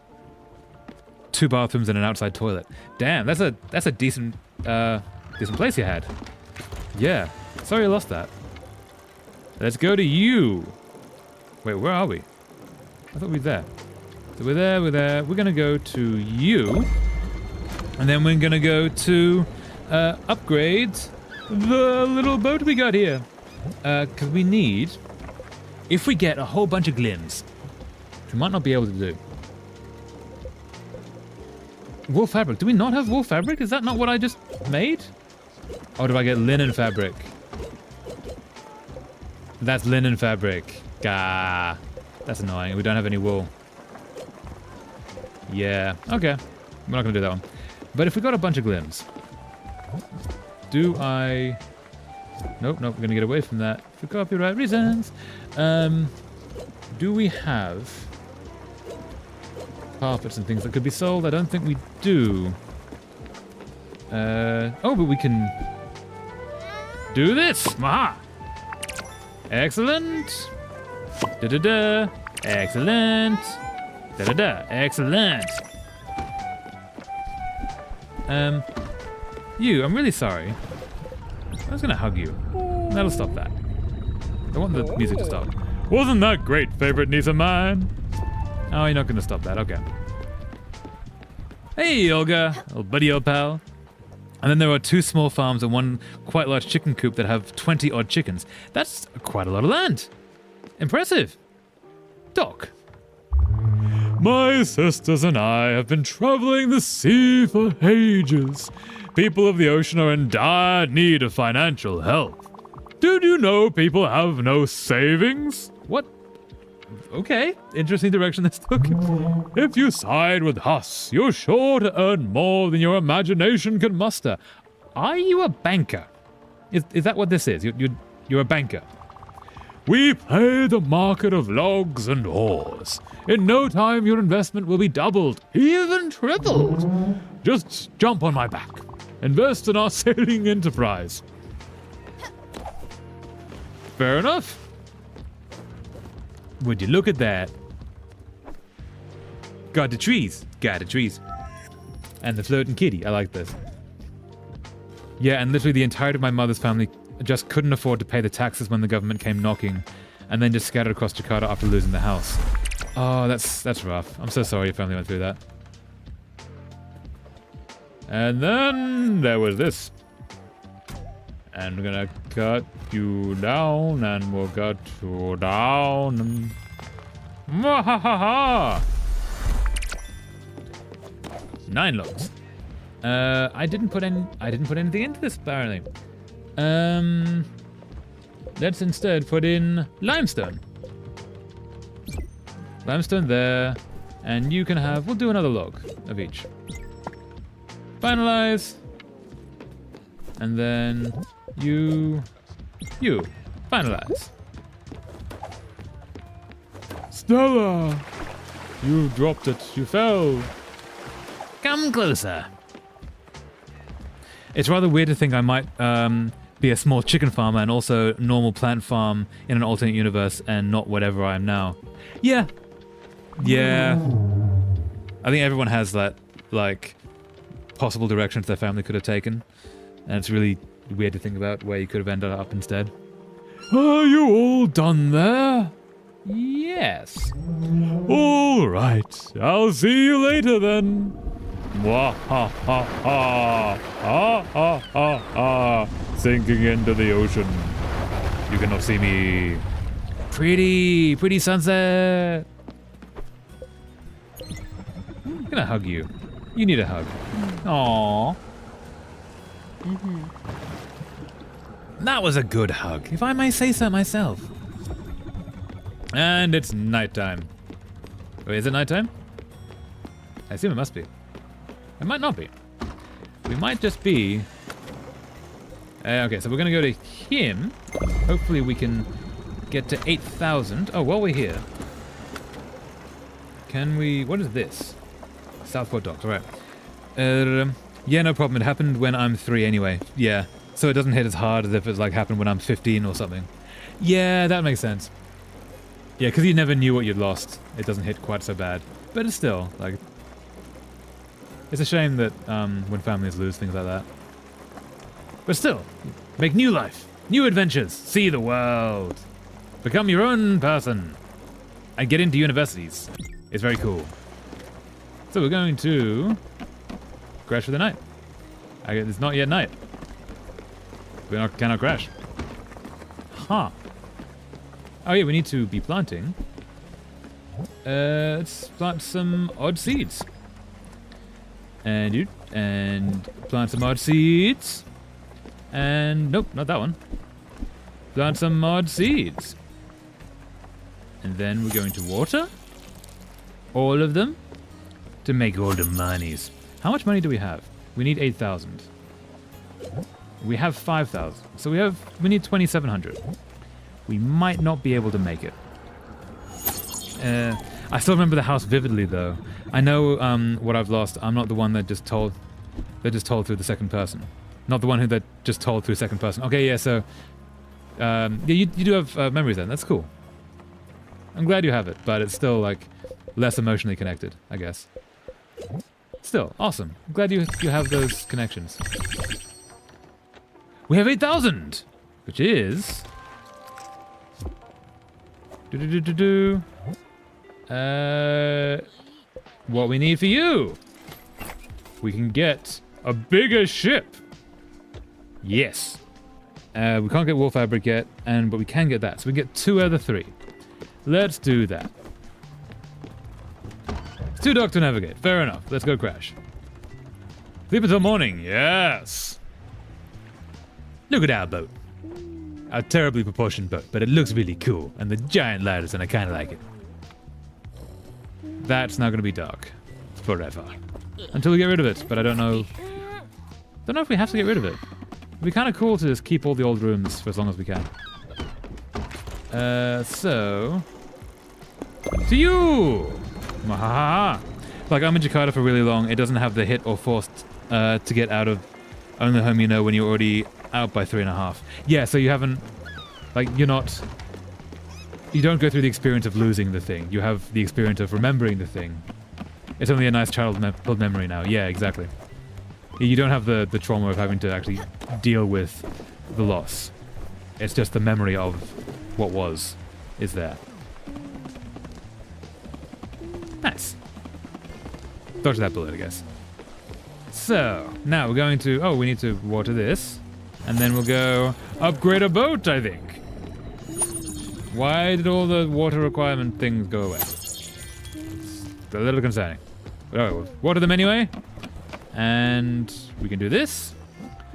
bathrooms, and an outside toilet. Damn, that's a decent place you had. Yeah. Sorry I lost that. Let's go to you. Wait, where are we? I thought we were there. So we're there. We're gonna go to you. And then we're gonna go to upgrade the little boat we got here. Because we need... If we get a whole bunch of glims, which we might not be able to do. Wool fabric. Do we not have wool fabric? Is that not what I just made? Or do I get linen fabric? That's linen fabric. Gah. That's annoying. We don't have any wool. Yeah. Okay. We're not going to do that one. But if we got a bunch of glims, do I... Nope, we're going to get away from that for copyright reasons. Do we have carpets and things that could be sold? I don't think we do. Oh, but we can do this. Aha! Excellent. Da-da-da. Excellent. Da-da-da. Excellent. You, I'm really sorry. I was gonna hug you. That'll stop that. I want the music to stop. Wasn't that great, favorite niece of mine? Oh, you're not gonna stop that. Okay. Hey, Olga. Old buddy, old pal. And then there are 2 small farms and 1 quite large chicken coop that have 20 odd chickens. That's quite a lot of land. Impressive. Doc. My sisters and I have been traveling the sea for ages. People of the ocean are in dire need of financial help. Did you know people have no savings? What? Okay. Interesting direction this took. If you side with us, you're sure to earn more than your imagination can muster. Are you a banker? Is that what this is? You're a banker. We play the market of logs and oars. In no time, your investment will be doubled, even tripled. Just jump on my back. Invest in our sailing enterprise. Fair enough. Would you look at that? Got the trees. Got the trees. And the floating kitty. I like this. Yeah, and literally the entirety of my mother's family just couldn't afford to pay the taxes when the government came knocking, and then just scattered across Jakarta after losing the house. Oh, that's rough. I'm so sorry your family went through that. And then there was this. And we're gonna cut you down, and we'll cut you down, and... Mwahaha! 9 logs. I didn't put anything into this apparently. Let's instead put in limestone. Limestone there, and you can have... We'll do another log of each. Finalize. And then you finalize. Stella! You dropped it. You fell. Come closer. It's rather weird to think I might be a small chicken farmer and also normal plant farm in an alternate universe and not whatever I am now. Yeah. I think everyone has that, like, possible directions their family could have taken. And it's really weird to think about where you could have ended up instead. Are you all done there? Yes. All right. I'll see you later then. Mwahaha. Sinking into the ocean. You cannot see me. Pretty sunset. I'm gonna hug you. You need a hug. Aww. That was a good hug, if I may say so myself. And it's nighttime. Wait, is it nighttime? I assume it must be. It might not be. We might just be... okay, so we're gonna go to him. Hopefully we can get to 8,000. Oh, while we're here. Can we... What is this? Southport Docks, alright. Yeah, no problem. It happened when I'm 3 anyway. Yeah. So it doesn't hit as hard as if it's like happened when I'm 15 or something. Yeah, that makes sense. Yeah, because you never knew what you'd lost. It doesn't hit quite so bad. But it's still, like... It's a shame that when families lose things like that. But still, make new life. New adventures. See the world. Become your own person. And get into universities. It's very cool. So we're going to crash for the night. It's not yet night. Cannot crash. Huh. Oh yeah, we need to be planting. Let's plant some odd seeds. And plant some odd seeds. And nope, not that one. Plant some odd seeds. And then we're going to water all of them to make all the monies. How much money do we have? We need 8,000. We have 5,000. So we need 2,700. We might not be able to make it. I still remember the house vividly though. I know what I've lost. I'm not the one that just told through the second person. Not the one that just told through second person. Okay, yeah, so yeah, you do have memories then. That's cool. I'm glad you have it, but it's still like less emotionally connected, I guess. Still, awesome. I'm glad you have those connections. We have 8,000, which is what we need for you. We can get a bigger ship. Yes. We can't get wool fabric yet, but we can get that. So we get 2 out of the 3. Let's do that. It's too dark to navigate. Fair enough. Let's go crash. Sleep until morning. Yes. Look at our boat. A terribly proportioned boat, but it looks really cool. And the giant ladders, and I kind of like it. That's now going to be dark. Forever. Until we get rid of it, but I don't know. Don't know if we have to get rid of it. It'd be kind of cool to just keep all the old rooms for as long as we can. So... To you! Mahaha! Like, I'm in Jakarta for really long. It doesn't have the hit or forced to get out of only home you know when you're already out by 3.5. Yeah, so you haven't... Like, you're not... You don't go through the experience of losing the thing. You have the experience of remembering the thing. It's only a nice childhood memory now. Yeah, exactly. You don't have the trauma of having to actually deal with the loss. It's just the memory of what was is there. Nice. Dodge that bullet, I guess. So, now we're going to... Oh, we need to water this. And then we'll go upgrade a boat, I think. Why did all the water requirement things go away? It's a little concerning. But oh, we'll water them anyway. And we can do this.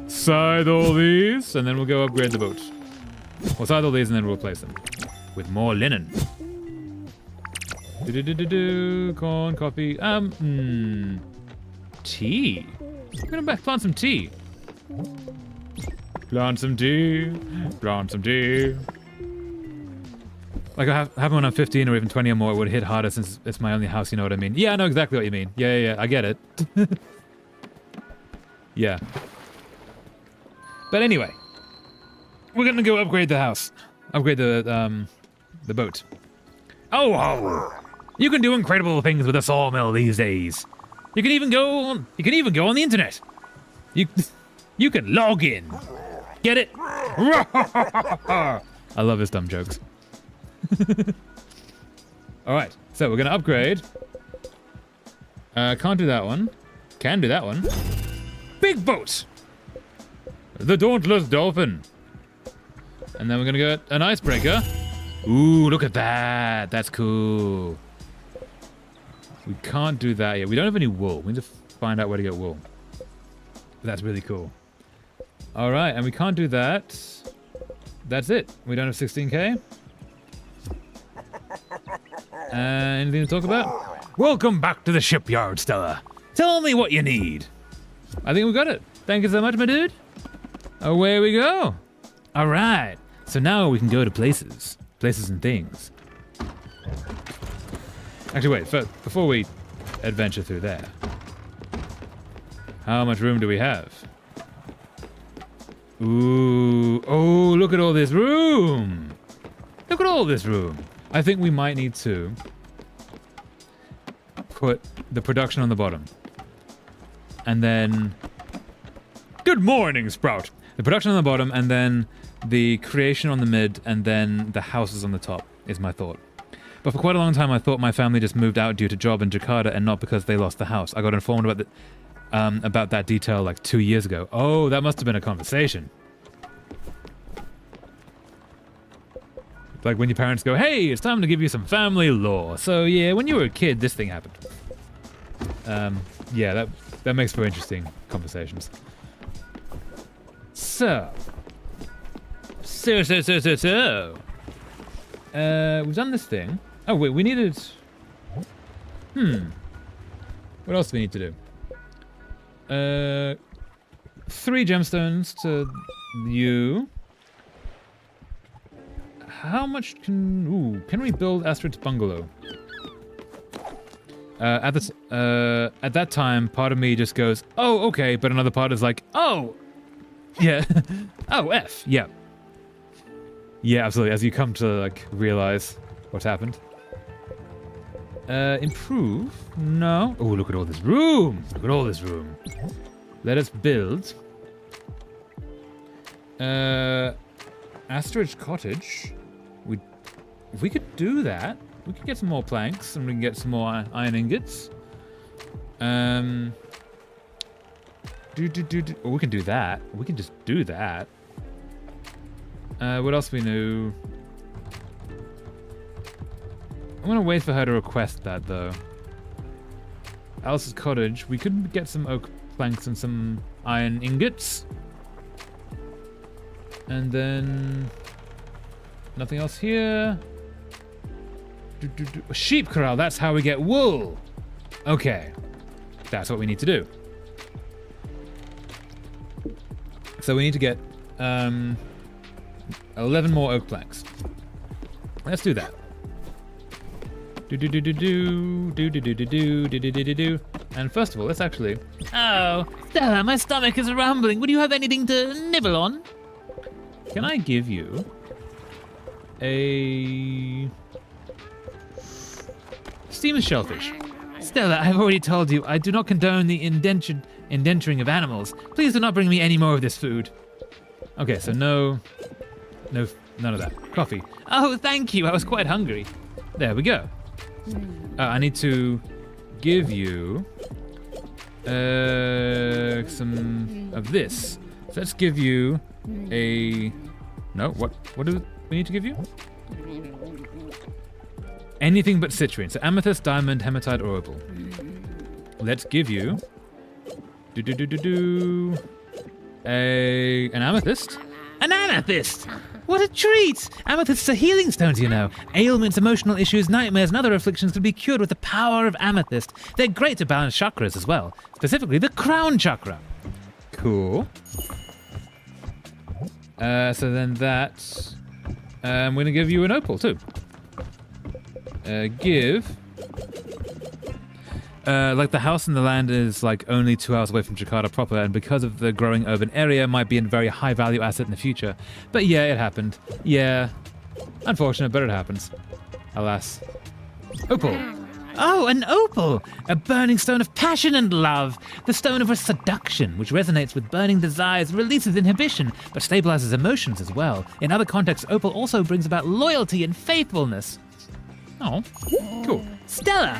Scythe all these, and then we'll go upgrade the boat. We'll scythe all these and then we'll replace them with more linen. Corn, coffee, tea. I'm gonna plant some tea. Plant some tea. Plant some tea. Like, I have when I'm 15 or even 20 or more, it would hit harder since it's my only house, you know what I mean? Yeah, I know exactly what you mean. Yeah, I get it. Yeah. But anyway, we're gonna go upgrade the house. Upgrade the boat. Oh, you can do incredible things with a sawmill these days. You can even go on the internet. You can log in. Get it? I love his dumb jokes. Alright, so we're gonna upgrade. Can't do that one. Can do that one. Big boat! The Dauntless Dolphin. And then we're gonna get an icebreaker. Ooh, look at that. That's cool. We can't do that yet. We don't have any wool. We need to find out where to get wool. That's really cool. Alright, and we can't do that. That's it. We don't have 16k. Anything to talk about? Welcome back to the shipyard, Stella. Tell me what you need. I think we got it. Thank you so much, my dude. Away we go. All right. So now we can go to places and things. Actually, wait. Before we adventure through there, how much room do we have? Ooh. Oh, look at all this room. Look at all this room. I think we might need to put the production on the bottom. And then... Good morning, Sprout! The production on the bottom, and then the creation on the mid, and then the houses on the top, is my thought. But for quite a long time, I thought my family just moved out due to job in Jakarta and not because they lost the house. I got informed about that detail like 2 years ago. Oh, that must have been a conversation. Like when your parents go, hey, it's time to give you some family lore. So yeah, when you were a kid, this thing happened. Yeah, that makes for interesting conversations. So. We've done this thing. Oh wait, we needed... What else do we need to do? 3 gemstones to you. How much can we build Astrid's bungalow? At that time, part of me just goes, oh, okay, but another part is like, oh, yeah, oh, F, yeah. Yeah, absolutely, as you come to, like, realize what's happened. Improve? No. Oh, look at all this room! Look at all this room. Let us build. Astrid's cottage. We could do that. We could get some more planks, and we can get some more iron ingots. Or we can do that. We can just do that. What else we knew? I'm gonna wait for her to request that, though. Alice's cottage. We could get some oak planks and some iron ingots. And then... nothing else here. A sheep corral, that's how we get wool. Okay. That's what we need to do. So we need to get 11 more oak planks. Let's do that. And first of all, let's actually... Oh, Stella, my stomach is rumbling. Would you have anything to nibble on? Can I give you a steamed shellfish? Stella, I've already told you, I do not condone the indenturing of animals. Please do not bring me any more of this food. Okay, so none of that. Coffee. Oh, thank you. I was quite hungry. There we go. I need to give you some of this. So let's give you a... No, what do we need to give you? Anything but citrine. So amethyst, diamond, hematite, or opal. Let's give you... an amethyst. An amethyst! What a treat! Amethysts are healing stones, you know. Ailments, emotional issues, nightmares, and other afflictions can be cured with the power of amethyst. They're great to balance chakras as well, specifically the crown chakra. Cool. So then that... I'm going to give you an opal, too. Like the house and the land is like only 2 hours away from Jakarta proper, and because of the growing urban area, might be a very high value asset in the future. But yeah, it happened. Yeah, unfortunate, but it happens. Alas. Opal. Oh, an opal! A burning stone of passion and love. The stone of seduction, which resonates with burning desires, releases inhibition, but stabilizes emotions as well. In other contexts, opal also brings about loyalty and faithfulness. Oh, cool. Stella!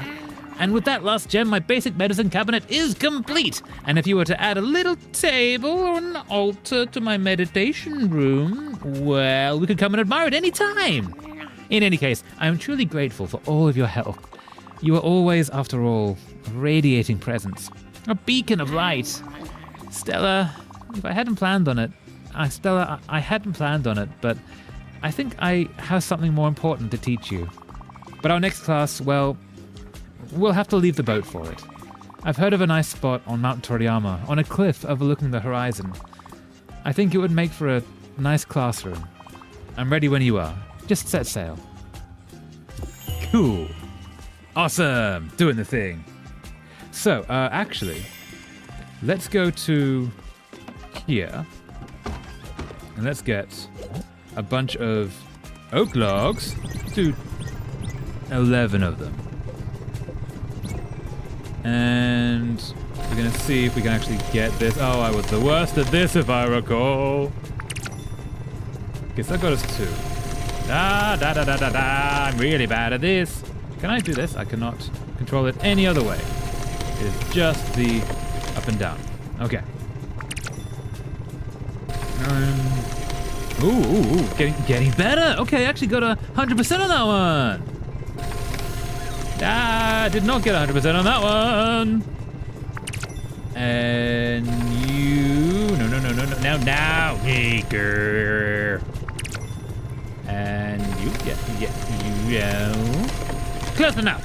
And with that last gem, my basic medicine cabinet is complete. And if you were to add a little table or an altar to my meditation room, well, we could come and admire it any time. In any case, I am truly grateful for all of your help. You are always, after all, a radiating presence, a beacon of light. Stella, if I hadn't planned on it, I hadn't planned on it, but I think I have something more important to teach you. But our next class, well, we'll have to leave the boat for it. I've heard of a nice spot on Mount Toriyama, on a cliff overlooking the horizon. I think it would make for a nice classroom. I'm ready when you are. Just set sail. Cool. Awesome. Doing the thing. So, actually, let's go to here. And let's get a bunch of oak logs. Let's do 11 of them. And we're going to see if we can actually get this. Oh, I was the worst at this, if I recall. Okay, so that got us 2. I'm really bad at this. Can I do this? I cannot control it any other way. It is just the up and down. Okay. Ooh, getting better. Okay, I actually got 100% on that one. I did not get 100% on that one. And you, no, now, Maker. And you, yeah. Close enough.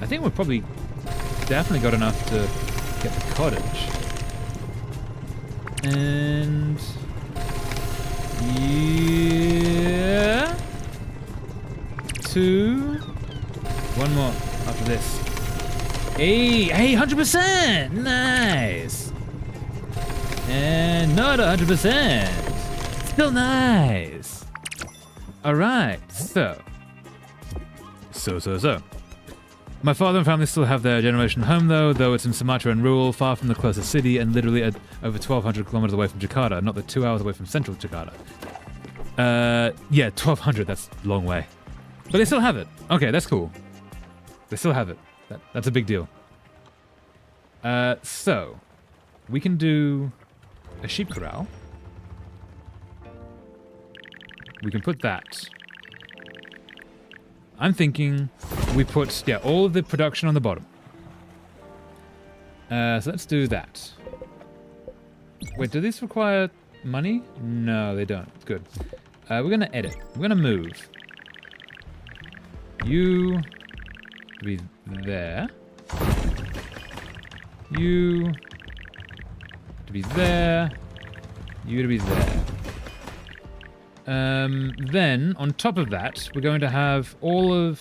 I think we've probably definitely got enough to get the cottage. And yeah, 2. One more after this. Hey, 100%! Nice! And not 100%. Still nice. Alright, so. My father and family still have their generational home though it's in Sumatra and rural, far from the closest city, and literally over 1,200 kilometers away from Jakarta, not the 2 hours away from central Jakarta. Yeah, 1,200, that's a long way. But they still have it. Okay, that's cool. They still have it. That's a big deal. So, we can do a sheep corral. We can put that. I'm thinking we put, all of the production on the bottom. So let's do that. Wait, do these require money? No, they don't. Good. We're going to edit. We're going to move. You to be there. You to be there. You to be there. Then, on top of that, we're going to have all of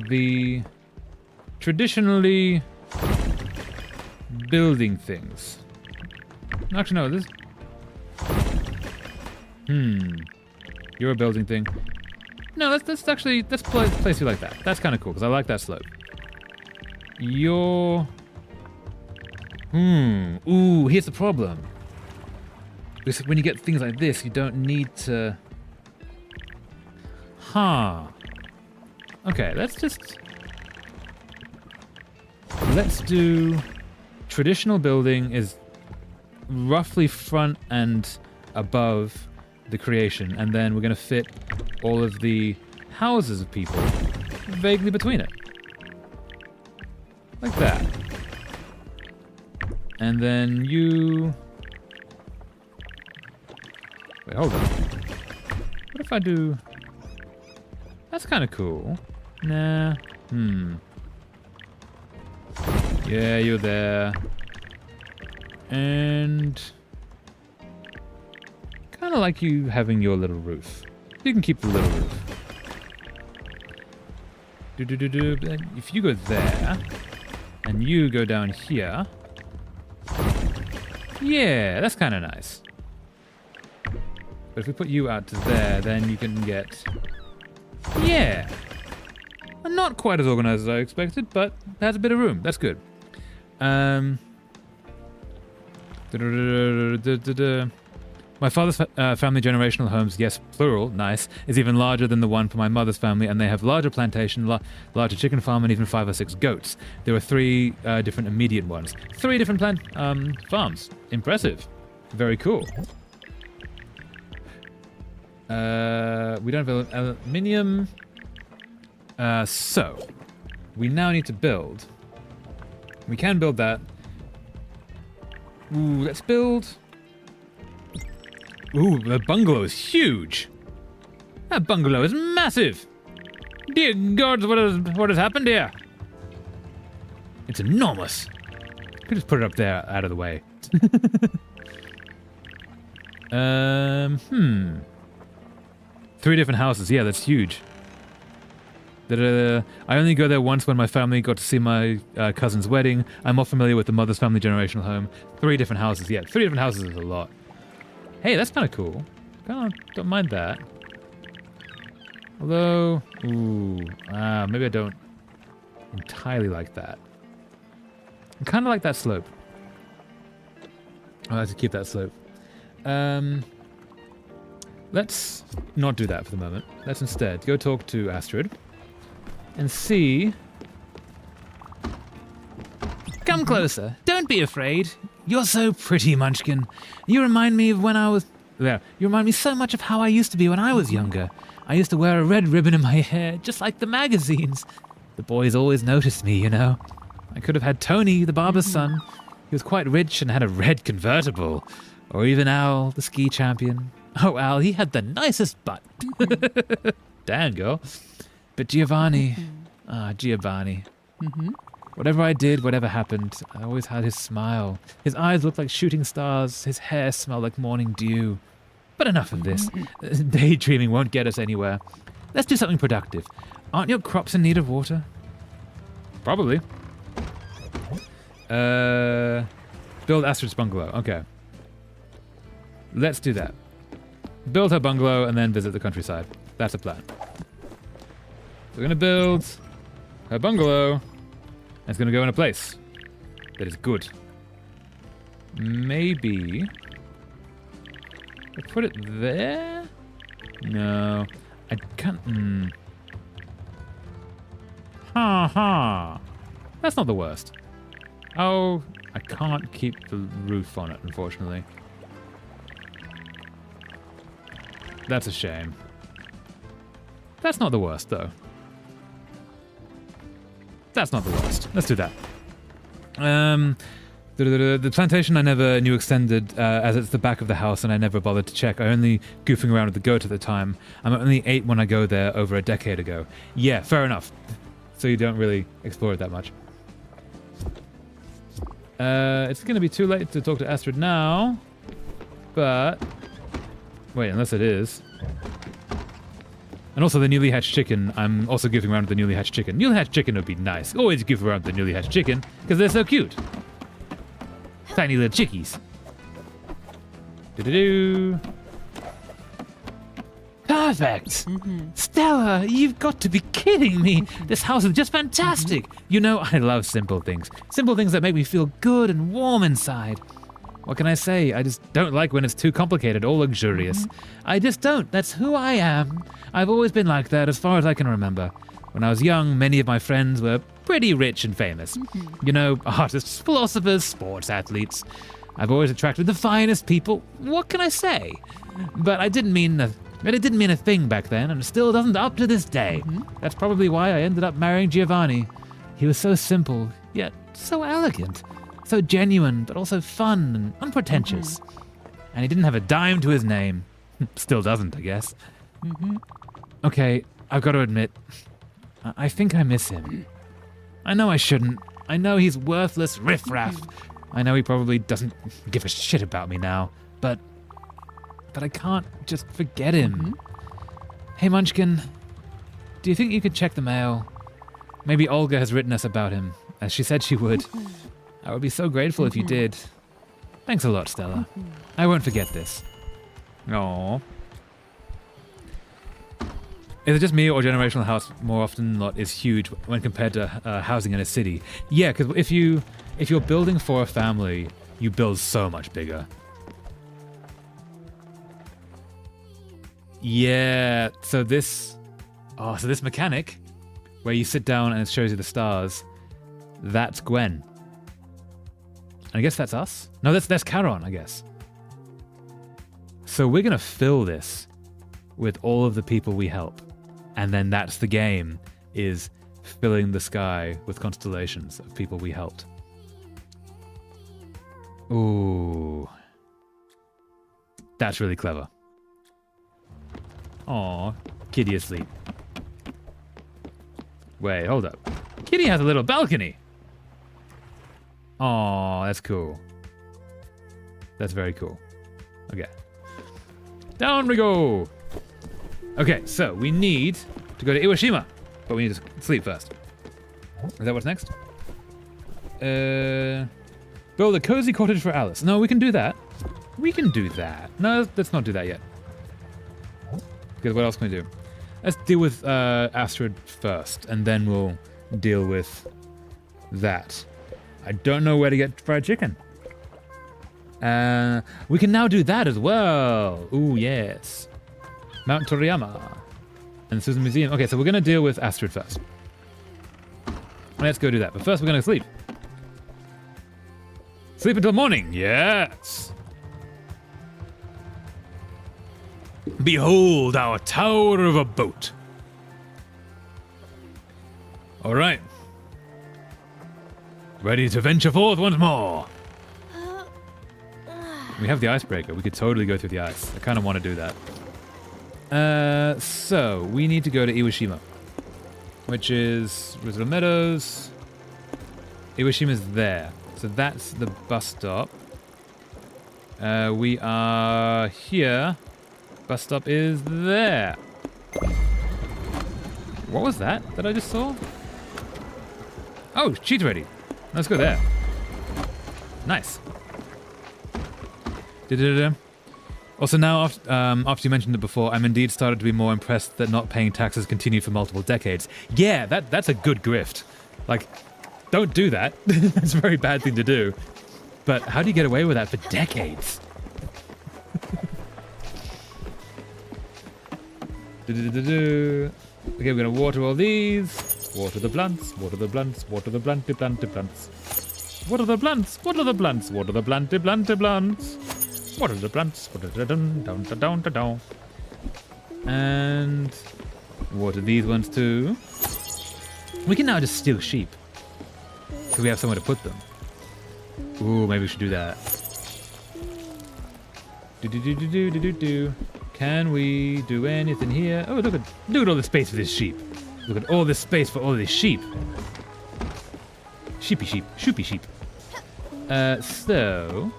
the traditionally building things. Actually, no, this... You're a building thing. No, let's place you like that. That's kind of cool, because I like that slope. You're... Ooh, here's the problem. Because when you get things like this, you don't need to... Okay, let's do... Traditional building is roughly front and above the creation, and then we're going to fit all of the houses of people vaguely between it. Like that. And then you... Wait, hold on. What if I do... That's kind of cool. Nah. Yeah, you're there. And... kind of like you having your little roof. You can keep the little roof. If you go there, and you go down here... Yeah, that's kind of nice. But if we put you out to there, then you can get... Yeah! Not quite as organized as I expected, but it has a bit of room. That's good. My father's family generational homes, yes, plural, nice, is even larger than the one for my mother's family, and they have larger plantation, larger chicken farm, and even 5 or 6 goats. There were 3 different immediate ones. 3 different farms. Impressive. Very cool. We don't have aluminium. So, we now need to build. We can build that. Ooh, let's build... Ooh, the bungalow is huge. That bungalow is massive. Dear gods, what has happened here? It's enormous. Could just put it up there, out of the way. 3 different houses. Yeah, that's huge. I only go there once when my family got to see my cousin's wedding. I'm more familiar with the mother's family generational home. 3 different houses. Yeah, 3 different houses is a lot. Hey, that's kind of cool. Don't mind that. Although, maybe I don't entirely like that. I kind of like that slope. I like to keep that slope. let's not do that for the moment. Let's instead go talk to Astrid and see. Come closer. Don't be afraid. You're so pretty, Munchkin. You remind me of when I was... There. You remind me so much of how I used to be when I was younger. I used to wear a red ribbon in my hair, just like the magazines. The boys always noticed me, you know. I could have had Tony, the barber's son. He was quite rich and had a red convertible. Or even Al, the ski champion. Oh, Al, he had the nicest butt. Damn, girl. But Giovanni... Giovanni. Whatever I did, whatever happened, I always had his smile. His eyes looked like shooting stars. His hair smelled like morning dew. But enough of this. Daydreaming won't get us anywhere. Let's do something productive. Aren't your crops in need of water? Probably. Build Astrid's bungalow. Okay. Let's do that. Build her bungalow and then visit the countryside. That's a plan. We're going to build her bungalow. And it's going to go in a place that is good. Maybe... I put it there? No. I can't... Ha. That's not the worst. Oh, I can't keep the roof on it, unfortunately. That's a shame. That's not the worst, though. That's not the worst. Let's do that. The plantation I never knew extended, as it's the back of the house, and I never bothered to check. I only goofing around with the goat at the time. I'm only 8 when I go there over a decade ago. Yeah, fair enough. So you don't really explore it that much. It's going to be too late to talk to Astrid now, but... Wait, unless it is. And also the newly hatched chicken, I'm also goofing around with the newly hatched chicken. Newly hatched chicken would be nice. Always goof around with the newly hatched chicken, because they're so cute. Tiny little chickies. Do-do-do. Perfect! Stella, you've got to be kidding me! This house is just fantastic! You know, I love simple things. Simple things that make me feel good and warm inside. What can I say? I just don't like when it's too complicated or luxurious. I just don't. That's who I am. I've always been like that as far as I can remember. When I was young, many of my friends were pretty rich and famous. You know, artists, philosophers, sports athletes. I've always attracted the finest people. What can I say? But it didn't mean a thing back then, and it still doesn't up to this day. That's probably why I ended up marrying Giovanni. He was so simple, yet so elegant. So genuine, but also fun and unpretentious. And he didn't have a dime to his name. Still doesn't, I guess. Okay, I've got to admit, I think I miss him. I know I shouldn't. I know he's worthless riffraff. I know he probably doesn't give a shit about me now, but I can't just forget him. Hey, Munchkin, do you think you could check the mail? Maybe Olga has written us about him, as she said she would. I would be so grateful if you did. Thanks a lot, Stella. I won't forget this. Aww. Is it just me, or generational house more often than not is huge when compared to housing in a city? Yeah, because if you're building for a family, you build so much bigger. Yeah, so this mechanic, where you sit down and it shows you the stars, that's Gwen. I guess that's us? No, that's Charon, I guess. So we're going to fill this with all of the people we help. And then that's the game, is filling the sky with constellations of people we helped. Ooh. That's really clever. Aw, Kitty asleep. Wait, hold up. Kitty has a little balcony. Aw, that's cool. That's very cool. Okay. Down we go. Okay, so we need to go to Iwashima, but we need to sleep first. Is that what's next? Build a cozy cottage for Alice. No, we can do that. We can do that. No, let's not do that yet. Because what else can we do? Let's deal with Astrid first, and then we'll deal with that. I don't know where to get fried chicken. We can now do that as well. Ooh, yes. Mount Toriyama. And the Susan Museum. Okay, so we're going to deal with Astrid first. Let's go do that. But first we're going to sleep. Sleep until morning. Yes. Behold our tower of a boat. All right. Ready to venture forth once more. We have the icebreaker. We could totally go through the ice. I kind of want to do that. So we need to go to Iwashima, which is Rizzo Meadows. Iwashima's there. So that's the bus stop. We are here. Bus stop is there. What was that I just saw? Oh, she's ready. Let's go there. Nice. Also now, after you mentioned it before, I'm indeed started to be more impressed that not paying taxes continued for multiple decades. Yeah, that's a good grift. Like, don't do that. That's a very bad thing to do. But how do you get away with that for decades? Okay, we're gonna water all these. Water the plants, water the plants, water the planty plants. Water the plants, water the plants, water the planty plants. Water the plants, water the down. And water these ones too. We can now just steal sheep. So we have somewhere to put them. Ooh, maybe we should do that. Can we do anything here? Oh, look at all the space for this sheep. Look at all this space for all these sheep. Sheepy sheep, shoopy sheep. So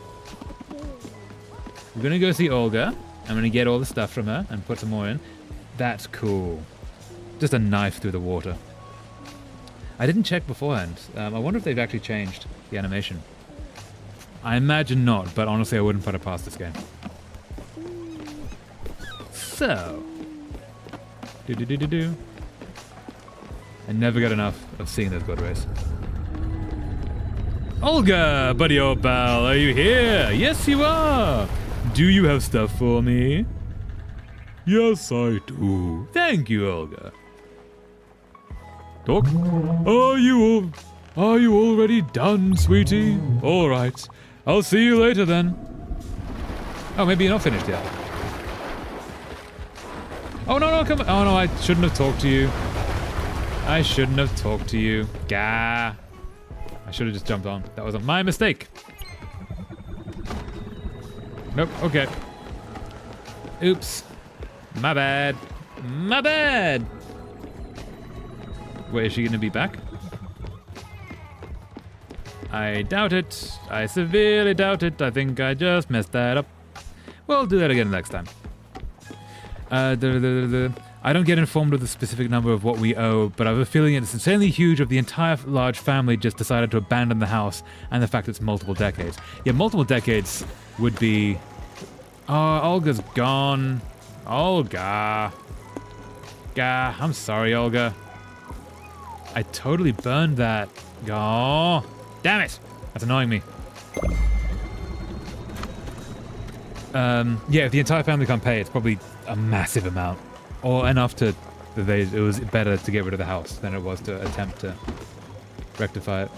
we're gonna go see Olga. I'm gonna get all the stuff from her and put some more in. That's cool. Just a knife through the water. I didn't check beforehand. I wonder if they've actually changed the animation. I imagine not, but honestly I wouldn't put it past this game. So, I never got enough of seeing those god rays. Olga, buddy old pal, are you here? Yes, you are. Do you have stuff for me? Yes, I do. Thank you, Olga. Talk. Are you already done, sweetie? All right. I'll see you later then. Oh, maybe you're not finished yet. Oh, no, come on. Oh, no, I shouldn't have talked to you. I shouldn't have talked to you. Gah. I should have just jumped on. That was my mistake. Nope, okay. Oops. My bad. My bad. Wait, is she going to be back? I doubt it. I severely doubt it. I think I just messed that up. We'll do that again next time. I don't get informed of the specific number of what we owe, but I have a feeling it's insanely huge if the entire large family just decided to abandon the house, and the fact it's multiple decades. Yeah, multiple decades would be... Oh, Olga's gone. Olga. Gah, I'm sorry, Olga. I totally burned that. Oh, damn it. That's annoying me. Yeah, if the entire family can't pay, it's probably a massive amount. Or enough to... it was better to get rid of the house than it was to attempt to rectify it.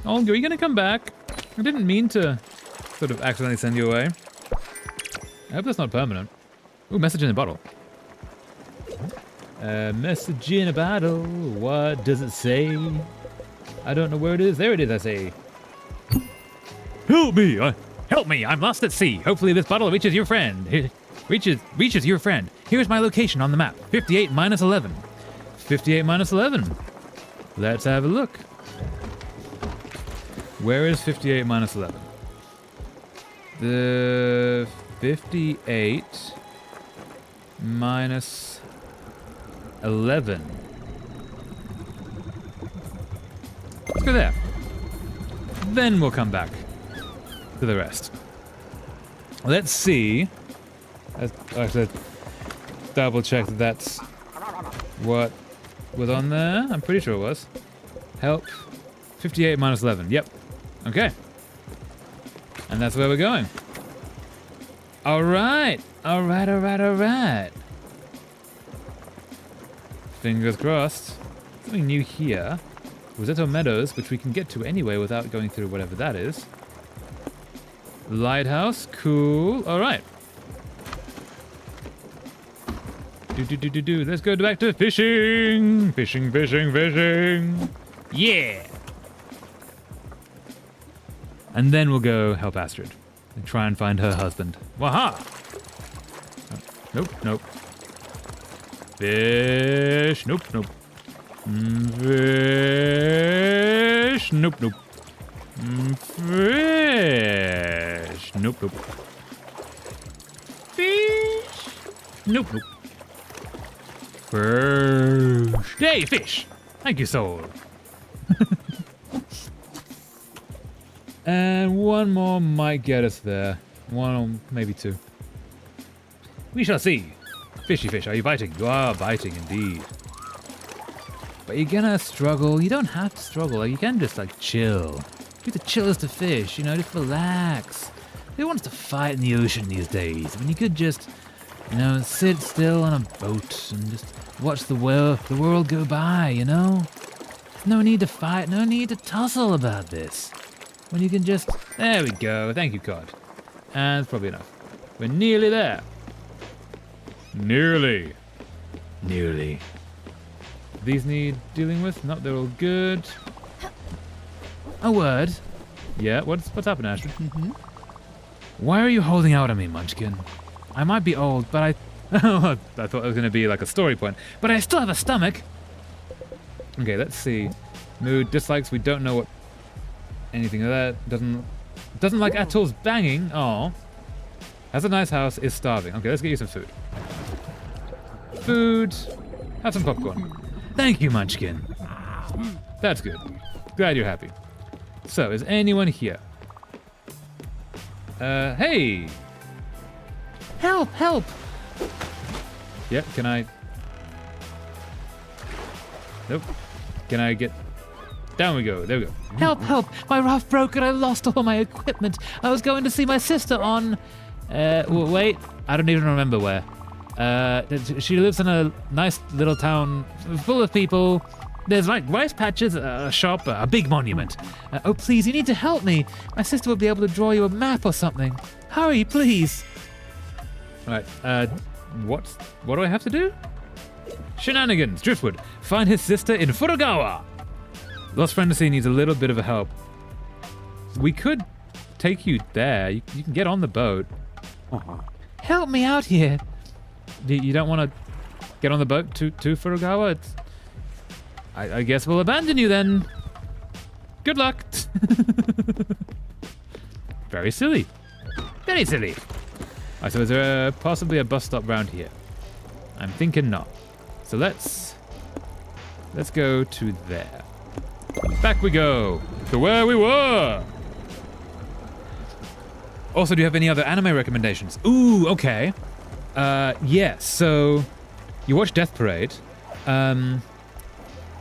Olga, are you going to come back? I didn't mean to sort of accidentally send you away. I hope that's not permanent. Ooh, message in a bottle. Message in a bottle. What does it say? I don't know where it is. There it is, I say. Help me! Help me! I'm lost at sea. Hopefully this bottle reaches your friend. Reaches your friend. Here's my location on the map. 58 minus 11. 58 minus 11. Let's have a look. Where is 58 minus 11? The 58 minus 11. Let's go there. Then we'll come back to the rest. Let's see. I have to double check that that's what was on there. I'm pretty sure it was. Help. 58 minus 11. Yep. Okay. And And that's where we're going. All right. All right, all right, all right. Fingers crossed. Something new here. Rosetto Meadows, which we can get to anyway without going through whatever that is. Lighthouse, cool. All right. Let's go back to fishing. Fishing, fishing, fishing. Yeah. And then we'll go help Astrid and try and find her husband. Waha! Oh, nope, nope. Fish. Nope, nope. Fish. Nope, nope. Fish. Nope, nope. Fish. Nope, nope. Fish. Hey, fish. Thank you, soul. And one more might get us there. One or maybe two. We shall see. Fishy fish, are you biting? You are biting indeed. But you're gonna struggle. You don't have to struggle. You can just like chill. Be the chillest of fish, you know, just relax. Who wants to fight in the ocean these days? I mean, you could just, you know, sit still on a boat and just watch the world go by, you know? No need to fight, no need to tussle about this. When you can just... There we go. Thank you, God. And it's probably enough. We're nearly there. Nearly. Nearly. These need dealing with? No, they're all good. A word. Yeah, what's happened, Astrid? Mm-hmm. Why are you holding out on me, Munchkin? I might be old, but I thought it was going to be like a story point. But I still have a stomach. Okay, let's see. Mood, dislikes, we don't know what... Anything of that. Doesn't like Atol's banging. Oh. Has a nice house, is starving. Okay, let's get you some food. Food. Have some popcorn. Thank you, Munchkin. That's good. Glad you're happy. So, is anyone here? Hey! Help, help! Yep, can I... Nope. Can I get... Down we go. There we go. Help, help! My raft broke and I lost all my equipment. I was going to see my sister on... wait. I don't even remember where. She lives in a nice little town full of people. There's like rice patches, a shop, a big monument. Oh, please, you need to help me. My sister will be able to draw you a map or something. Hurry, please. All right. What do I have to do? Shenanigans. Driftwood. Find his sister in Furugawa. Lost Fantasy needs a little bit of a help. We could take you there. You can get on the boat. Help me out here. You don't want to get on the boat to Furugawa? I guess we'll abandon you then. Good luck. Very silly. Very silly. Alright, so is there possibly a bus stop round here? I'm thinking not. So let's go to there. Back we go to where we were. Also, do you have any other anime recommendations? Ooh, okay. Yes. So you watch Death Parade,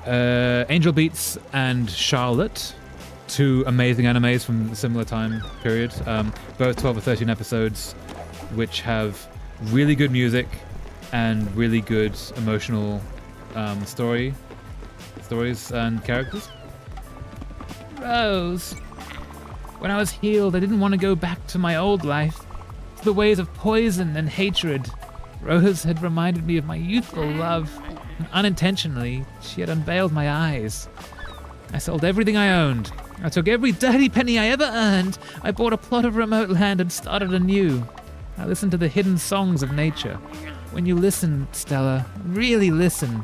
Angel Beats and Charlotte, two amazing animes from a similar time period. Both 12 or 13 episodes, which have really good music and really good emotional stories and characters. Rose. When I was healed, I didn't want to go back to my old life, to the ways of poison and hatred. Rose had reminded me of my youthful love, and unintentionally, she had unveiled my eyes. I sold everything I owned. I took every dirty penny I ever earned. I bought a plot of remote land and started anew. I listened to the hidden songs of nature. When you listen, Stella, really listen,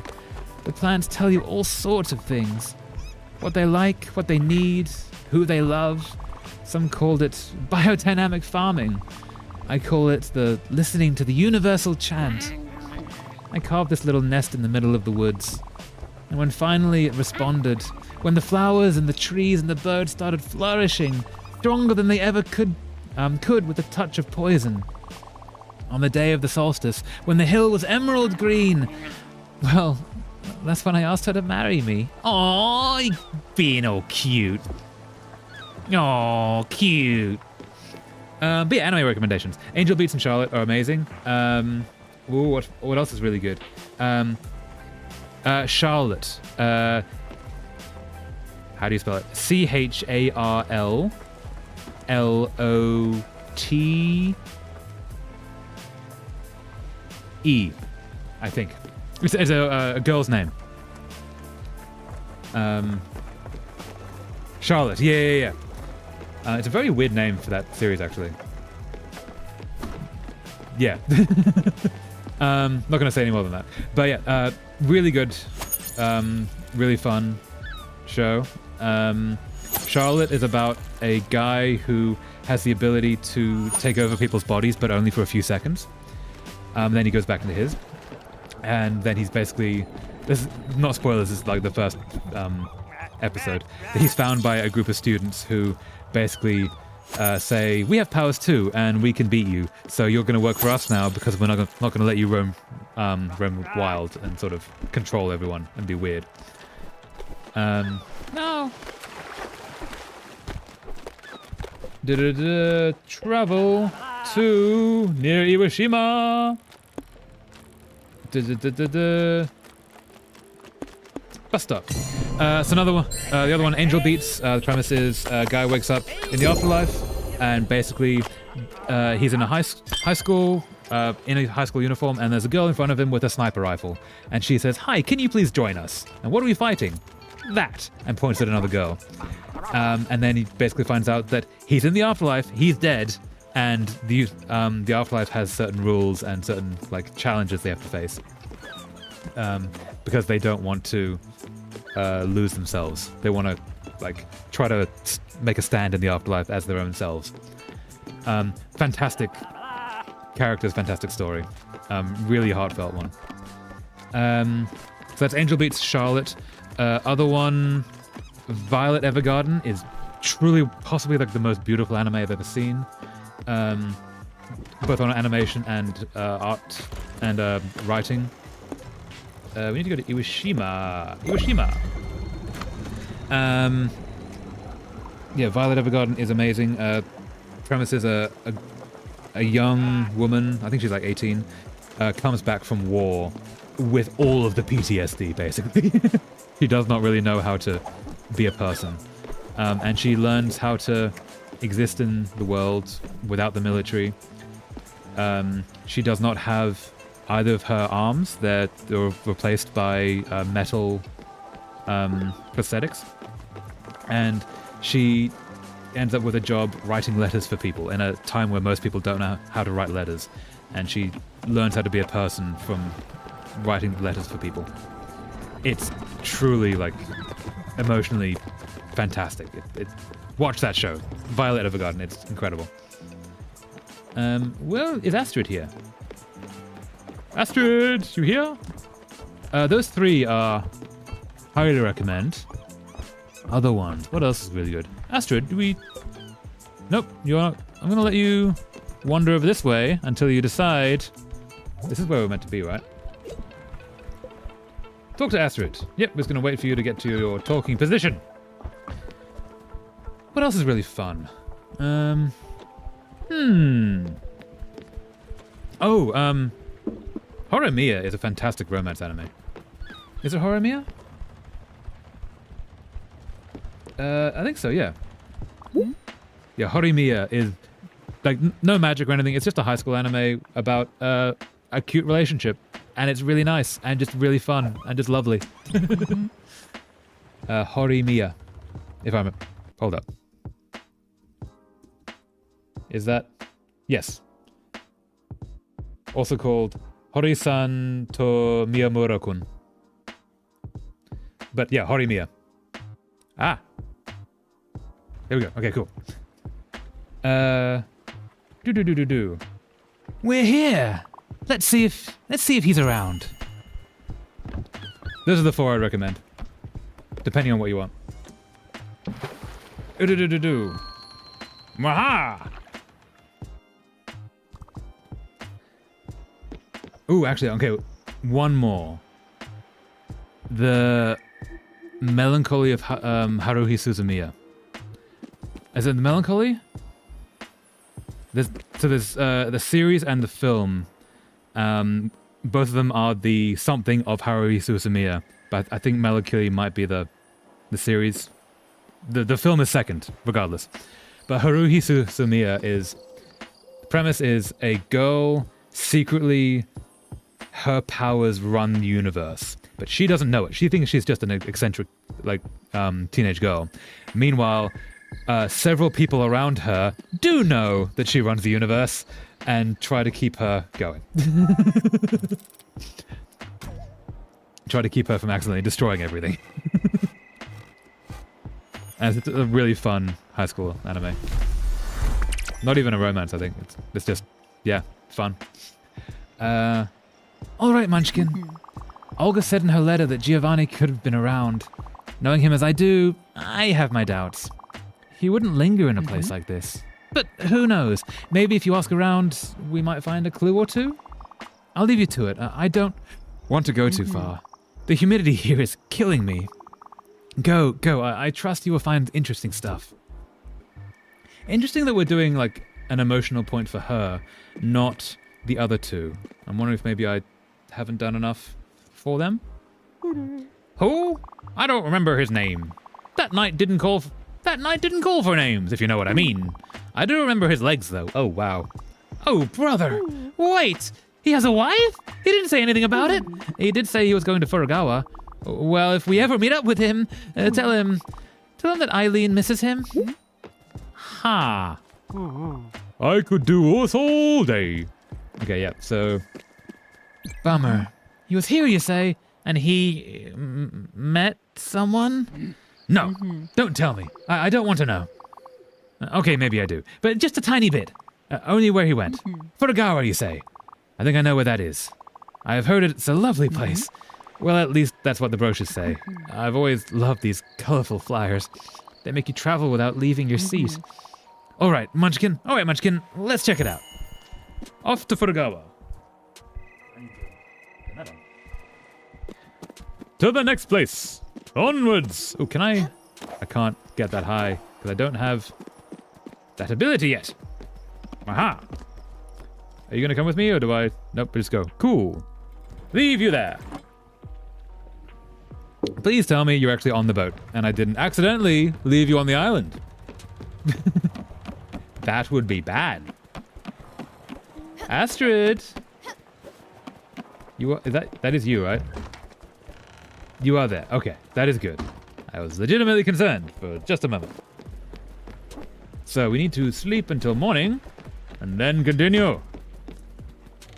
the plants tell you all sorts of things. What they like, what they need, who they love. Some called it biodynamic farming. I call it the listening to the universal chant. I carved this little nest in the middle of the woods. And when finally it responded, when the flowers and the trees and the birds started flourishing, stronger than they ever could with a touch of poison. On the day of the solstice, when the hill was emerald green, well, that's when I asked her to marry me. Aww, being all cute. Aww, cute. But yeah, anime recommendations. Angel Beats and Charlotte are amazing. Ooh, what else is really good? Charlotte. How do you spell it? CHARLLOTE, I think. It's a girl's name. Charlotte. Yeah. It's a very weird name for that series, actually. Yeah. Not going to say any more than that. But yeah, really good, really fun show. Charlotte is about a guy who has the ability to take over people's bodies, but only for a few seconds. Then he goes back into his. And then he's basically... This is not spoilers, this is like the first episode. He's found by a group of students who basically say, we have powers too, and we can beat you. So you're going to work for us now because we're not going to let you roam wild and sort of control everyone and be weird. No. Travel to near Iwashima. Bus stop. So another one, the other one, Angel Beats. The premise is a guy wakes up in the afterlife, and basically he's in a high school, in a high school uniform, and there's a girl in front of him with a sniper rifle, and she says, "Hi, can you please join us?" And what are we fighting? That, and points at another girl. And then he basically finds out that he's in the afterlife, he's dead, and the afterlife has certain rules and certain like challenges they have to face, because they don't want to lose themselves. They want to like try to make a stand in the afterlife as their own selves. Fantastic characters, fantastic story. Really heartfelt one. So that's Angel Beats Charlotte. Other one, Violet Evergarden, is truly possibly like the most beautiful anime I've ever seen. Both on animation and art and writing. We need to go to Iwashima. Yeah, Violet Evergarden is amazing. Premise is a young woman, I think she's like 18, comes back from war with all of the PTSD, basically. She does not really know how to be a person. And she learns how to exist in the world without the military. She does not have either of her arms. They're replaced by metal prosthetics. And she ends up with a job writing letters for people in a time where most people don't know how to write letters. And she learns how to be a person from writing letters for people. It's truly, like, emotionally fantastic. Watch that show. Violet Evergarden. It's incredible. Well, is Astrid here? Astrid, you here? Those three are highly recommend. Other ones. What else is really good? Astrid, do we... Nope, you're not... I'm going to let you wander over this way until you decide... This is where we're meant to be, right? Talk to Astrid. Yep, we're just going to wait for you to get to your talking position. What else is really fun? Horimiya is a fantastic romance anime. Is it Horimiya? I think so, yeah. Yeah, Horimiya is like no magic or anything. It's just a high school anime about a cute relationship, and it's really nice and just really fun and just lovely. Horimiya. If I'm... Hold up. Is that... Yes. Also called Hori-san to Miyamura-kun. But yeah, Horimiya. Ah. There we go. Okay, cool. We're here. Let's see if he's around. Those are the four I'd recommend. Depending on what you want. Maha! Ooh, actually, okay, one more. The Melancholy of Haruhi Suzumiya. Is it The Melancholy? there's the series and the film. Both of them are the something of Haruhi Suzumiya, but I think Melancholy might be the series. The film is second, regardless. But Haruhi Suzumiya is... The premise is a girl secretly... Her powers run the universe, but she doesn't know it. She thinks she's just an eccentric, teenage girl. Meanwhile, several people around her do know that she runs the universe and try to keep her going. Try to keep her from accidentally destroying everything. And it's a really fun high school anime. Not even a romance, I think. It's just, yeah, fun. Alright, Munchkin. Olga said in her letter that Giovanni could have been around. Knowing him as I do, I have my doubts. He wouldn't linger in a place like this. But who knows? Maybe if you ask around, we might find a clue or two? I'll leave you to it. I don't want to go too far. The humidity here is killing me. Go. I trust you will find interesting stuff. Interesting that we're doing, like, an emotional point for her, not the other two. I'm wondering if maybe I haven't done enough for them? Who? I don't remember his name. That knight didn't call for names, if you know what I mean. I do remember his legs, though. Oh, wow. Oh, brother. Wait. He has a wife? He didn't say anything about it. He did say he was going to Furugawa. Well, if we ever meet up with him, tell him that Eileen misses him. Ha. I could do this all day. Okay, yeah, so... Bummer. He was here, you say, and he... met someone? No, don't tell me. I don't want to know. Okay, maybe I do, but just a tiny bit. Only where he went. Furugawa, you say? I think I know where that is. I have heard it's a lovely place. Well, at least that's what the brochures say. I've always loved these colorful flyers. They make you travel without leaving your seat. All right, Munchkin, let's check it out. Off to Furugawa. To the next place. Onwards. Oh, can I? I can't get that high because I don't have that ability yet. Aha. Are you going to come with me or do I? Nope, just go. Cool. Leave you there. Please tell me you're actually on the boat and I didn't accidentally leave you on the island. That would be bad. Astrid. You are, that is you, right? You are there. Okay, that is good. I was legitimately concerned for just a moment. So we need to sleep until morning and then continue.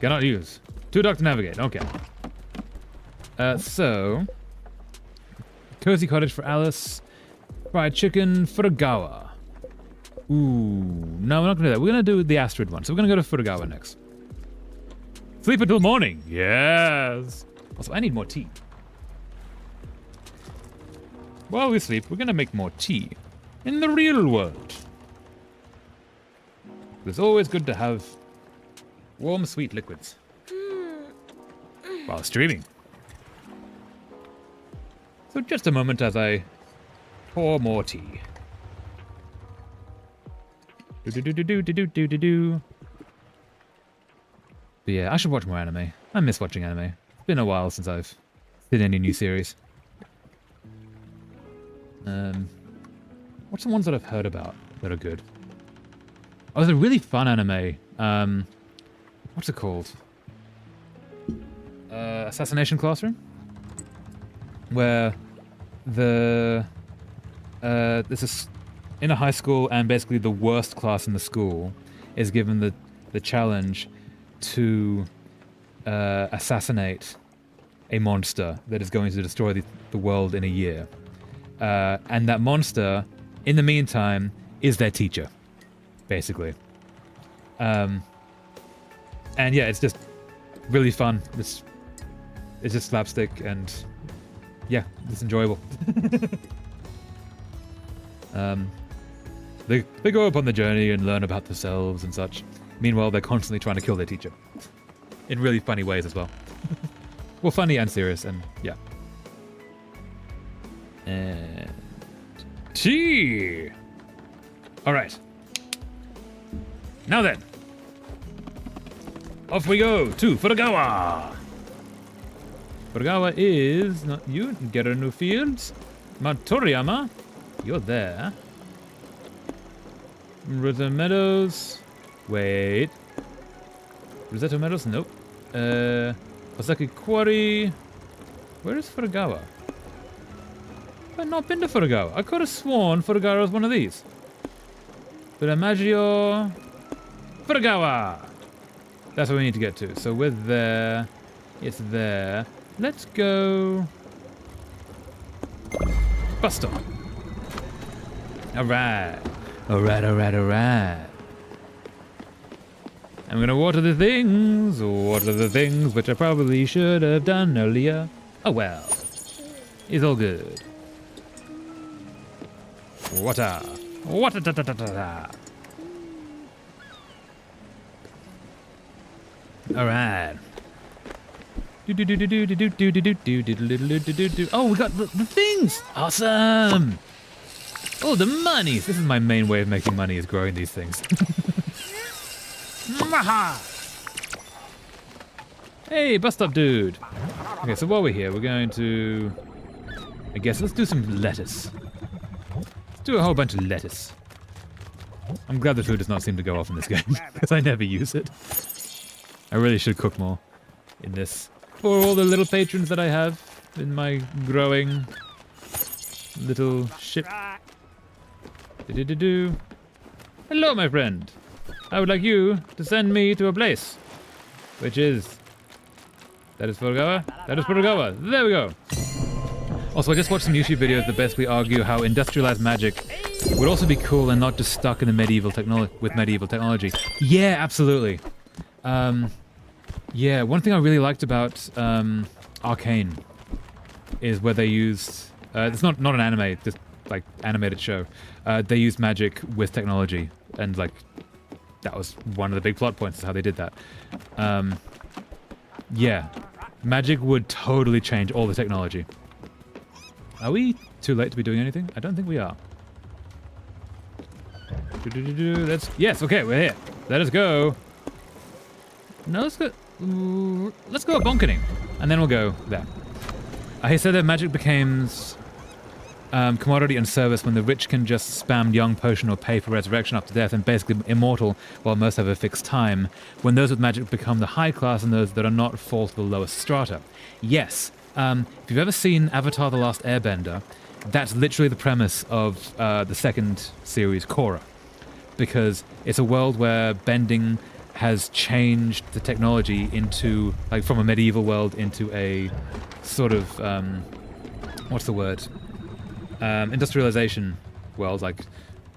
Cannot use. To dock to navigate. Okay. So cozy cottage for Alice. Fried chicken, Furugawa. Ooh, no, we're not gonna do that. We're gonna do the Astrid one. So we're gonna go to Furugawa next. Sleep until morning. Yes. Also, I need more tea. While we sleep, we're gonna make more tea in the real world. It's always good to have warm, sweet liquids while streaming. So just a moment as I pour more tea. Do. But yeah, I should watch more anime. I miss watching anime. It's been a while since I've seen any new series. What's the ones that I've heard about that are good? Oh, there's a really fun anime. What's it called? Assassination Classroom? Where this is in a high school and basically the worst class in the school is given the challenge to assassinate a monster that is going to destroy the world in a year. And that monster, in the meantime, is their teacher, basically. And yeah, it's just really fun. It's just slapstick and yeah, it's enjoyable. They go up on the journey and learn about themselves and such. Meanwhile, they're constantly trying to kill their teacher. In really funny ways as well. Well, funny and serious, and yeah. And tea! Alright. Now then. Off we go to Furugawa. Furugawa is not you. Geruno Fields. Toriyama. You're there. Rosetta Meadows. Wait. Rosetta Meadows? Nope. Osaki Quarry. Where is Furugawa? I've not been to Furugawa. I could have sworn Furugawa was one of these. But Imagio. Furugawa! That's what we need to get to. So we're there. It's there. Let's go. Bus stop. Alright. Alright. I'm gonna water the things. Water the things which I probably should have done earlier. Oh well. It's all good. Water. Water. Da, da, da, da, da. Alright. Oh, we got the things! Awesome! Oh, the monies! This is my main way of making money, is growing these things. Hey, bus stop dude! Okay, so while we're here, we're going to... I guess let's do some lettuce. Let's do a whole bunch of lettuce. I'm glad the food does not seem to go off in this game, because I never use it. I really should cook more in this. For all the little patrons that I have in my growing little ship. Hello, my friend. I would like you to send me to a place. Which is... That is Furugawa? That is Furugawa. There we go. Also, I just watched some YouTube videos that basically argue how industrialized magic would also be cool and not just stuck in the medieval technology. Yeah, absolutely. Yeah, one thing I really liked about Arcane is where they used it's not an anime, just like animated show. They used magic with technology, and like that was one of the big plot points is how they did that. Yeah, magic would totally change all the technology. Are we too late to be doing anything? I don't think we are. Yes, okay, we're here. Let us go. No, let's go bonkening, and then we'll go there. He said that magic becomes commodity and service when the rich can just spam young potion or pay for resurrection after death and basically immortal while most have a fixed time, when those with magic become the high class and those that are not fall to the lowest strata. Yes, if you've ever seen Avatar: The Last Airbender, that's literally the premise of the second series, Korra, because it's a world where bending has changed the technology into, like, from a medieval world into a sort of, what's the word? Industrialization world. Like,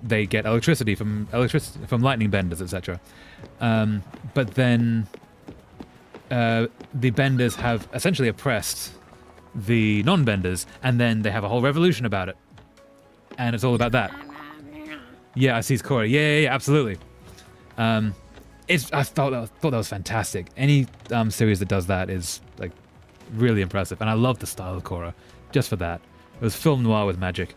they get electricity from lightning benders, etc. But then the benders have essentially oppressed the non-benders, and then they have a whole revolution about it. And it's all about that. Yeah, I see it's Korra. Yeah, absolutely. I thought that was fantastic. Any series that does that is like really impressive, and I love the style of Korra just for that. It was film noir with magic.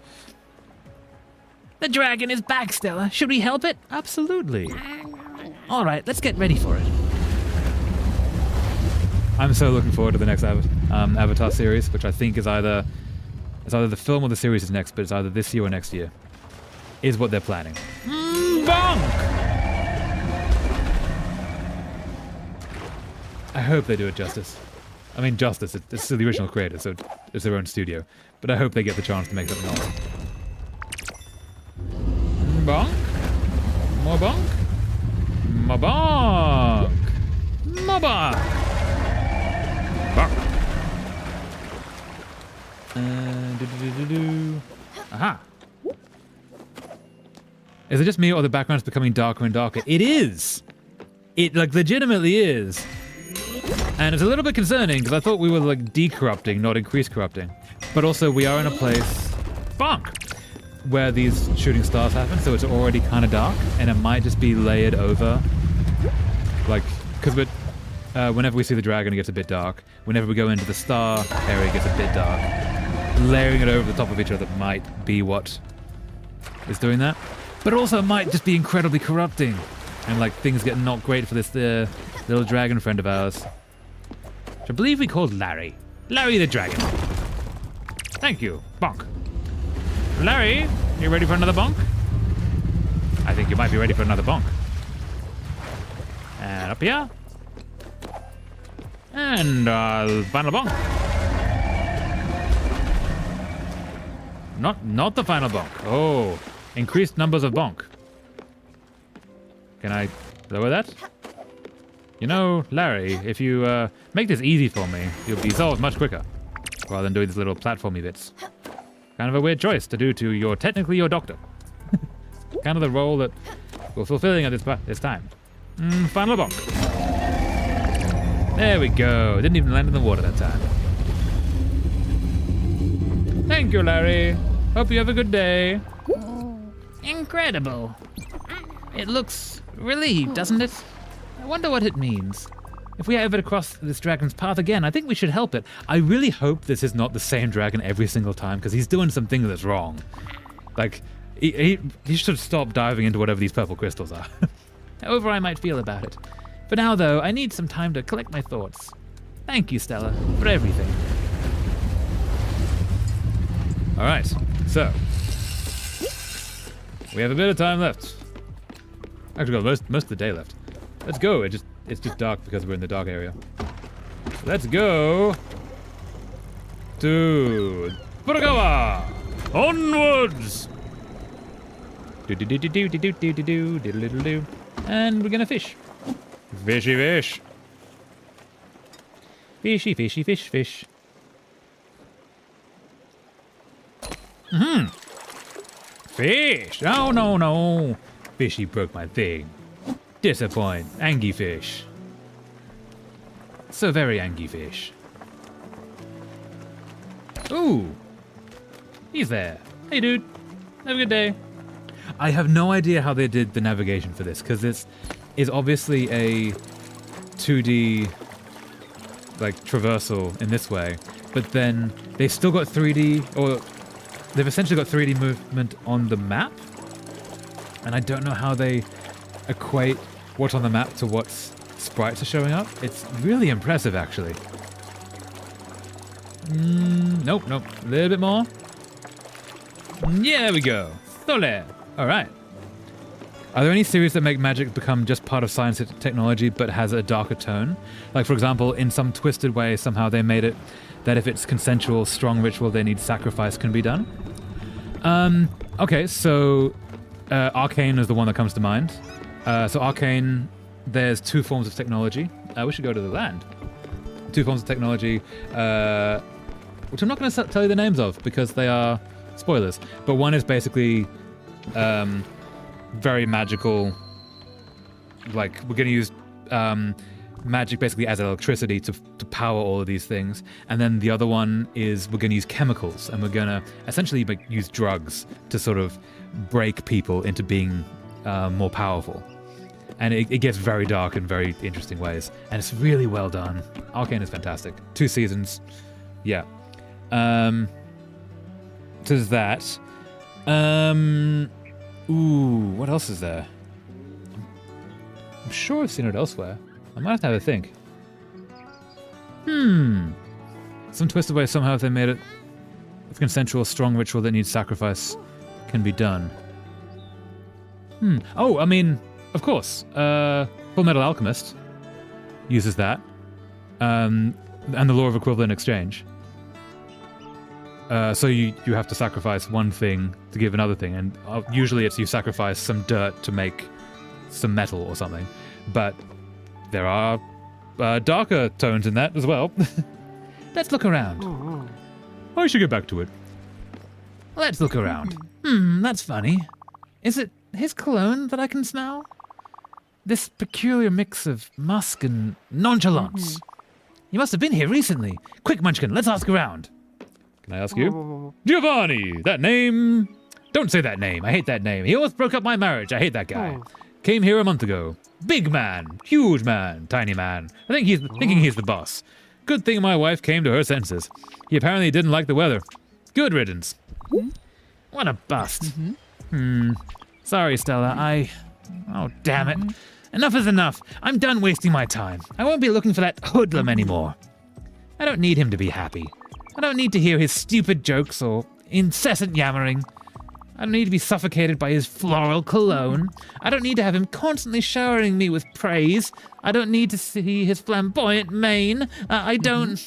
The dragon is back, Stella. Should we help it? Absolutely. All right, let's get ready for it. I'm so looking forward to the next Avatar series, which I think is either the film or the series is next, but it's either this year or next year. Is what they're planning. Bonk! I hope they do it justice. I mean, justice. It's the original creator, so it's their own studio. But I hope they get the chance to make something awesome. Bonk. More bonk. More bonk. More bonk. Bonk. Aha. Is it just me or the background's becoming darker and darker? It is. It, like, legitimately is. And it's a little bit concerning because I thought we were like decorrupting, not increase corrupting. But also we are in a place, bonk, where these shooting stars happen, so it's already kind of dark, and it might just be layered over. Like, because whenever we see the dragon, it gets a bit dark. Whenever we go into the star area, it gets a bit dark. Layering it over the top of each other might be what is doing that. But also it might just be incredibly corrupting. And like things get not great for this little dragon friend of ours. Which I believe we called Larry. Larry the dragon. Thank you. Bonk. Larry, you ready for another bonk? I think you might be ready for another bonk. And up here. And final bonk. Not the final bonk. Oh, increased numbers of bonk. Can I lower that? You know, Larry, if you make this easy for me, you'll be solved much quicker, rather than doing these little platformy bits. Kind of a weird choice to do to your technically your doctor. Kind of the role that we're fulfilling at this time. Final bonk. There we go. Didn't even land in the water that time. Thank you, Larry. Hope you have a good day. Incredible. It looks relieved, doesn't it? I wonder what it means. If we ever cross this dragon's path again, I think we should help it. I really hope this is not the same dragon every single time, because he's doing something that's wrong. Like, he should stop diving into whatever these purple crystals are. However I might feel about it. For now, though, I need some time to collect my thoughts. Thank you, Stella, for everything. All right, so we have a bit of time left. Actually, got most of the day left. Let's go. It's just dark because we're in the dark area. Let's go to Furukawa. Onwards. And we're gonna fish. Fishy fish. Fishy, fishy, fish, fish. Fish! Oh, no. Fishy broke my thing. Disappoint. Angie fish. So very angry fish. Ooh. He's there. Hey, dude. Have a good day. I have no idea how they did the navigation for this, because this is obviously a 2D like traversal in this way, but then they've still got 3D, or they've essentially got 3D movement on the map, and I don't know how they equate what's on the map to what's sprites are showing up. It's really impressive, actually. Nope. A little bit more. Yeah, there we go. Sole. All right. Are there any series that make magic become just part of science and technology but has a darker tone? Like, for example, in some twisted way, somehow they made it that if it's consensual, strong ritual, they need sacrifice can be done. Okay, so Arcane is the one that comes to mind. So Arcane, there's two forms of technology. We should go to the land. Two forms of technology, which I'm not going to tell you the names of because they are spoilers. But one is basically very magical. Like, we're going to use magic basically as electricity to power all of these things. And then the other one is we're going to use chemicals, and we're going to essentially use drugs to sort of break people into being more powerful. And it gets very dark in very interesting ways. And it's really well done. Arcane is fantastic. 2 seasons. Yeah. So there's that. Ooh, what else is there? I'm sure I've seen it elsewhere. I might have to have a think. Some twisted way somehow they made it with consensual, strong ritual that needs sacrifice can be done. Oh, I mean, of course. Full Metal Alchemist uses that. And the law of equivalent exchange. So you have to sacrifice one thing to give another thing, and usually it's you sacrifice some dirt to make some metal or something. But there are darker tones in that as well. Let's look around. I should get back to it. Let's look around. That's funny. Is it his cologne that I can smell? This peculiar mix of musk and nonchalance. You must have been here recently. Quick, Munchkin, let's ask around. Can I ask you? Giovanni, that name... Don't say that name. I hate that name. He almost broke up my marriage. I hate that guy. Came here a month ago. Big man. Huge man. Tiny man. I think thinking he's the boss. Good thing my wife came to her senses. He apparently didn't like the weather. Good riddance. What a bust. Sorry, Stella. Oh, damn it. Enough is enough. I'm done wasting my time. I won't be looking for that hoodlum anymore. I don't need him to be happy. I don't need to hear his stupid jokes or incessant yammering. I don't need to be suffocated by his floral cologne. I don't need to have him constantly showering me with praise. I don't need to see his flamboyant mane. I don't...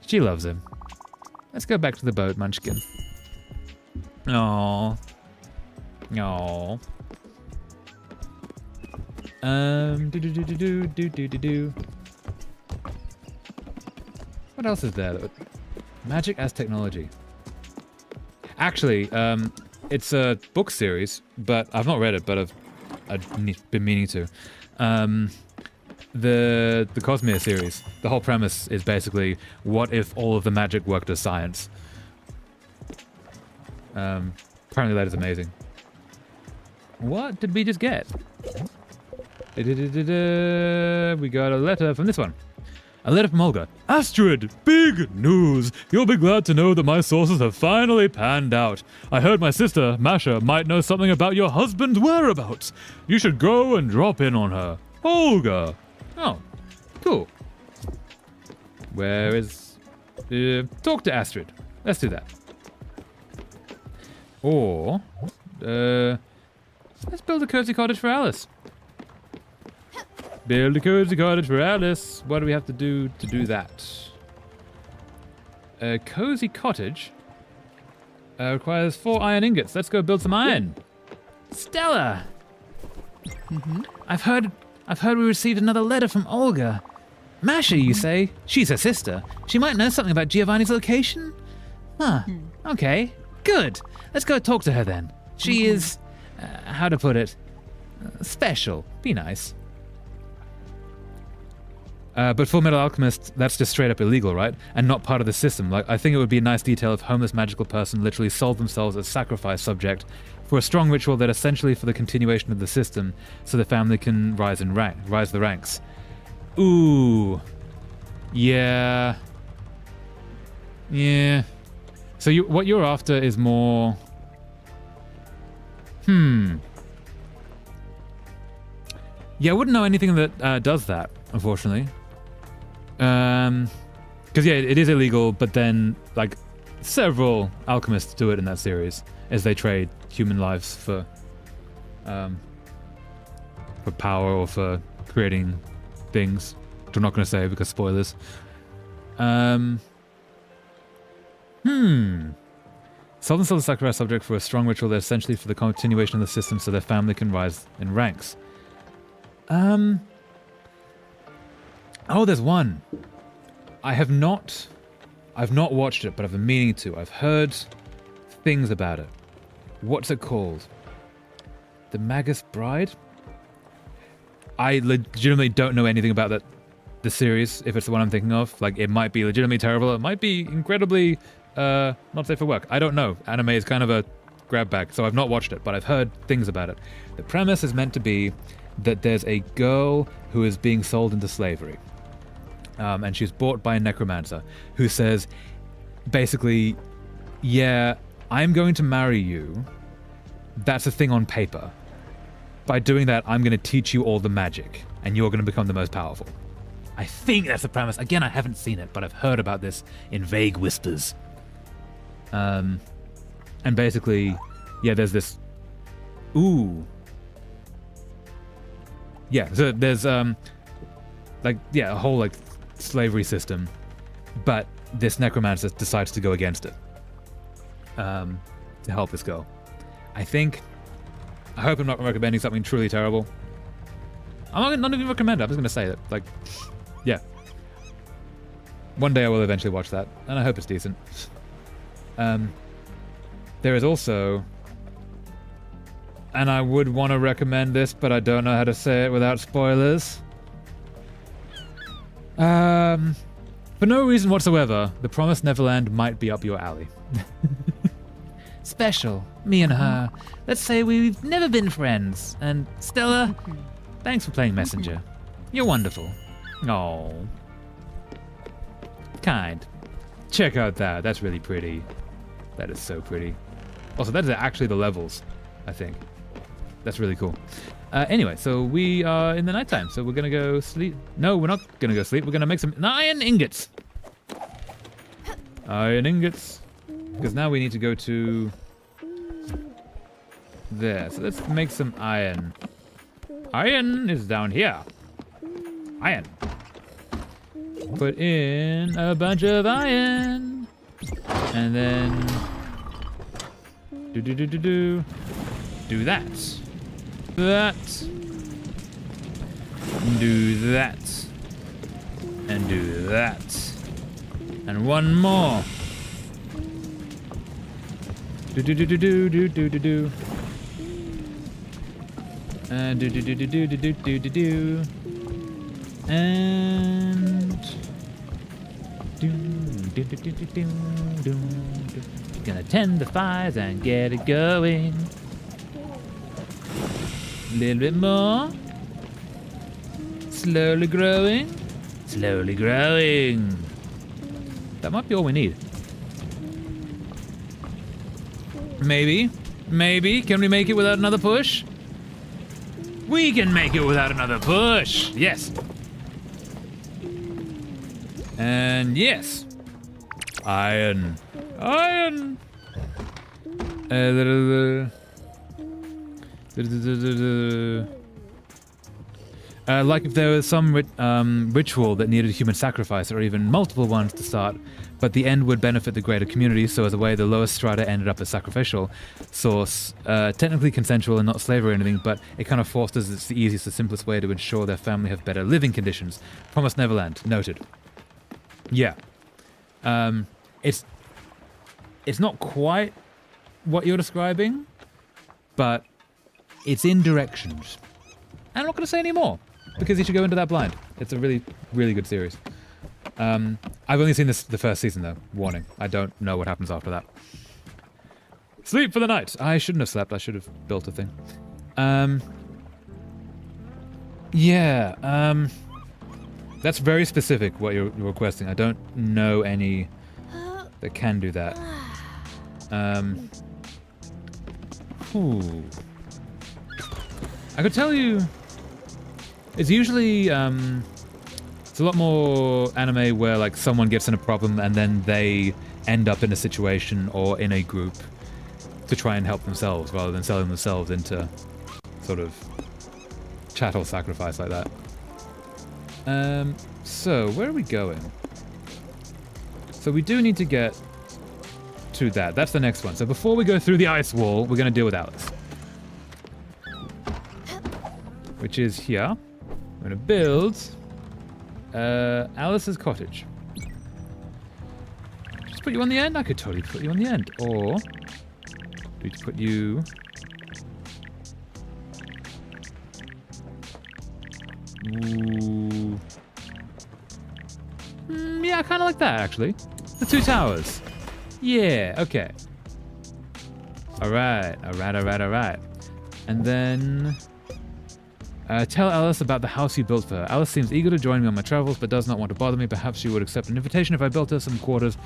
She loves him. Let's go back to the boat, Munchkin. Aww. Aww. Do. What else is there? Magic as technology. Actually, it's a book series, but I've not read it, but I've been meaning to. The Cosmere series. The whole premise is basically, what if all of the magic worked as science? Apparently that is amazing. What did we just get? We got a letter from this one. A letter from Olga. Astrid, big news! You'll be glad to know that my sources have finally panned out. I heard my sister, Masha, might know something about your husband's whereabouts. You should go and drop in on her. Olga. Oh, cool. Where is... talk to Astrid. Let's do that. Or... let's build a cozy cottage for Alice. Build a cozy cottage for Alice. What do we have to do that? A cozy cottage requires 4 iron ingots. Let's go build some iron. Stella! I've heard we received another letter from Olga. Masha, you say? She's her sister. She might know something about Giovanni's location? Huh. Okay. Good. Let's go talk to her then. She is... how to put it? Special. Be nice. But Full Metal Alchemist, that's just straight up illegal, right? And not part of the system. Like, I think it would be a nice detail if homeless magical person literally sold themselves as sacrifice subject for a strong ritual that essentially for the continuation of the system, so the family can rise the ranks. Ooh. Yeah. Yeah. So what you're after is more... Yeah, I wouldn't know anything that does that, unfortunately. Because yeah, it is illegal, but then like several alchemists do it in that series as they trade human lives for power or for creating things, which I'm not going to say because spoilers. Sold themselves as sacrifice subject for a strong ritual that essentially for the continuation of the system, so their family can rise in ranks. Oh, there's one. I've not watched it, but I've been meaning to. I've heard things about it. What's it called? The Magus Bride? I legitimately don't know anything about the series, if it's the one I'm thinking of. Like, it might be legitimately terrible. It might be incredibly not safe for work. I don't know. Anime is kind of a grab bag, so I've not watched it, but I've heard things about it. The premise is meant to be that there's a girl who is being sold into slavery. And she's bought by a necromancer who says, basically, yeah, I'm going to marry you. That's a thing on paper. By doing that, I'm going to teach you all the magic, and you're going to become the most powerful. I think that's the premise. Again, I haven't seen it, but I've heard about this in vague whispers. And basically, yeah, there's this... Ooh. Yeah, so there's, a whole, like, slavery system, but this necromancer decides to go against it to help this girl. I hope I'm not recommending something truly terrible. I'm not even recommend it. I'm just going to say that, like, yeah. One day I will eventually watch that, and I hope it's decent. There is also, and I would want to recommend this, but I don't know how to say it without spoilers. For no reason whatsoever, The Promised Neverland might be up your alley. Special, me and her. Let's say we've never been friends. And Stella, thanks for playing messenger. You're wonderful. Oh, kind. Check out that. That's really pretty. That is so pretty. Also, that is actually the levels, I think. That's really cool. Anyway, so we are in the nighttime, so we're gonna go sleep. No, we're not gonna go sleep. We're gonna make some iron ingots. Iron ingots. Because now we need to go to there. So let's make some iron. Iron is down here. Iron. Put in a bunch of iron. And then do that. That. Do that. And do that. And one more. Do. And do. And gonna tend the fires and get it going. A little bit more. Slowly growing. Slowly growing. That might be all we need. Maybe. Maybe. Can we make it without another push? We can make it without another push. Yes. And yes. Iron. Iron. Like if there was some ritual that needed human sacrifice, or even multiple ones to start, but the end would benefit the greater community, so as a way the lowest strata ended up as sacrificial source. Technically consensual and not slavery or anything, but it kind of forced us it's the easiest and simplest way to ensure their family have better living conditions. Promised Neverland. Noted. Yeah. It's not quite what you're describing, but it's in directions. I'm not going to say any more, because you should go into that blind. It's a really, really good series. I've only seen the first season, though. Warning. I don't know what happens after that. Sleep for the night. I shouldn't have slept. I should have built a thing. Yeah. That's very specific, what you're requesting. I don't know any that can do that. I could tell you... It's usually... it's a lot more anime where like someone gets in a problem and then they end up in a situation or in a group to try and help themselves rather than selling themselves into sort of chattel sacrifice like that. So where are we going? So we do need to get to that. That's the next one. So before we go through the ice wall, we're going to deal with Alice. Which is here. I'm going to build Alice's cottage. Just put you on the end? I could totally put you on the end. Or we could put you... Ooh. Yeah, I kind of like that, actually. The two towers. Yeah, okay. Alright. And then... tell Alice about the house you built for her. Alice seems eager to join me on my travels, but does not want to bother me. Perhaps she would accept an invitation if I built her some quarters.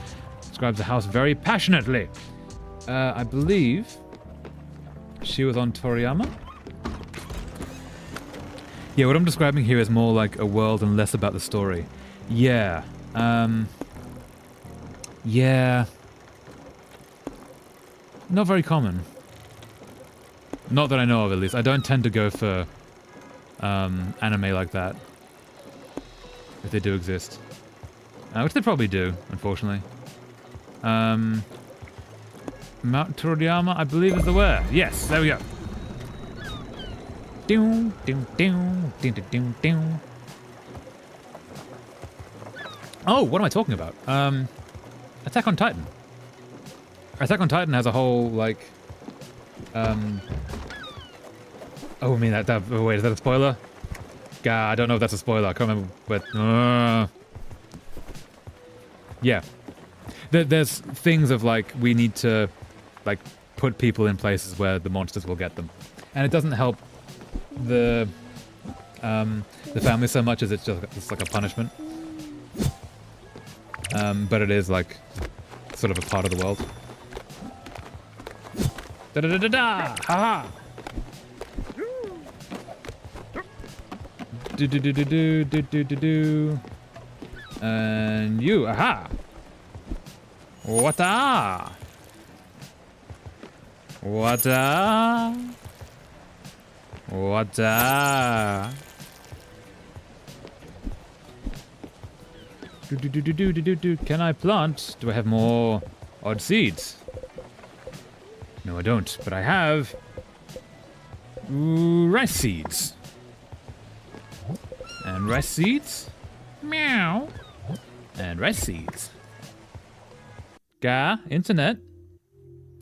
Describes the house very passionately. I believe she was on Toriyama. Yeah, what I'm describing here is more like a world and less about the story. Yeah. Yeah. Not very common. Not that I know of, at least. I don't tend to go for anime like that. If they do exist. Which they probably do, unfortunately. Mount Toriyama, I believe, is the word. Yes, there we go. Oh, what am I talking about? Attack on Titan. Attack on Titan has a whole, like... Oh, I mean, wait, is that a spoiler? God, I don't know if that's a spoiler. I can't remember, but... yeah. There's things of, like, we need to, like, put people in places where the monsters will get them. And it doesn't help the family so much as it's like a punishment. But it is, like, sort of a part of the world. Da-da-da-da-da! Ha-ha! And you, aha! What-a? What-a? What-a? Can I plant? Do I have more odd seeds? No, I don't, but I have rice seeds. And rice seeds. Meow. And rice seeds. Internet.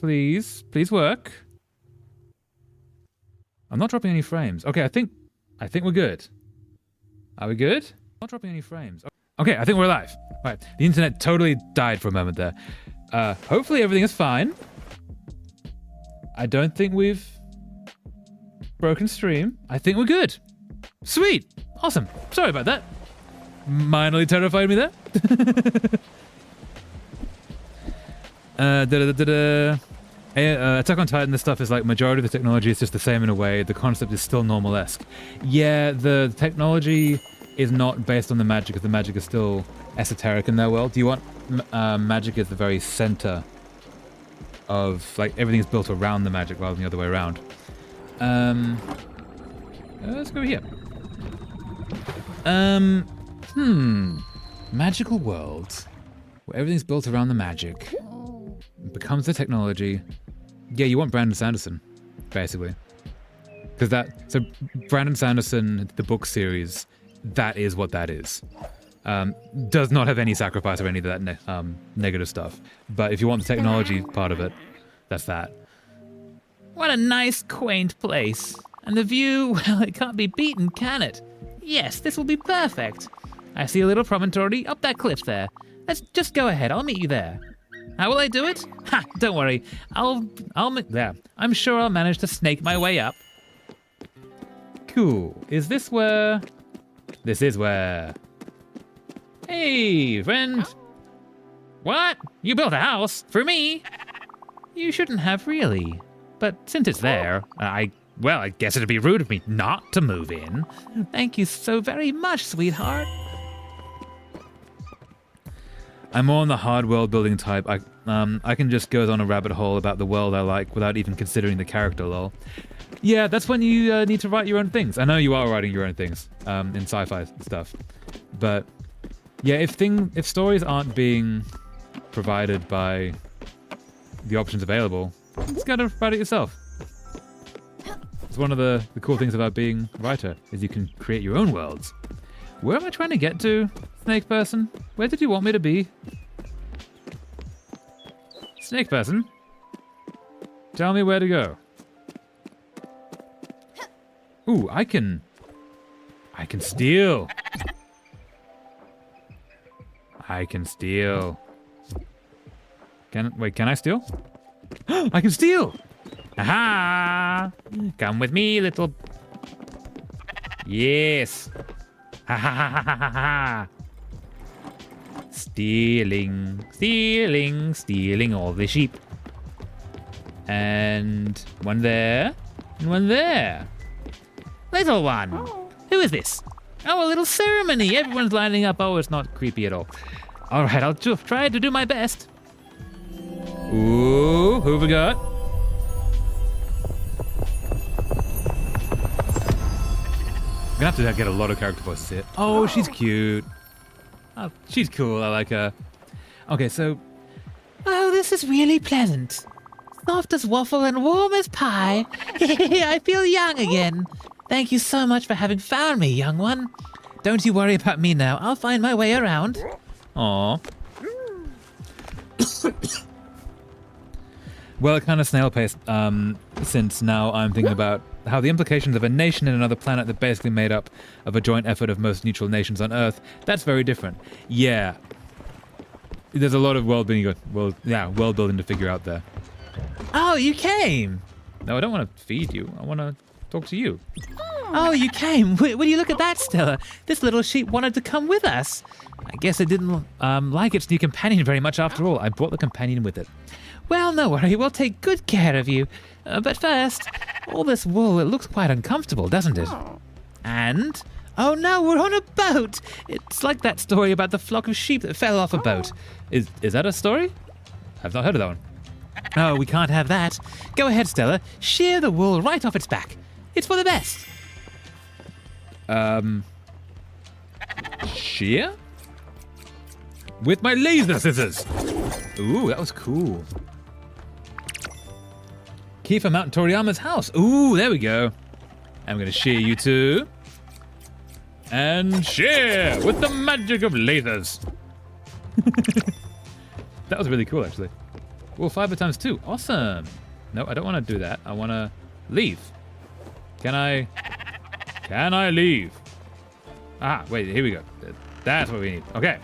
Please work. I'm not dropping any frames. Okay, I think we're good. Are we good? Not dropping any frames. Okay, I think we're alive. Right, the internet totally died for a moment there. Hopefully everything is fine. I don't think we've broken stream. I think we're good. Sweet. Awesome. Sorry about that. Minorly terrified me there. Attack on Titan, this stuff is like majority of the technology is just the same in a way. The concept is still normal-esque. Yeah, the technology is not based on the magic, because the magic is still esoteric in their world. Do you want magic is the very center of, like, everything is built around the magic rather than the other way around. Let's go here. Magical world where everything's built around the magic. It becomes the technology. Yeah, you want Brandon Sanderson, basically. So Brandon Sanderson, the book series, that is what that is. Does not have any sacrifice or any of that negative stuff. But if you want the technology part of it, that's that. What a nice, quaint place. And the view, well, it can't be beaten, can it? Yes, this will be perfect. I see a little promontory up that cliff there. Let's just go ahead. I'll meet you there. How will I do it? Ha! Don't worry. There. I'm sure I'll manage to snake my way up. Cool. Is this where? This is where. Hey, friend. What? You built a house? For me? You shouldn't have, really. But since it's there, I guess it'd be rude of me not to move in. Thank you so very much, sweetheart. I'm more on the hard world building type. I can just go on a rabbit hole about the world I like without even considering the character, lol. Yeah, that's when you need to write your own things. I know you are writing your own things in sci-fi stuff. But yeah, if stories aren't being provided by the options available, you just gotta write it yourself. It's one of the cool things about being a writer, is you can create your own worlds. Where am I trying to get to, Snake Person? Where did you want me to be? Snake Person? Tell me where to go. Ooh, I can steal. I can steal. Can I steal? I can steal! Aha! Come with me, little... Yes! Ha ha ha ha ha ha! Stealing all the sheep. And one there, and one there. Little one, who is this? Oh, a little ceremony. Everyone's lining up. Oh, it's not creepy at all. All right, I'll try to do my best. Ooh, who we got? I'm gonna have to get a lot of character voices here. Oh, she's cute. Oh, she's cool. I like her. Okay, so... Oh, this is really pleasant. Soft as waffle and warm as pie. I feel young again. Thank you so much for having found me, young one. Don't you worry about me now. I'll find my way around. Aww. Well, kind of snail-paced, since now I'm thinking about how the implications of a nation in another planet that basically made up of a joint effort of most neutral nations on Earth, that's very different. Yeah. There's a lot of world building to figure out there. Oh, you came! No, I don't want to feed you. I want to talk to you. Oh, you came. Will you look at that, Stella? This little sheep wanted to come with us. I guess it didn't like its new companion very much after all. I brought the companion with it. Well, no worry. We'll take good care of you. But first, all this wool, it looks quite uncomfortable, doesn't it? And Oh no, we're on a boat! It's like that story about the flock of sheep that fell off a boat. Is that a story? I've not heard of that one. Oh, we can't have that. Go ahead, Stella. Shear the wool right off its back. It's for the best. Shear? With my laser scissors. Ooh, that was cool. Key for Mount Toriyama's house. Ooh, there we go. I'm gonna shear you too. And shear with the magic of lasers. That was really cool, actually. Well, 5 times 2. Awesome. No, I don't want to do that. I want to leave. Can I leave? Ah, wait, here we go. That's what we need. Okay.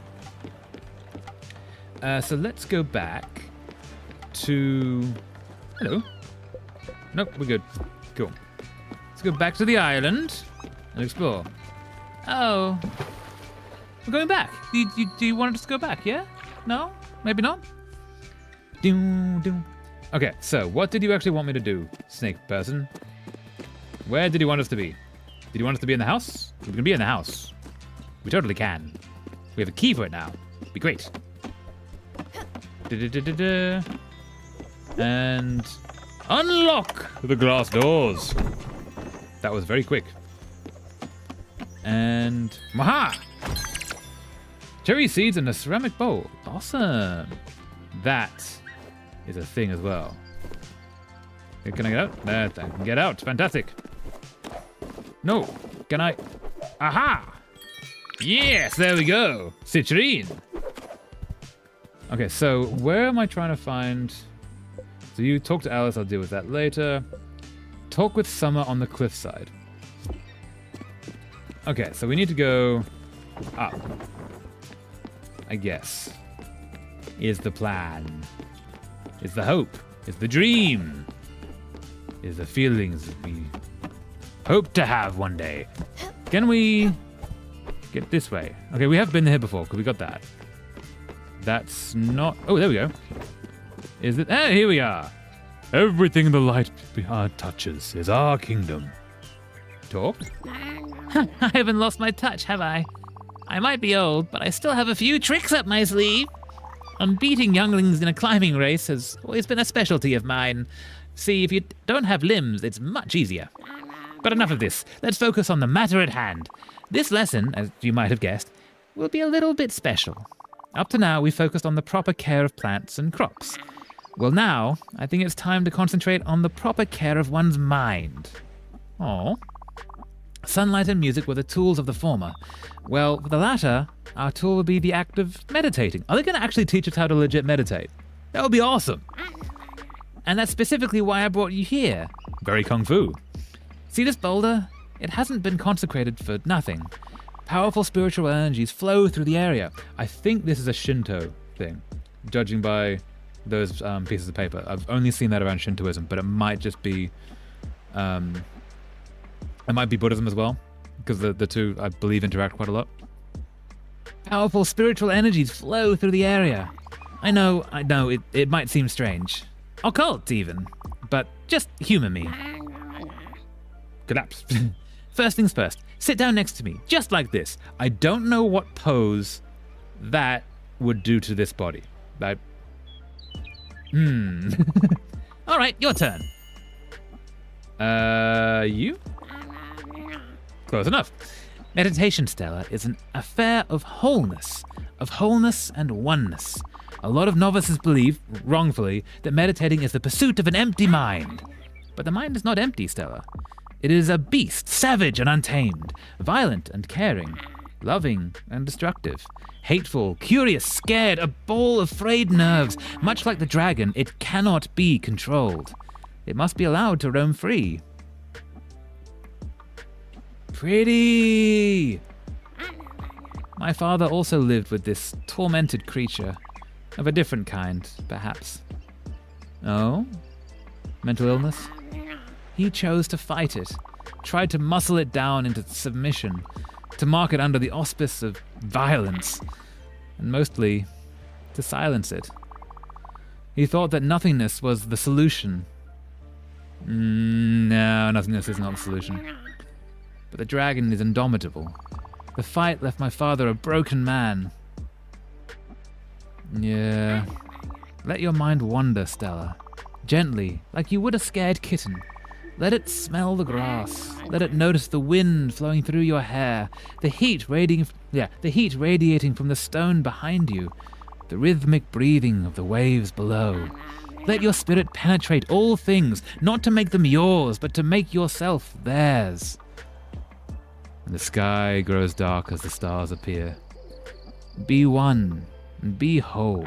So let's go back to... Hello. Nope, we're good. Cool. Let's go back to the island and explore. Oh. We're going back. Do you want us to go back, yeah? No? Maybe not? Okay, so what did you actually want me to do, snake person? Where did you want us to be? Did you want us to be in the house? We can be in the house. We totally can. We have a key for it now. Be great. And unlock the glass doors. That was very quick. And maha! Cherry seeds in a ceramic bowl. Awesome. That is a thing as well. Okay, can I get out? There, I can get out. Fantastic. No. Can I? Aha! Yes, there we go. Citrine. Okay, so where am I trying to find... So you talk to Alice, I'll deal with that later. Talk with Summer on the cliffside. Okay, so we need to go up. I guess. Is the plan. Is the hope. Is the dream. Is the feelings that we hope to have one day. Can we get this way? Okay, we have been here before, because we got that. That's not... Oh, there we go. Is it... Ah, here we are. Everything the light behind touches is our kingdom. Talk? I haven't lost my touch, have I? I might be old, but I still have a few tricks up my sleeve. Beating younglings in a climbing race has always been a specialty of mine. See, if you don't have limbs, it's much easier. But enough of this. Let's focus on the matter at hand. This lesson, as you might have guessed, will be a little bit special. Up to now, we focused on the proper care of plants and crops. Well, now, I think it's time to concentrate on the proper care of one's mind. Oh. Sunlight and music were the tools of the former. Well, for the latter, our tool will be the act of meditating. Are they going to actually teach us how to legit meditate? That would be awesome. And that's specifically why I brought you here. Very kung fu. See this boulder? It hasn't been consecrated for nothing. Powerful spiritual energies flow through the area. I think this is a Shinto thing, judging by those pieces of paper. I've only seen that around Shintoism, but it might just be... it might be Buddhism as well, because the two, I believe, interact quite a lot. Powerful spiritual energies flow through the area. I know, it might seem strange. Occult, even. But just humor me. Collapse. First things first, sit down next to me, just like this. I don't know what pose that would do to this body. All right, your turn. You? Close enough. Meditation, Stella, is an affair of wholeness and oneness. A lot of novices believe, wrongfully, that meditating is the pursuit of an empty mind. But the mind is not empty, Stella. It is a beast, savage and untamed, violent and caring, loving and destructive, hateful, curious, scared, a ball of frayed nerves. Much like the dragon, it cannot be controlled. It must be allowed to roam free. Pretty! My father also lived with this tormented creature, of a different kind, perhaps. Oh? Mental illness? He chose to fight it, tried to muscle it down into submission, to mark it under the auspice of violence, and mostly to silence it. He thought that nothingness was the solution. No, nothingness is not the solution. but the dragon is indomitable. The fight left my father a broken man. Yeah. Let your mind wander, Stella. Gently, like you would a scared kitten. Let it smell the grass. Let it notice the wind flowing through your hair, the heat radiating from the stone behind you, the rhythmic breathing of the waves below. Let your spirit penetrate all things, not to make them yours, but to make yourself theirs. And the sky grows dark as the stars appear. Be one and be whole,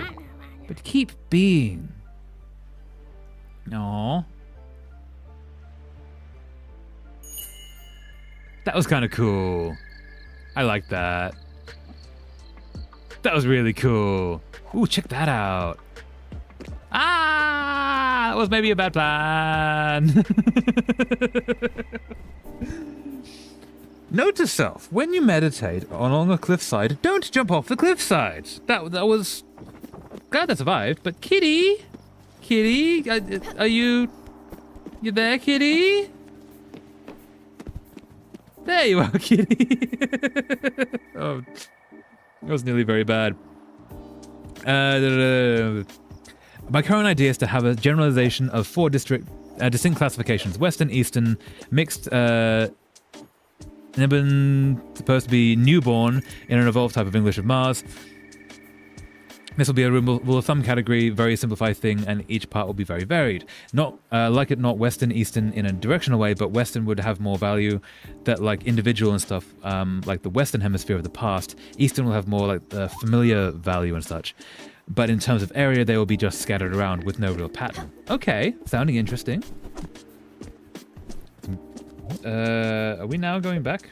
but keep being. Aww. That was kind of cool. I like that. That was really cool. Ooh, check that out. Ah, that was maybe a bad plan. Note to self, when you meditate along a cliffside, don't jump off the cliffside. That was... Glad I survived, but Kitty? Kitty? Are you... You there, Kitty? There you are, Kitty. Oh, that was nearly very bad. My current idea is to have a generalization of 4 distinct classifications: Western, Eastern, mixed, supposed to be newborn in an evolved type of English of Mars. This will be a rule of thumb category, very simplified thing, and each part will be very varied. Not not Western, Eastern in a directional way, but Western would have more value, that like individual and stuff, like the Western hemisphere of the past. Eastern will have more like the familiar value and such. But in terms of area, they will be just scattered around with no real pattern. Okay, sounding interesting. Are we now going back?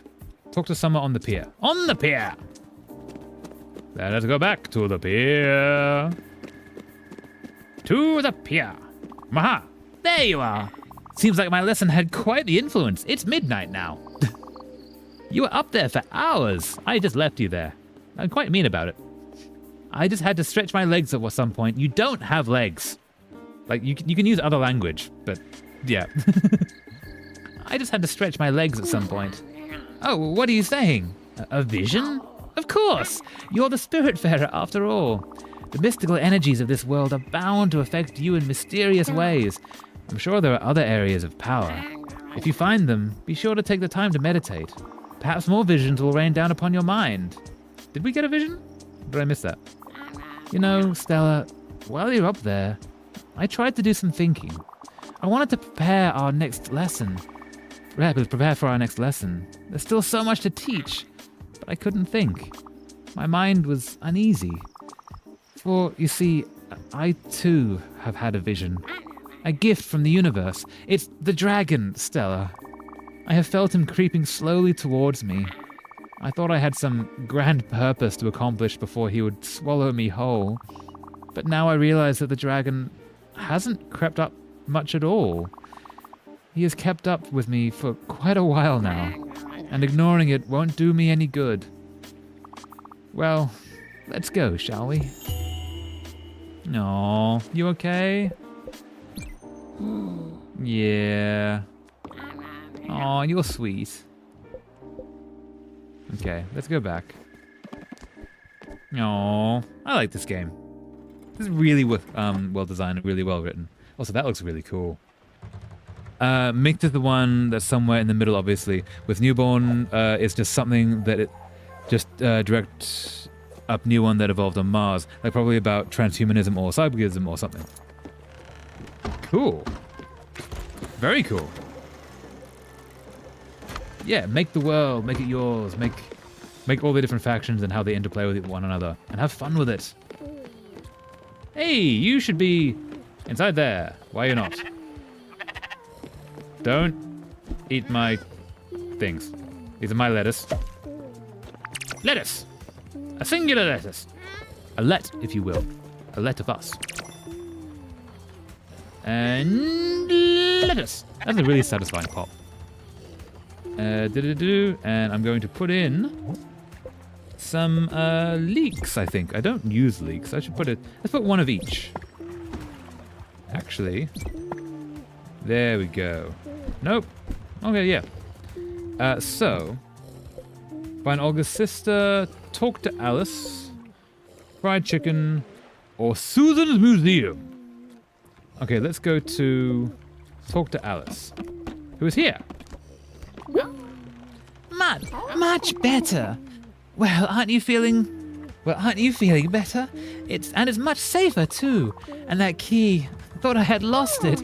Talk to Summer on the pier. On the pier! Let us go back to the pier. To the pier. Maha! There you are! Seems like my lesson had quite the influence. It's midnight now. You were up there for hours. I just left you there. I'm quite mean about it. I just had to stretch my legs at some point. You don't have legs. Like, you can use other language, but yeah. I just had to stretch my legs at some point. Oh, what are you saying? A vision? Of course! You're the Spiritfarer after all. The mystical energies of this world are bound to affect you in mysterious ways. I'm sure there are other areas of power. If you find them, be sure to take the time to meditate. Perhaps more visions will rain down upon your mind. Did we get a vision? Or did I miss that? You know, Stella, while you're up there, I tried to do some thinking. I wanted to prepare for our next lesson. There's still so much to teach, but I couldn't think. My mind was uneasy. For, you see, I too have had a vision. A gift from the universe. It's the dragon, Stella. I have felt him creeping slowly towards me. I thought I had some grand purpose to accomplish before he would swallow me whole. But now I realize that the dragon hasn't crept up much at all. He has kept up with me for quite a while now, and ignoring it won't do me any good. Well, let's go, shall we? Aw, you okay? Yeah. Aw, you're sweet. Okay, let's go back. Aw, I like this game. This is really well designed and really well written. Also, that looks really cool. Mick is the one that's somewhere in the middle, obviously. With Newborn, it's just something that it just direct up new one that evolved on Mars. Like probably about transhumanism or cyborgism or something. Cool. Very cool. Yeah, make the world, make it yours, make all the different factions and how they interplay with one another, and have fun with it. Hey, you should be inside there. Why are you not? Don't eat my things. These are my lettuce. Lettuce! A singular lettuce. A let, if you will. A let of us. And lettuce. That's a really satisfying pop. And I'm going to put in some leeks, I think. I don't use leeks. I should put it... Let's put one of each. Actually. There we go. Nope. Okay, yeah. So, find Olga's sister, talk to Alice, fried chicken, or Susan's museum. Okay, let's go to talk to Alice, who is here. Much better. Well, aren't you feeling better? It's much safer too. And that key, I thought I had lost it,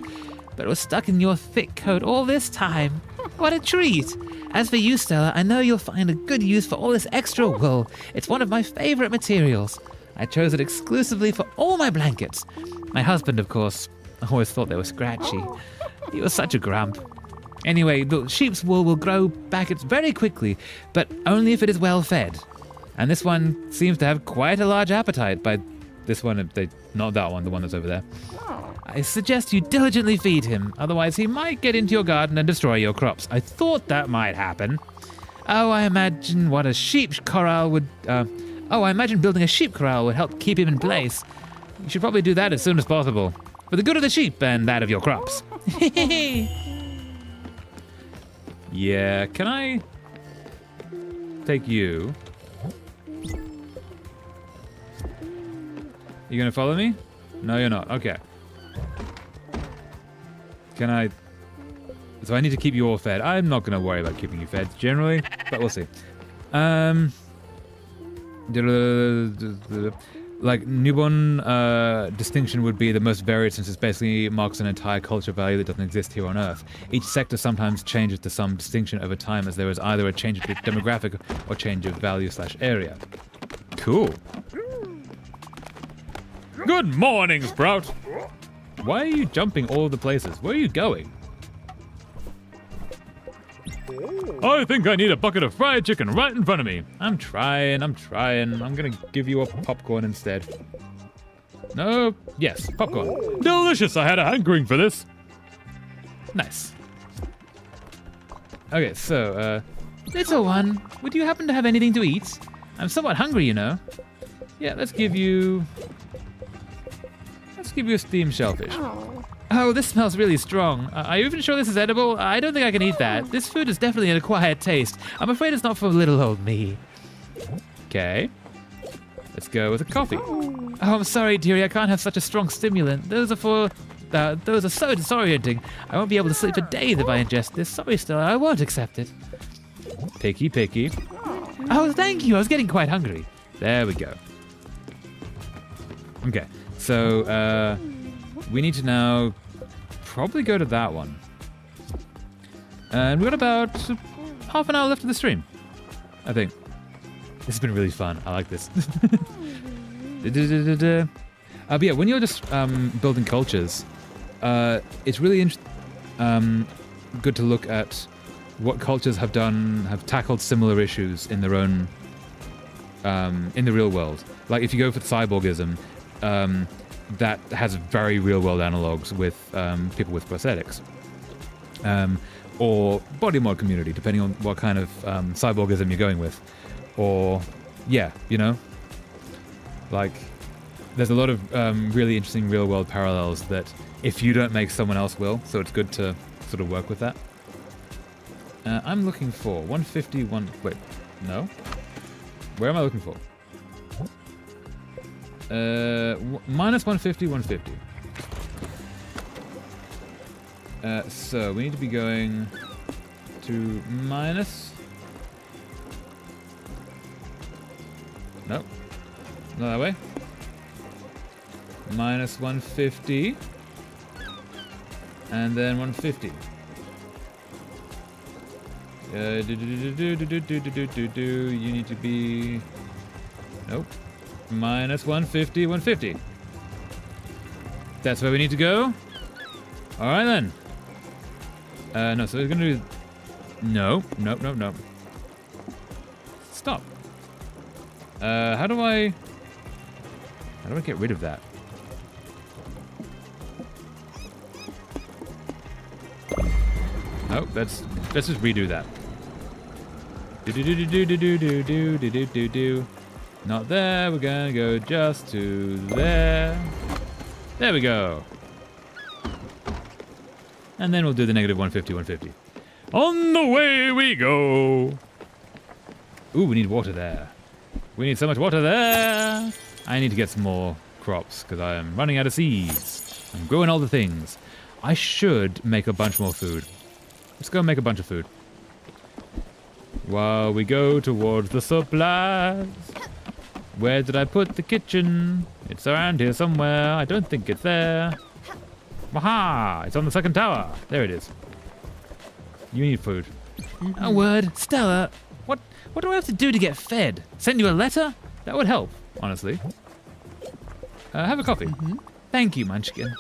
but it was stuck in your thick coat all this time. What a treat. As for you, Stella, I know you'll find a good use for all this extra wool. It's one of my favorite materials. I chose it exclusively for all my blankets. My husband, of course, always thought they were scratchy. He was such a grump. Anyway, the sheep's wool will grow back very quickly, but only if it is well fed. And this one seems to have quite a large appetite. By this one, not that one, the one that's over there. I suggest you diligently feed him, otherwise he might get into your garden and destroy your crops. I thought that might happen. I imagine building a sheep corral would help keep him in place. You should probably do that as soon as possible, for the good of the sheep and that of your crops. Yeah, can I take you? You gonna follow me? No, you're not. Okay. Can I... So I need to keep you all fed. I'm not gonna worry about keeping you fed, generally, but we'll see. Like, newborn distinction would be the most varied since it basically marks an entire culture value that doesn't exist here on Earth. Each sector sometimes changes to some distinction over time as there is either a change of demographic or change of value/area. Cool. Good morning, Sprout! Why are you jumping all the places? Where are you going? I think I need a bucket of fried chicken right in front of me. I'm trying. I'm gonna give you a popcorn instead. No, yes, popcorn. Delicious, I had a hankering for this. Nice. Okay, so, little one, would you happen to have anything to eat? I'm somewhat hungry, you know. Yeah, let's give you a steamed shellfish. Oh, this smells really strong. Are you even sure this is edible? I don't think I can eat that. This food is definitely an acquired taste. I'm afraid it's not for little old me. Okay. Let's go with a coffee. Oh, I'm sorry, dearie. I can't have such a strong stimulant. Those are so disorienting. I won't be able to sleep for days if I ingest this. Sorry, Stella. I won't accept it. Picky. Oh, thank you. I was getting quite hungry. There we go. Okay. So, we need to now probably go to that one. And we've got about half an hour left of the stream, I think. This has been really fun. I like this. But yeah, when you're just building cultures, it's really good to look at what cultures have tackled similar issues in their own, in the real world. Like if you go for cyborgism, that has very real-world analogs with people with prosthetics, or body mod community, depending on what kind of cyborgism you're going with, or yeah, you know, like there's a lot of really interesting real-world parallels that if you don't make, someone else will. So it's good to sort of work with that. I'm looking for 151. Wait, no. Where am I looking for? Minus 150, 150. So we need to be going to minus. Nope. Not that way. Minus 150. And then 150. You need to be. Nope. Minus 150, 150. That's where we need to go. All right then. No, so we're gonna do. No. Stop. How do I get rid of that? Oh, let's just redo that. Do. Not there, we're gonna go just to there. There we go. And then we'll do the negative 150, 150. On the way we go. Ooh, we need water there. We need so much water there. I need to get some more crops because I am running out of seeds. I'm growing all the things. I should make a bunch more food. Let's go make a bunch of food. While we go towards the supplies. Where did I put the kitchen? It's around here somewhere. I don't think it's there. Waha! It's on the second tower. There it is. You need food. A word. Stella, what do I have to do to get fed? Send you a letter? That would help, honestly. Have a coffee. Thank you, Munchkin.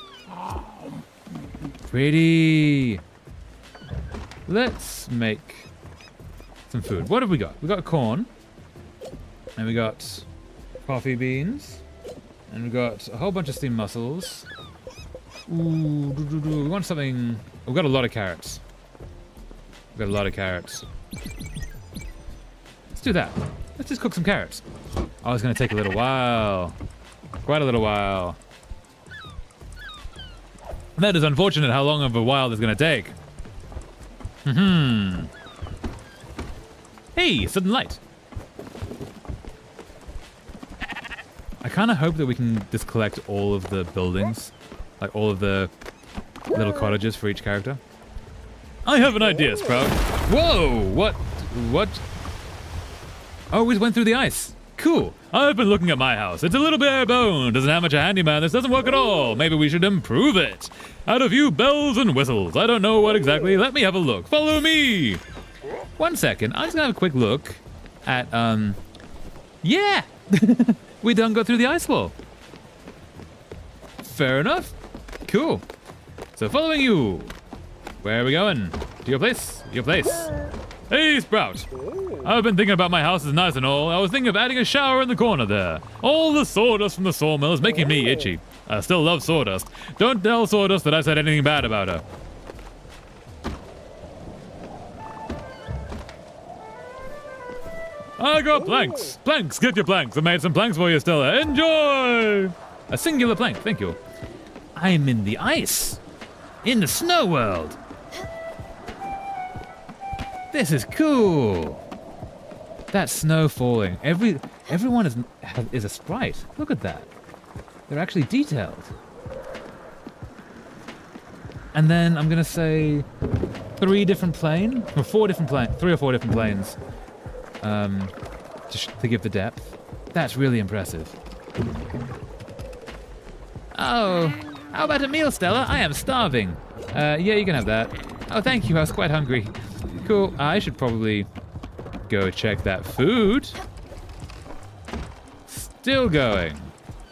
Pretty. Let's make some food. What have we got? We got corn. And we got coffee beans. And we got a whole bunch of steamed mussels. Ooh, we want something. We've got a lot of carrots. We've got a lot of carrots. Let's do that. Let's just cook some carrots. Oh, it's going to take a little while. Quite a little while. That is unfortunate how long of a while this is going to take. Hey, sudden light. I kind of hope that we can just collect all of the buildings. Like all of the little cottages for each character. I have an idea, Sprout. Whoa! What? Oh, we went through the ice. Cool. I've been looking at my house. It's a little bare bone. Doesn't have much of a handyman. This doesn't work at all. Maybe we should improve it. Add a few bells and whistles. I don't know what exactly. Let me have a look. Follow me. 1 second. I'm just gonna have a quick look at yeah! We done got through the ice wall. Fair enough. Cool. So following you. Where are we going? To your place? Your place. Hey, Sprout. I've been thinking about my house is nice and all. I was thinking of adding a shower in the corner there. All the sawdust from the sawmill is making me itchy. I still love sawdust. Don't tell sawdust that I said anything bad about her. I got planks. Planks, get your planks. I made some planks for you, Stella. Enjoy! A singular plank, thank you. I'm in the ice. In the snow world. This is cool. That snow falling. Everyone is a sprite. Look at that. They're actually detailed. And then I'm gonna say 3 or 4 different planes. To give the depth. That's really impressive. Oh, how about a meal, Stella? I am starving. Yeah, you can have that. Oh, thank you. I was quite hungry. Cool. I should probably go check that food. Still going.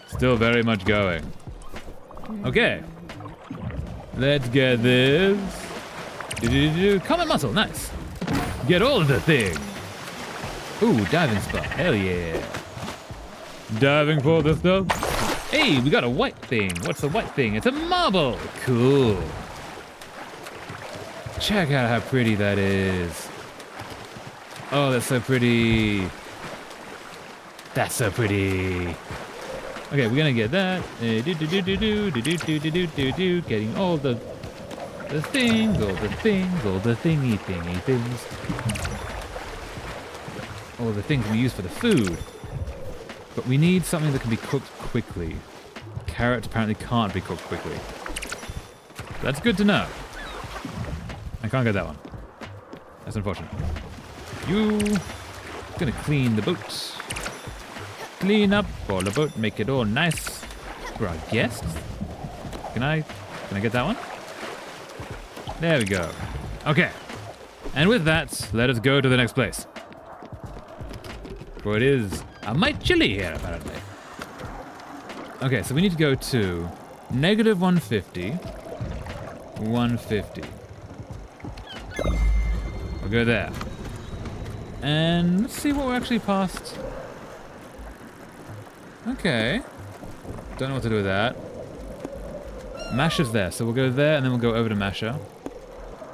Still very much going. Okay. Let's get this. Common muscle. Nice. Get all of the thing. Ooh, diving spot. Hell yeah. Diving for the stuff. Hey, we got a white thing. What's the white thing? It's a marble. Cool. Check out how pretty that is. Oh, that's so pretty. That's so pretty. Okay, we're gonna get that. Getting all the things, all the thingy things. All the things we use for the food. But we need something that can be cooked quickly. Carrots apparently can't be cooked quickly. That's good to know. I can't get that one. That's unfortunate. You gonna clean the boat. Clean up all the boat, make it all nice for our guests. Can I get that one? There we go. Okay. And with that, let us go to the next place. For it is a mite chilly here, apparently. Okay, so we need to go to -150. 150. We'll go there. And let's see what we're actually past. Okay. Don't know what to do with that. Masher's there, so we'll go there and then we'll go over to Masher.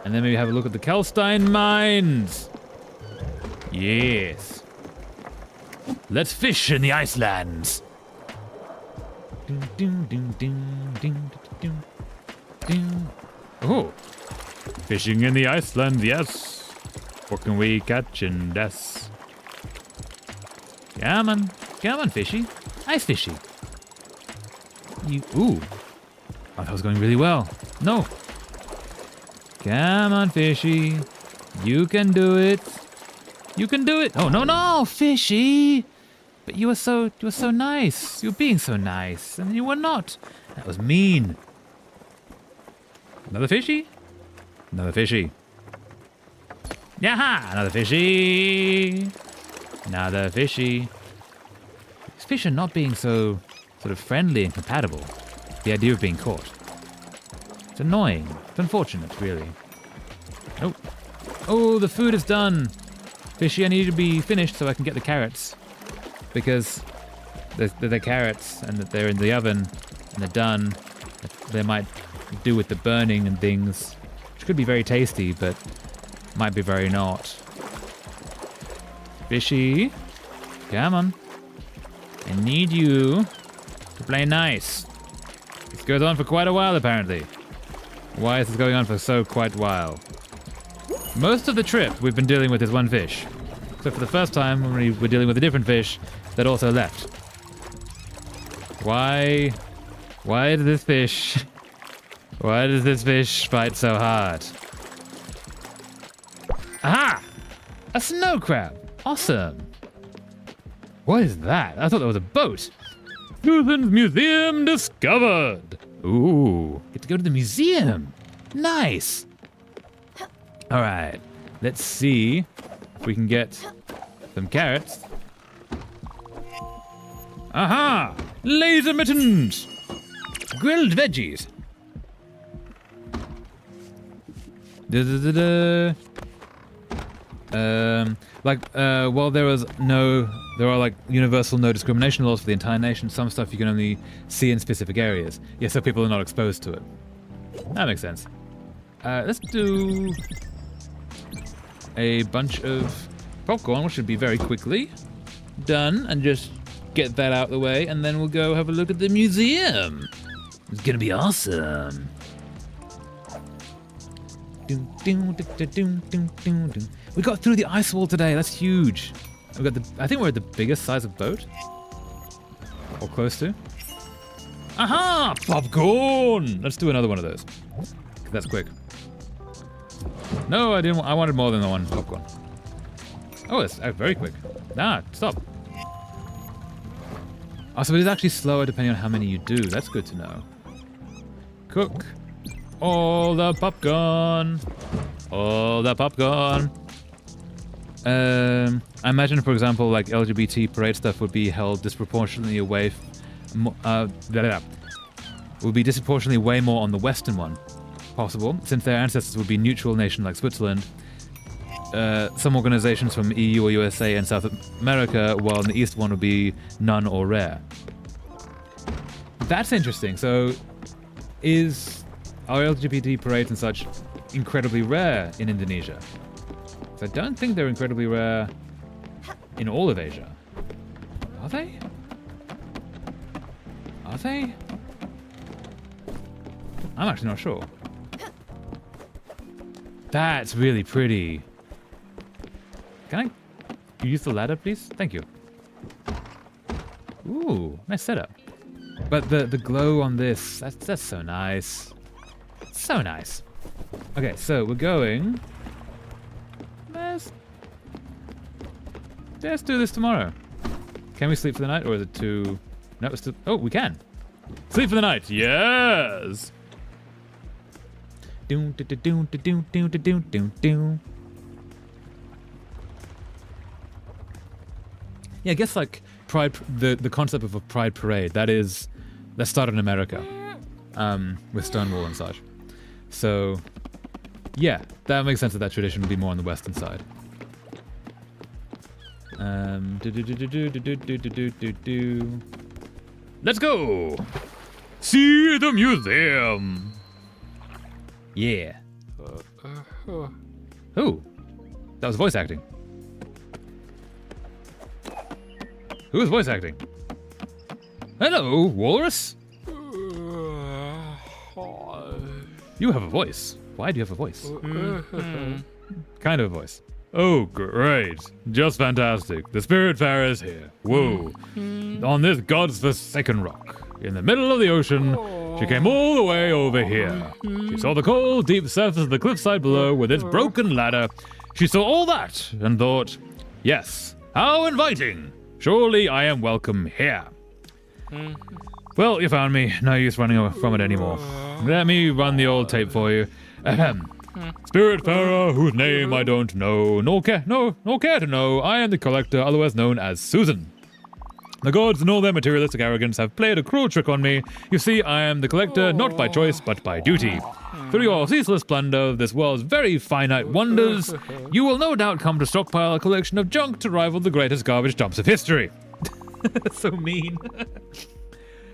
And then maybe have a look at the Kelstein mines. Yes. Let's fish in the Icelands. Oh. Fishing in the Iceland, yes. What can we catch in this? Come on, fishy. Ice fishy. Ooh. Oh, that was going really well. No. Come on, fishy. You can do it. You can do it. Oh, no, fishy. But you were so nice. You were being so nice, and you were not. That was mean. Another fishy? Another fishy. Yaha! Another fishy. Another fishy. These fish are not being so sort of friendly and compatible. The idea of being caught. It's annoying. It's unfortunate, really. Oh. Oh, the food is done. Fishy, I need you to be finished so I can get the carrots. Because they're carrots and they're in the oven and they're done. They might do with the burning and things. Which could be very tasty, but might be very not. Fishy, come on. I need you to play nice. This goes on for quite a while, apparently. Why is this going on for quite a while? Most of the trip, we've been dealing with this one fish. So for the first time, when we were dealing with a different fish that also left. Why does this fish fight so hard? Aha! A snow crab! Awesome! What is that? I thought that was a boat. Susan's Museum discovered. Ooh, get to go to the museum. Nice. All right, let's see if we can get some carrots. Aha! Laser mittens! Grilled veggies. While there are like universal no discrimination laws for the entire nation, some stuff you can only see in specific areas. Yeah, so people are not exposed to it. That makes sense. Let's do a bunch of popcorn, which should be very quickly done, and just get that out of the way, and then we'll go have a look at the museum. It's gonna be awesome. We got through the ice wall today. That's huge. I think we're at the biggest size of boat, or close to. Aha! Popcorn. Let's do another one of those. That's quick. No, I didn't. I wanted more than the one popcorn. Oh, it's very quick. Nah, stop. Oh, so it is actually slower depending on how many you do. That's good to know. Cook all the popcorn. All the popcorn. I imagine, for example, like LGBT parade stuff would be held disproportionately away. Would be disproportionately way more on the western one. Possible, since their ancestors would be neutral nation like Switzerland. Some organizations from EU or USA and South America, while in the east one would be none or rare. That's interesting. So, are LGBT parades and such incredibly rare in Indonesia? So I don't think they're incredibly rare in all of Asia. Are they? Are they? I'm actually not sure. That's really pretty. Can I use the ladder, please? Thank you. Ooh, nice setup. But the glow on this, that's so nice. So nice. Okay, so we're going. Let's do this tomorrow. Can we sleep for the night, or is it too? No, it's too. Oh, we can. Sleep for the night. Yes. Yeah, I guess like pride, the concept of a pride parade, that started in America, with Stonewall and such. So, yeah, that makes sense that tradition would be more on the western side. Let's go! See the museum. Yeah. Who? That was voice acting. Who was voice acting? Hello, Walrus. You have a voice. Why do you have a voice? Kind of a voice. Oh, great. Just fantastic. The Spiritfarer is here. Whoa. On this god's-forsaken rock. In the middle of the ocean, she came all the way over here. She saw the cold, deep surface of the cliffside below with its broken ladder. She saw all that and thought, yes, how inviting. Surely I am welcome here. Well, you found me. No use running from it anymore. Let me run the old tape for you. Ahem. Spiritfarer, whose name I don't know, nor care to know, I am the collector, otherwise known as Susan. The gods and all their materialistic arrogance have played a cruel trick on me. You see, I am the collector not by choice, but by duty. Through your ceaseless splendor of this world's very finite wonders, you will no doubt come to stockpile a collection of junk to rival the greatest garbage dumps of history. So mean.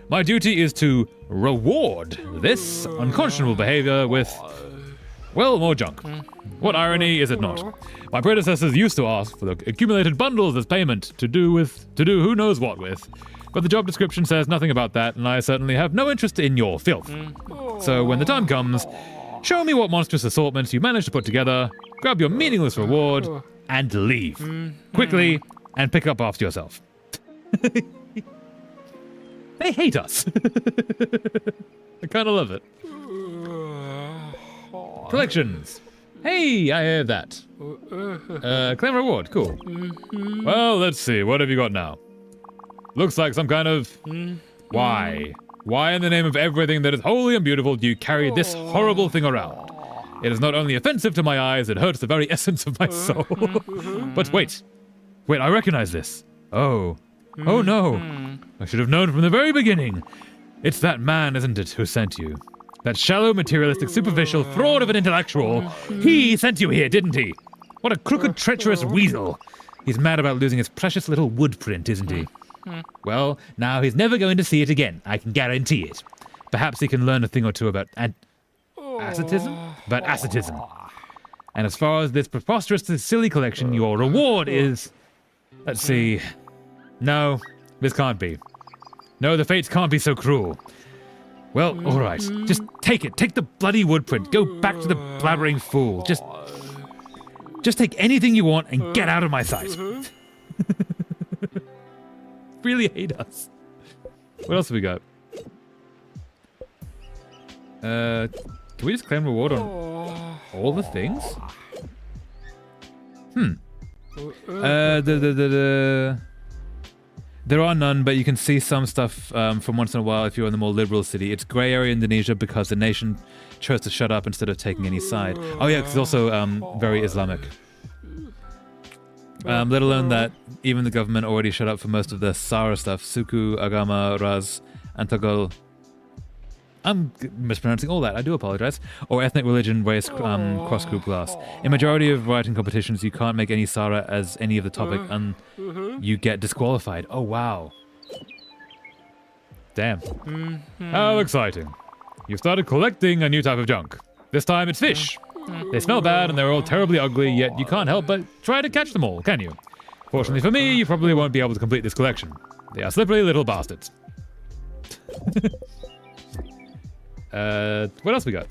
My duty is to reward this unconscionable behavior with, well, more junk. What irony, is it not? My predecessors used to ask for the accumulated bundles as payment to do who knows what with. But the job description says nothing about that, and I certainly have no interest in your filth. So when the time comes, show me what monstrous assortments you managed to put together, grab your meaningless reward, and leave. Quickly, and pick up after yourself. They hate us. I kind of love it. Collections. Hey, I have that. Claim reward. Cool. Well, let's see. What have you got now? Looks like some kind of... Why? Why in the name of everything that is holy and beautiful do you carry this horrible thing around? It is not only offensive to my eyes, it hurts the very essence of my soul. But wait. Wait, I recognize this. Oh. Oh no. I should have known from the very beginning. It's that man, isn't it, who sent you? That shallow, materialistic, superficial fraud of an intellectual. He sent you here, didn't he? What a crooked, treacherous weasel. He's mad about losing his precious little wood print, isn't he? Well, now he's never going to see it again. I can guarantee it. Perhaps he can learn a thing or two about asceticism? About asceticism. And as far as this preposterous, silly collection, your reward is... Let's see... No, this can't be. No, the fates can't be so cruel. Well, all right. Just take it. Take the bloody wood print. Go back to the blabbering fool. Just take anything you want and get out of my sight. Really hate us. What else have we got? Can we just claim reward on all the things? There are none, but you can see some stuff from once in a while if you're in the more liberal city. It's grey area Indonesia because the nation chose to shut up instead of taking any side. Oh yeah, it's also very Islamic. Let alone that even the government already shut up for most of the Sara stuff. Suku, Agama, Ras, Antagol. I'm mispronouncing all that, I do apologize. Or ethnic, religion, race, cross-group class. In majority of writing competitions, you can't make any Sara as any of the topic and you get disqualified. Oh, wow. Damn. How exciting. You've started collecting a new type of junk. This time it's fish. They smell bad and they're all terribly ugly, yet you can't help but try to catch them all, can you? Fortunately for me, you probably won't be able to complete this collection. They are slippery little bastards. What else we got?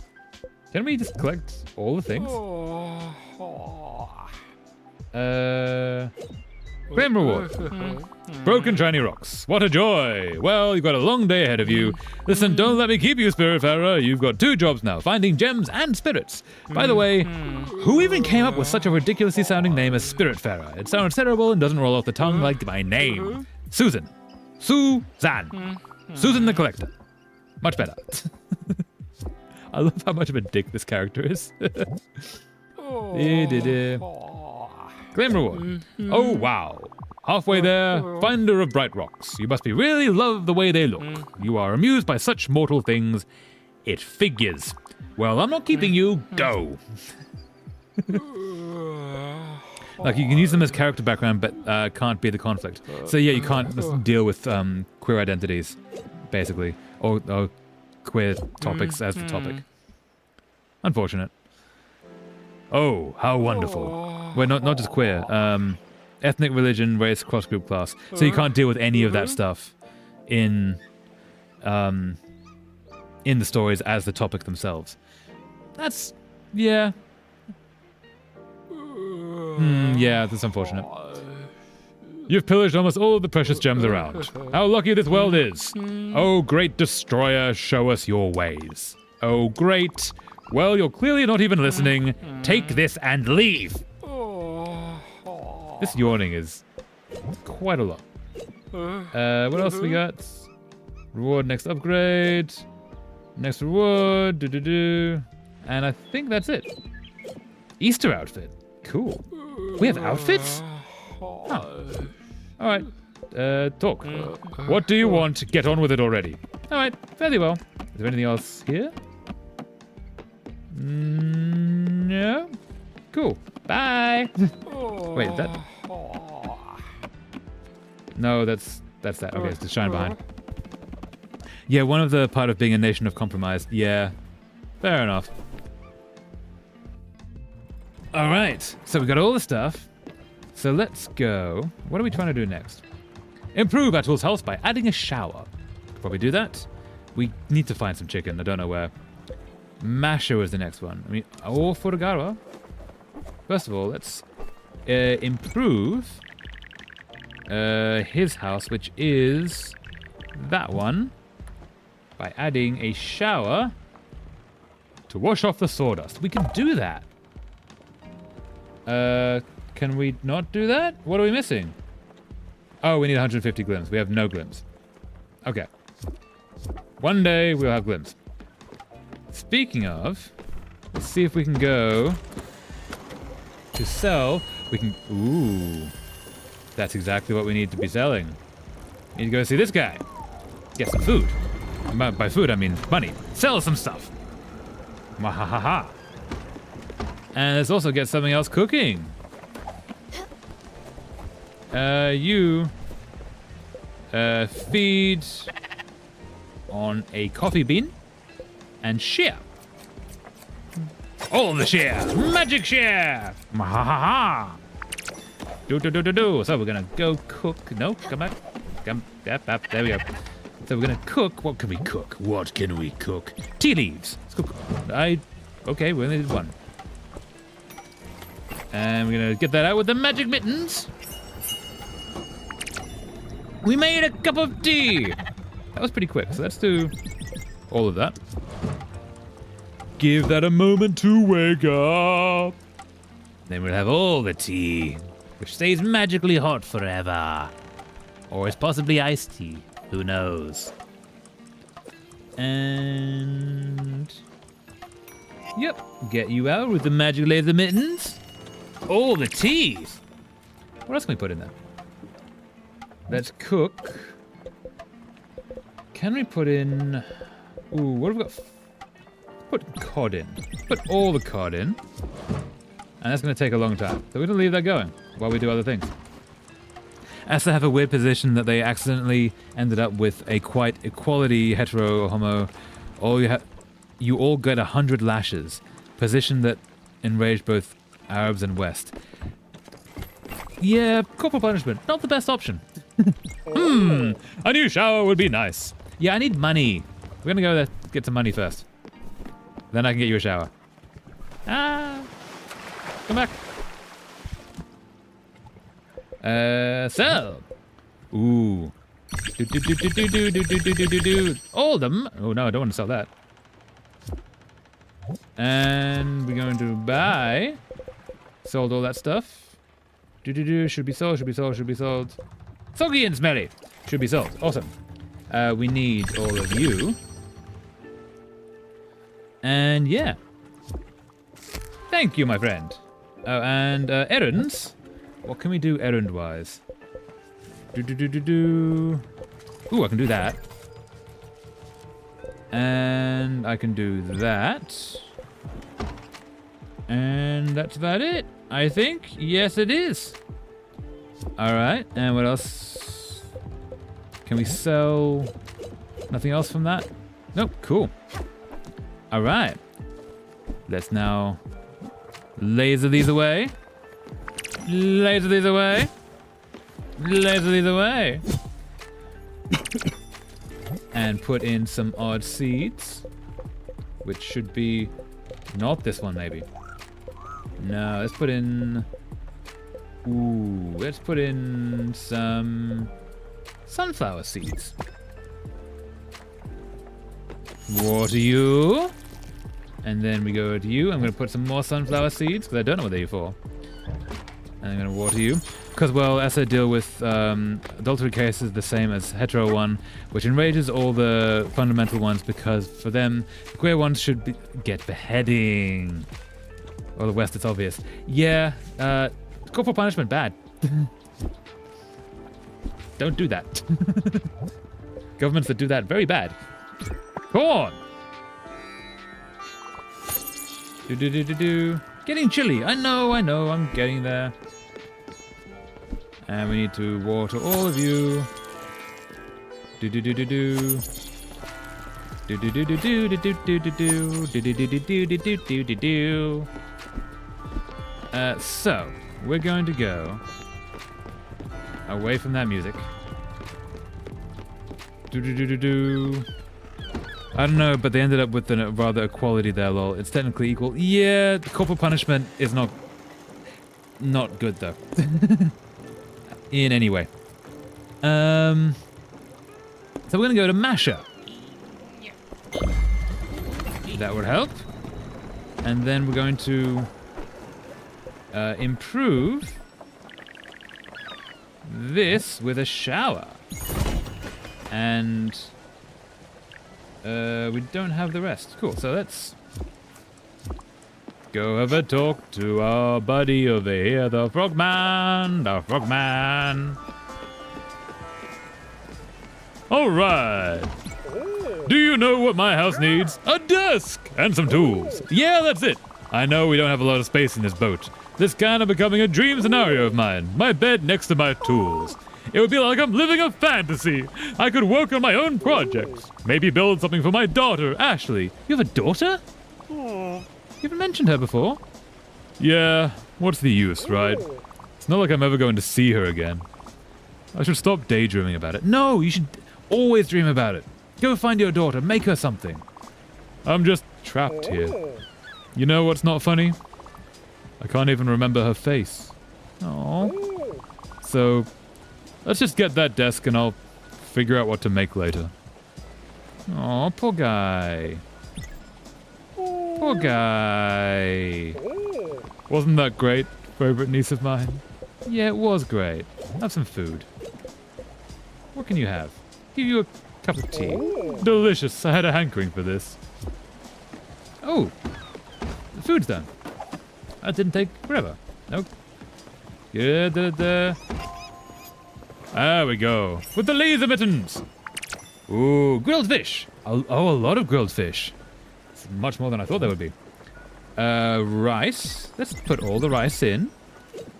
Can we just collect all the things? Claim reward. Broken shiny rocks. What a joy. Well, you've got a long day ahead of you. Listen, don't let me keep you, Spiritfarer. You've got 2 jobs now, finding gems and spirits. By the way, who even came up with such a ridiculously sounding name as Spiritfarer? It sounds terrible and doesn't roll off the tongue like my name. Susan. Suzanne. Susan the Collector. Much better. I love how much of a dick this character is. Claim reward. Oh, wow. Halfway there, finder of bright rocks. You must be really love the way they look. You are amused by such mortal things. It figures. Well, I'm not keeping you. Go. Like, you can use them as character background, but can't be the conflict. So yeah, you can't deal with queer identities, basically. Or queer topics as the topic. Unfortunate. Oh, how wonderful. Well, not just queer. Ethnic, religion, race, cross-group class. So you can't deal with any of that stuff in the stories as the topic themselves. That's Yeah. Yeah, that's unfortunate. You've pillaged almost all of the precious gems around. How lucky this world is. Oh, great destroyer, show us your ways. Oh, great. Well, you're clearly not even listening. Take this and leave. This yawning is quite a lot. What else we got? Reward next upgrade. Next reward. And I think that's it. Easter outfit. Cool. We have outfits? Oh. Alright. Talk. What do you want? Get on with it already. Alright, fairly well. Is there anything else here? No. Cool. Bye. Wait, is that? No, that's that. Okay, it's the shine behind. Yeah, one of the part of being a nation of compromise. Yeah, fair enough. All right, so we got all the stuff. So let's go. What are we trying to do next? Improve our tool's health by adding a shower. Before we do that, we need to find some chicken. I don't know where. Masho is the next one. I mean, or Furagawa. First of all, let's improve his house, which is that one, by adding a shower to wash off the sawdust. We can do that. Can we not do that? What are we missing? Oh, we need 150 glims. We have no glims. Okay. One day we'll have glims. Speaking of, let's see if we can go to sell. We can. Ooh. That's exactly what we need to be selling. Need to go see this guy. Get some food. By food, I mean money. Sell some stuff. Mahahaha. And let's also get something else cooking. You feed on a coffee bean and share. All the share. Magic share. Mahahaha. Do. So we're gonna go cook. No, come back. Come. Yep. There we go. So we're gonna cook. What can we cook? What can we cook? Tea leaves. Let's cook. Okay, we only did one. And we're gonna get that out with the magic mittens. We made a cup of tea. That was pretty quick. So let's do all of that. Give that a moment to wake up. Then we'll have all the tea, which stays magically hot forever. Or it's possibly iced tea. Who knows? And yep, get you out with the magic laser mittens. All the teas. What else can we put in there? Let's cook. Can we put in? Ooh, what have we got? Put cod in. Put all the cod in. And that's going to take a long time. So we're going to leave that going while we do other things. As they have a weird position that they accidentally ended up with a quite equality hetero homo. You all get 100 lashes. Position that enraged both Arabs and West. Yeah, corporal punishment. Not the best option. A new shower would be nice. Yeah, I need money. We're going to go there, get some money first. Then I can get you a shower. Come back. Sell. Ooh. All of them. Oh no, I don't want to sell that. And we're going to buy. Sold all that stuff. Should be sold. Soggy and smelly. Should be sold. Awesome. We need all of you. And yeah. Thank you, my friend. Oh, and errands. What can we do errand-wise? Ooh, I can do that. And I can do that. And that's about it, I think. Yes, it is. Alright, and what else? Can we sell nothing else from that? Nope, cool. Alright. Let's now laser these away. Laser these away. Laser these away. And put in some odd seeds, which should be Not this one, maybe. No, let's put in... Ooh, let's put in some sunflower seeds. Water you. And then we go to you. I'm going to put some more sunflower seeds because I don't know what they're for. And I'm going to water you. Because, well, as I deal with adultery cases the same as hetero one, which enrages all the fundamental ones because for them, the queer ones should get beheading. Or the West, it's obvious. Yeah, corporal punishment, bad. Don't do that. Governments that do that, very bad. Corn! Do. Getting chilly. I know, I'm getting there. And we need to water all of you. Do. So we're going to go away from that music. I don't know, but they ended up with a rather equality there, lol. It's technically equal. Yeah, the corporal punishment is not good though. In any way. So we're gonna go to Masha. That would help. And then we're going to improve this with a shower. And we don't have the rest. Cool, so let's go have a talk to our buddy over here, the frogman. Alright. Do you know what my house needs? A desk and some tools. Yeah, that's it. I know we don't have a lot of space in this boat. This kind of becoming a dream scenario of mine. My bed next to my tools. It would be like I'm living a fantasy. I could work on my own projects. Maybe build something for my daughter, Ashley. You have a daughter? You haven't mentioned her before. Yeah, what's the use, right? It's not like I'm ever going to see her again. I should stop daydreaming about it. No, you should always dream about it. Go find your daughter, make her something. I'm just trapped here. You know what's not funny? I can't even remember her face. Aww. So, let's just get that desk and I'll figure out what to make later. Aw, poor guy. Poor guy. Wasn't that great, favorite niece of mine? Yeah, it was great. Have some food. What can you have? Give you a cup of tea. Delicious. I had a hankering for this. Oh, the food's done. That didn't take forever. Nope. There we go. With the laser mittens. Ooh, grilled fish. Oh, a lot of grilled fish. It's much more than I thought there would be. Rice. Let's put all the rice in.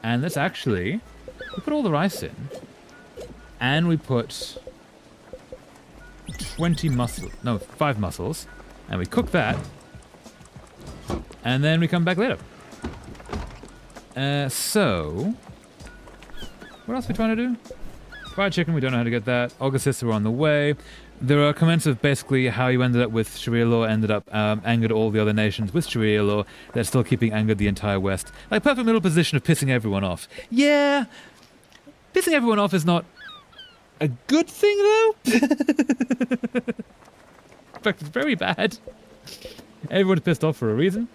And let's actually... We put all the rice in. And we put... 5 mussels. And we cook that. And then we come back later. So... What else are we trying to do? Fried chicken, we don't know how to get that. Olga sister, we're on the way. There are comments of basically how you ended up with Sharia law, ended up angered all the other nations with Sharia law. They're still keeping angered the entire West. Like, perfect middle position of pissing everyone off. Yeah, pissing everyone off is not a good thing, though. In fact, it's very bad. Everyone's pissed off for a reason.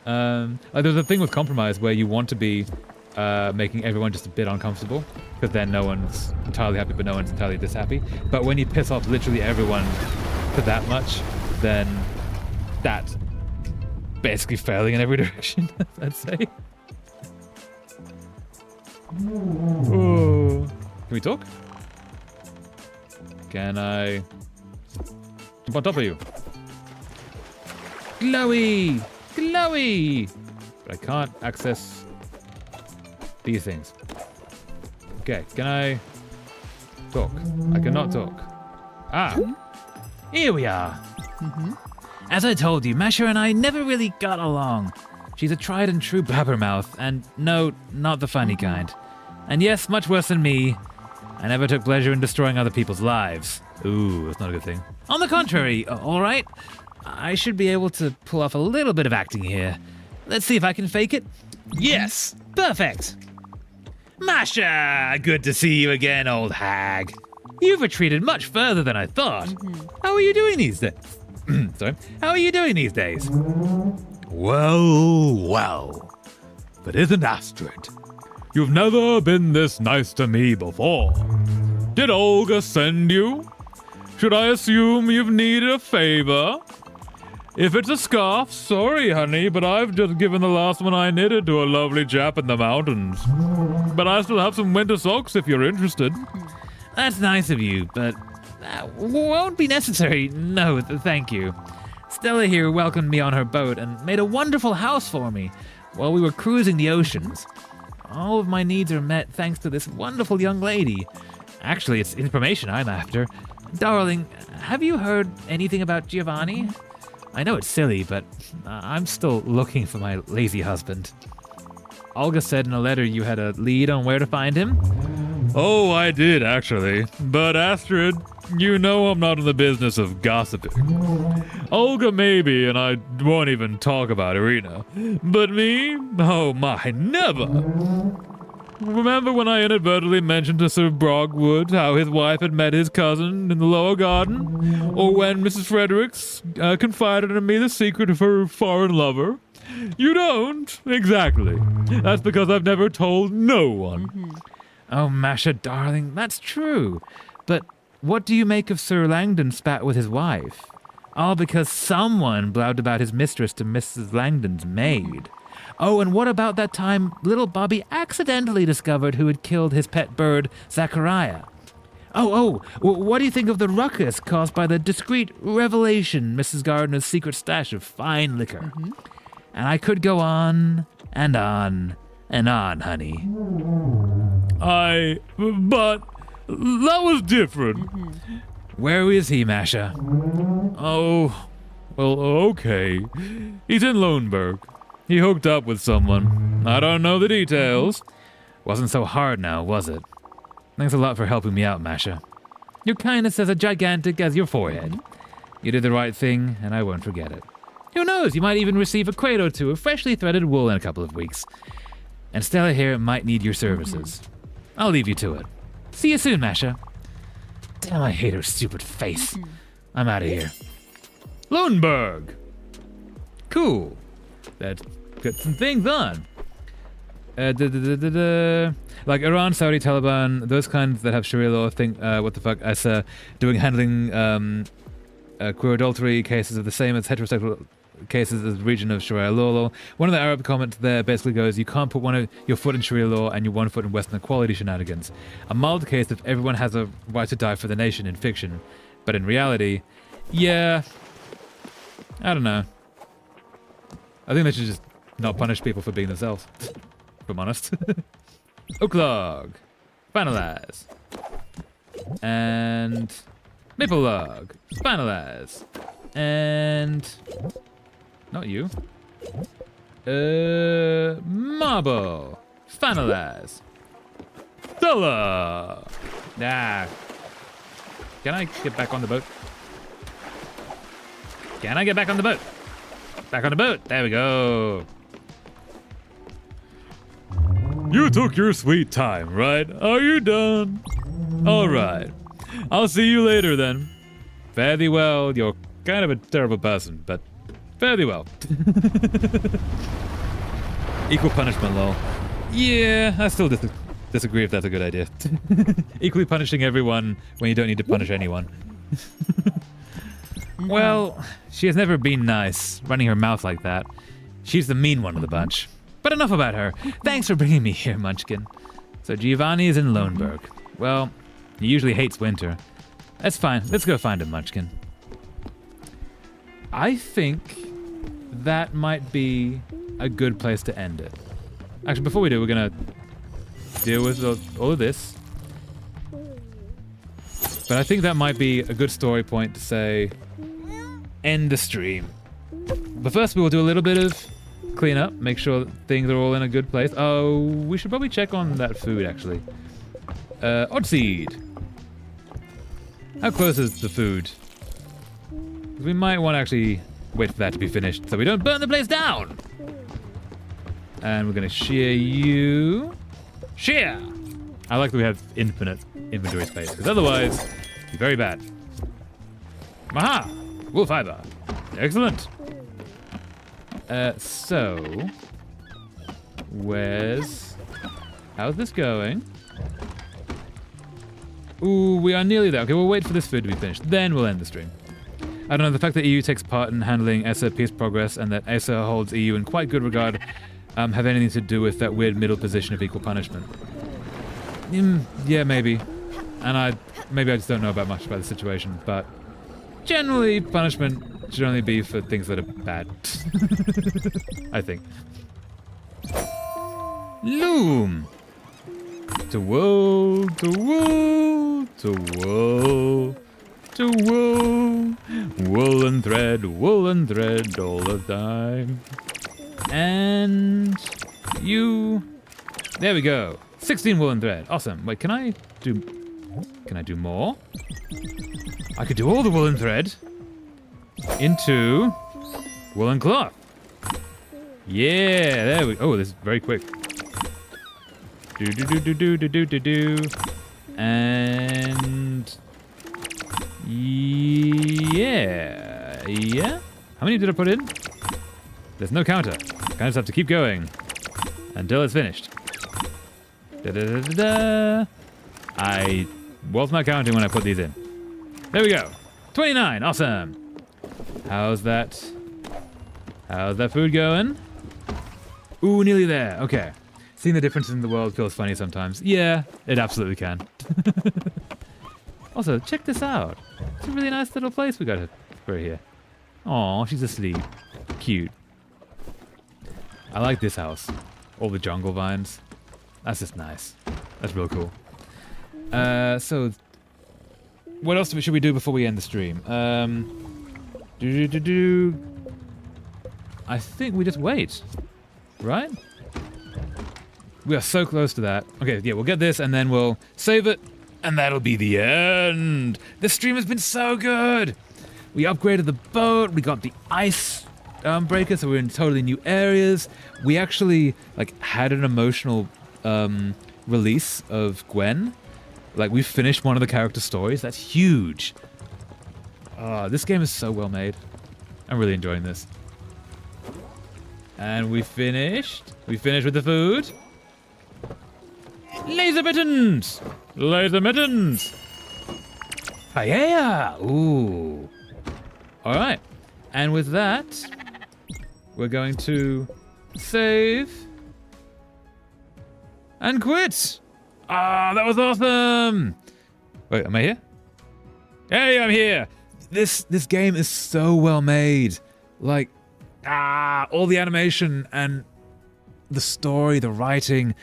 There's a thing with compromise where you want to be making everyone just a bit uncomfortable, because then no one's entirely happy, but no one's entirely dishappy. But when you piss off literally everyone for that much, then that's basically failing in every direction, I'd say. Ooh. Can we talk? Can I jump on top of you? Glowy! Glowy! But I can't access these things. Okay, can I talk? I cannot talk. Ah, here we are. As I told you, Masha and I never really got along. She's a tried and true blabbermouth, and no, not the funny kind. And yes, much worse than me, I never took pleasure in destroying other people's lives. Ooh, that's not a good thing. On the contrary, all right. I should be able to pull off a little bit of acting here. Let's see if I can fake it. Yes, perfect. Masha, good to see you again, old hag. You've retreated much further than I thought. How are you doing these days? Sorry. How are you doing these days? Well. But isn't Astrid? You've never been this nice to me before. Did Olga send you? Should I assume you've needed a favor? If it's a scarf, sorry, honey, but I've just given the last one I knitted to a lovely chap in the mountains. But I still have some winter socks if you're interested. That's nice of you, but won't be necessary. No, thank you. Stella here welcomed me on her boat and made a wonderful house for me while we were cruising the oceans. All of my needs are met thanks to this wonderful young lady. Actually, it's information I'm after. Darling, have you heard anything about Giovanni? I know it's silly, but I'm still looking for my lazy husband. Olga said in a letter you had a lead on where to find him. Oh, I did, actually. But Astrid, you know I'm not in the business of gossiping. Olga maybe, and I won't even talk about Irina. But me? Oh my, never! Remember when I inadvertently mentioned to Sir Brogwood how his wife had met his cousin in the lower garden? Or when Mrs. Fredericks confided in me the secret of her foreign lover? You don't? Exactly. That's because I've never told no one. Oh, Masha, darling, that's true. But what do you make of Sir Langdon's spat with his wife? All because someone blabbed about his mistress to Mrs. Langdon's maid. Oh, and what about that time little Bobby accidentally discovered who had killed his pet bird, Zachariah? What do you think of the ruckus caused by the discreet revelation Mrs. Gardner's secret stash of fine liquor? And I could go on and on and on, honey. But that was different. Where is he, Masha? Oh, well, okay. He's in Loneburg. He hooked up with someone. I don't know the details. Wasn't so hard now, was it? Thanks a lot for helping me out, Masha. Your kindness is as gigantic as your forehead. You did the right thing, and I won't forget it. Who knows, you might even receive a crate or two of freshly threaded wool in a couple of weeks. And Stella here might need your services. I'll leave you to it. See you soon, Masha. Damn, I hate her stupid face. I'm out of here. Loneburg! Cool. Let's get some things on. Like Iran, Saudi, Taliban, those kinds that have Sharia law think, what the fuck, as handling queer adultery cases are the same as heterosexual cases as the region of Sharia law. One of the Arab comments there basically goes, you can't put your foot in Sharia law and your one foot in Western equality shenanigans. A mild case if everyone has a right to die for the nation in fiction. But in reality, yeah, I don't know. I think they should just not punish people for being themselves, if I'm honest. Oaklog. Finalize. And Maple Log. Finalize. And not you. Marble. Finalize. Stella. Can I get back on the boat? Can I get back on the boat? Back on the boat. There we go. You took your sweet time, right? Are you done? All right. I'll see you later then. Fare thee well. You're kind of a terrible person, but fare thee well. Equal punishment, lol. Yeah, I still disagree if that's a good idea. Equally punishing everyone when you don't need to punish anyone. Well, she has never been nice, running her mouth like that. She's the mean one of the bunch. But enough about her. Thanks for bringing me here, Munchkin. So Giovanni is in Loneburg. Well, he usually hates winter. That's fine. Let's go find him, Munchkin. I think that might be a good place to end it. Actually, before we do, we're going to deal with all of this. But I think that might be a good story point to say, end the stream. But first we will do a little bit of cleanup, make sure that things are all in a good place. Oh, we should probably check on that food, actually. Oddseed. How close is the food? We might want to actually wait for that to be finished so we don't burn the place down. And we're going to shear you. Shear! I like that we have infinite inventory space, because otherwise, it'd be very bad. Aha! Wool fiber. Excellent. So, how's this going? Ooh, we are nearly there. Okay, we'll wait for this food to be finished. Then we'll end the stream. I don't know, the fact that EU takes part in handling ESA peace progress and that ESA holds EU in quite good regard have anything to do with that weird middle position of equal punishment. Yeah, maybe. And maybe I just don't know about much about the situation, but generally punishment should only be for things that are bad. I think. Loom! To wool, to wool, to wool, to wool. Wool and thread all the time. And you... There we go. 16 wool and thread. Awesome. Wait, can I do more? I could do all the wool and thread into wool and cloth. Yeah, there we go. Oh, this is very quick. Do. And yeah. How many did I put in? There's no counter. I just have to keep going until it's finished. I was not counting when I put these in. There we go. 29. Awesome. How's that food going? Ooh, nearly there. Okay. Seeing the differences in the world feels funny sometimes. Yeah, it absolutely can. Also, check this out. It's a really nice little place we got for here. Aw, she's asleep. Cute. I like this house. All the jungle vines. That's just nice. That's real cool. So, what else should we do before we end the stream? I think we just wait. Right? We are so close to that. Okay, yeah, we'll get this and then we'll save it. And that'll be the end. This stream has been so good. We upgraded the boat. We got the ice breaker, so we're in totally new areas. We actually had an emotional release of Gwen. We finished one of the character stories. That's huge. This game is so well made. I'm really enjoying this. And we finished. We finished with the food. Laser mittens! Laser mittens! Paella! Ooh. Alright. And with that, we're going to save and quit. That was awesome! Wait, am I here? Hey, I'm here! This game is so well made. All the animation and the story, the writing,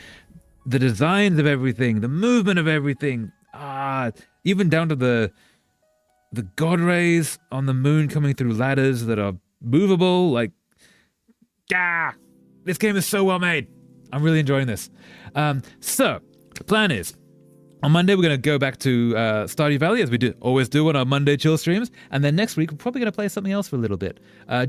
the designs of everything, the movement of everything, even down to the god rays on the moon coming through ladders that are movable. This game is so well made. I'm really enjoying this. So the plan is, on Monday, we're going to go back to Stardew Valley, as we always do on our Monday chill streams. And then next week, we're probably going to play something else for a little bit.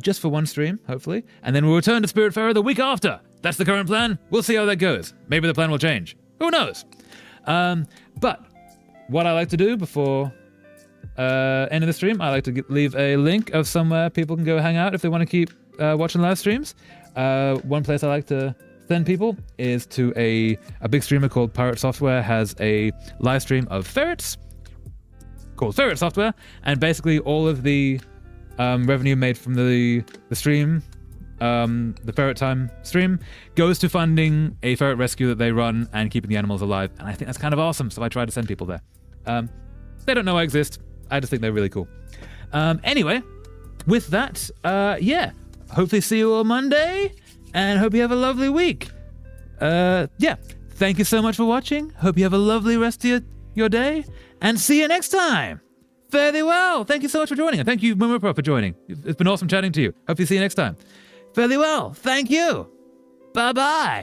Just for one stream, hopefully. And then we'll return to Spiritfarer the week after. That's the current plan. We'll see how that goes. Maybe the plan will change. Who knows? But what I like to do before ending the stream, I like to leave a link of somewhere people can go hang out if they want to keep watching live streams. One place I like to send people is to a big streamer called Pirate Software, has a live stream of ferrets called Ferret Software, and basically all of the revenue made from the stream, the Ferret Time stream, goes to funding a ferret rescue that they run and keeping the animals alive. And I think that's kind of awesome, so I try to send people there. They don't know I exist. I just think they're really cool. Anyway, with that, hopefully see you on Monday, and hope you have a lovely week. Thank you so much for watching. Hope you have a lovely rest of your day, and see you next time. Fare thee well. Thank you so much for joining, and thank you, Mumropro, for joining. It's been awesome chatting to you. Hope you see you next time. Fare thee well. Thank you. Bye-bye.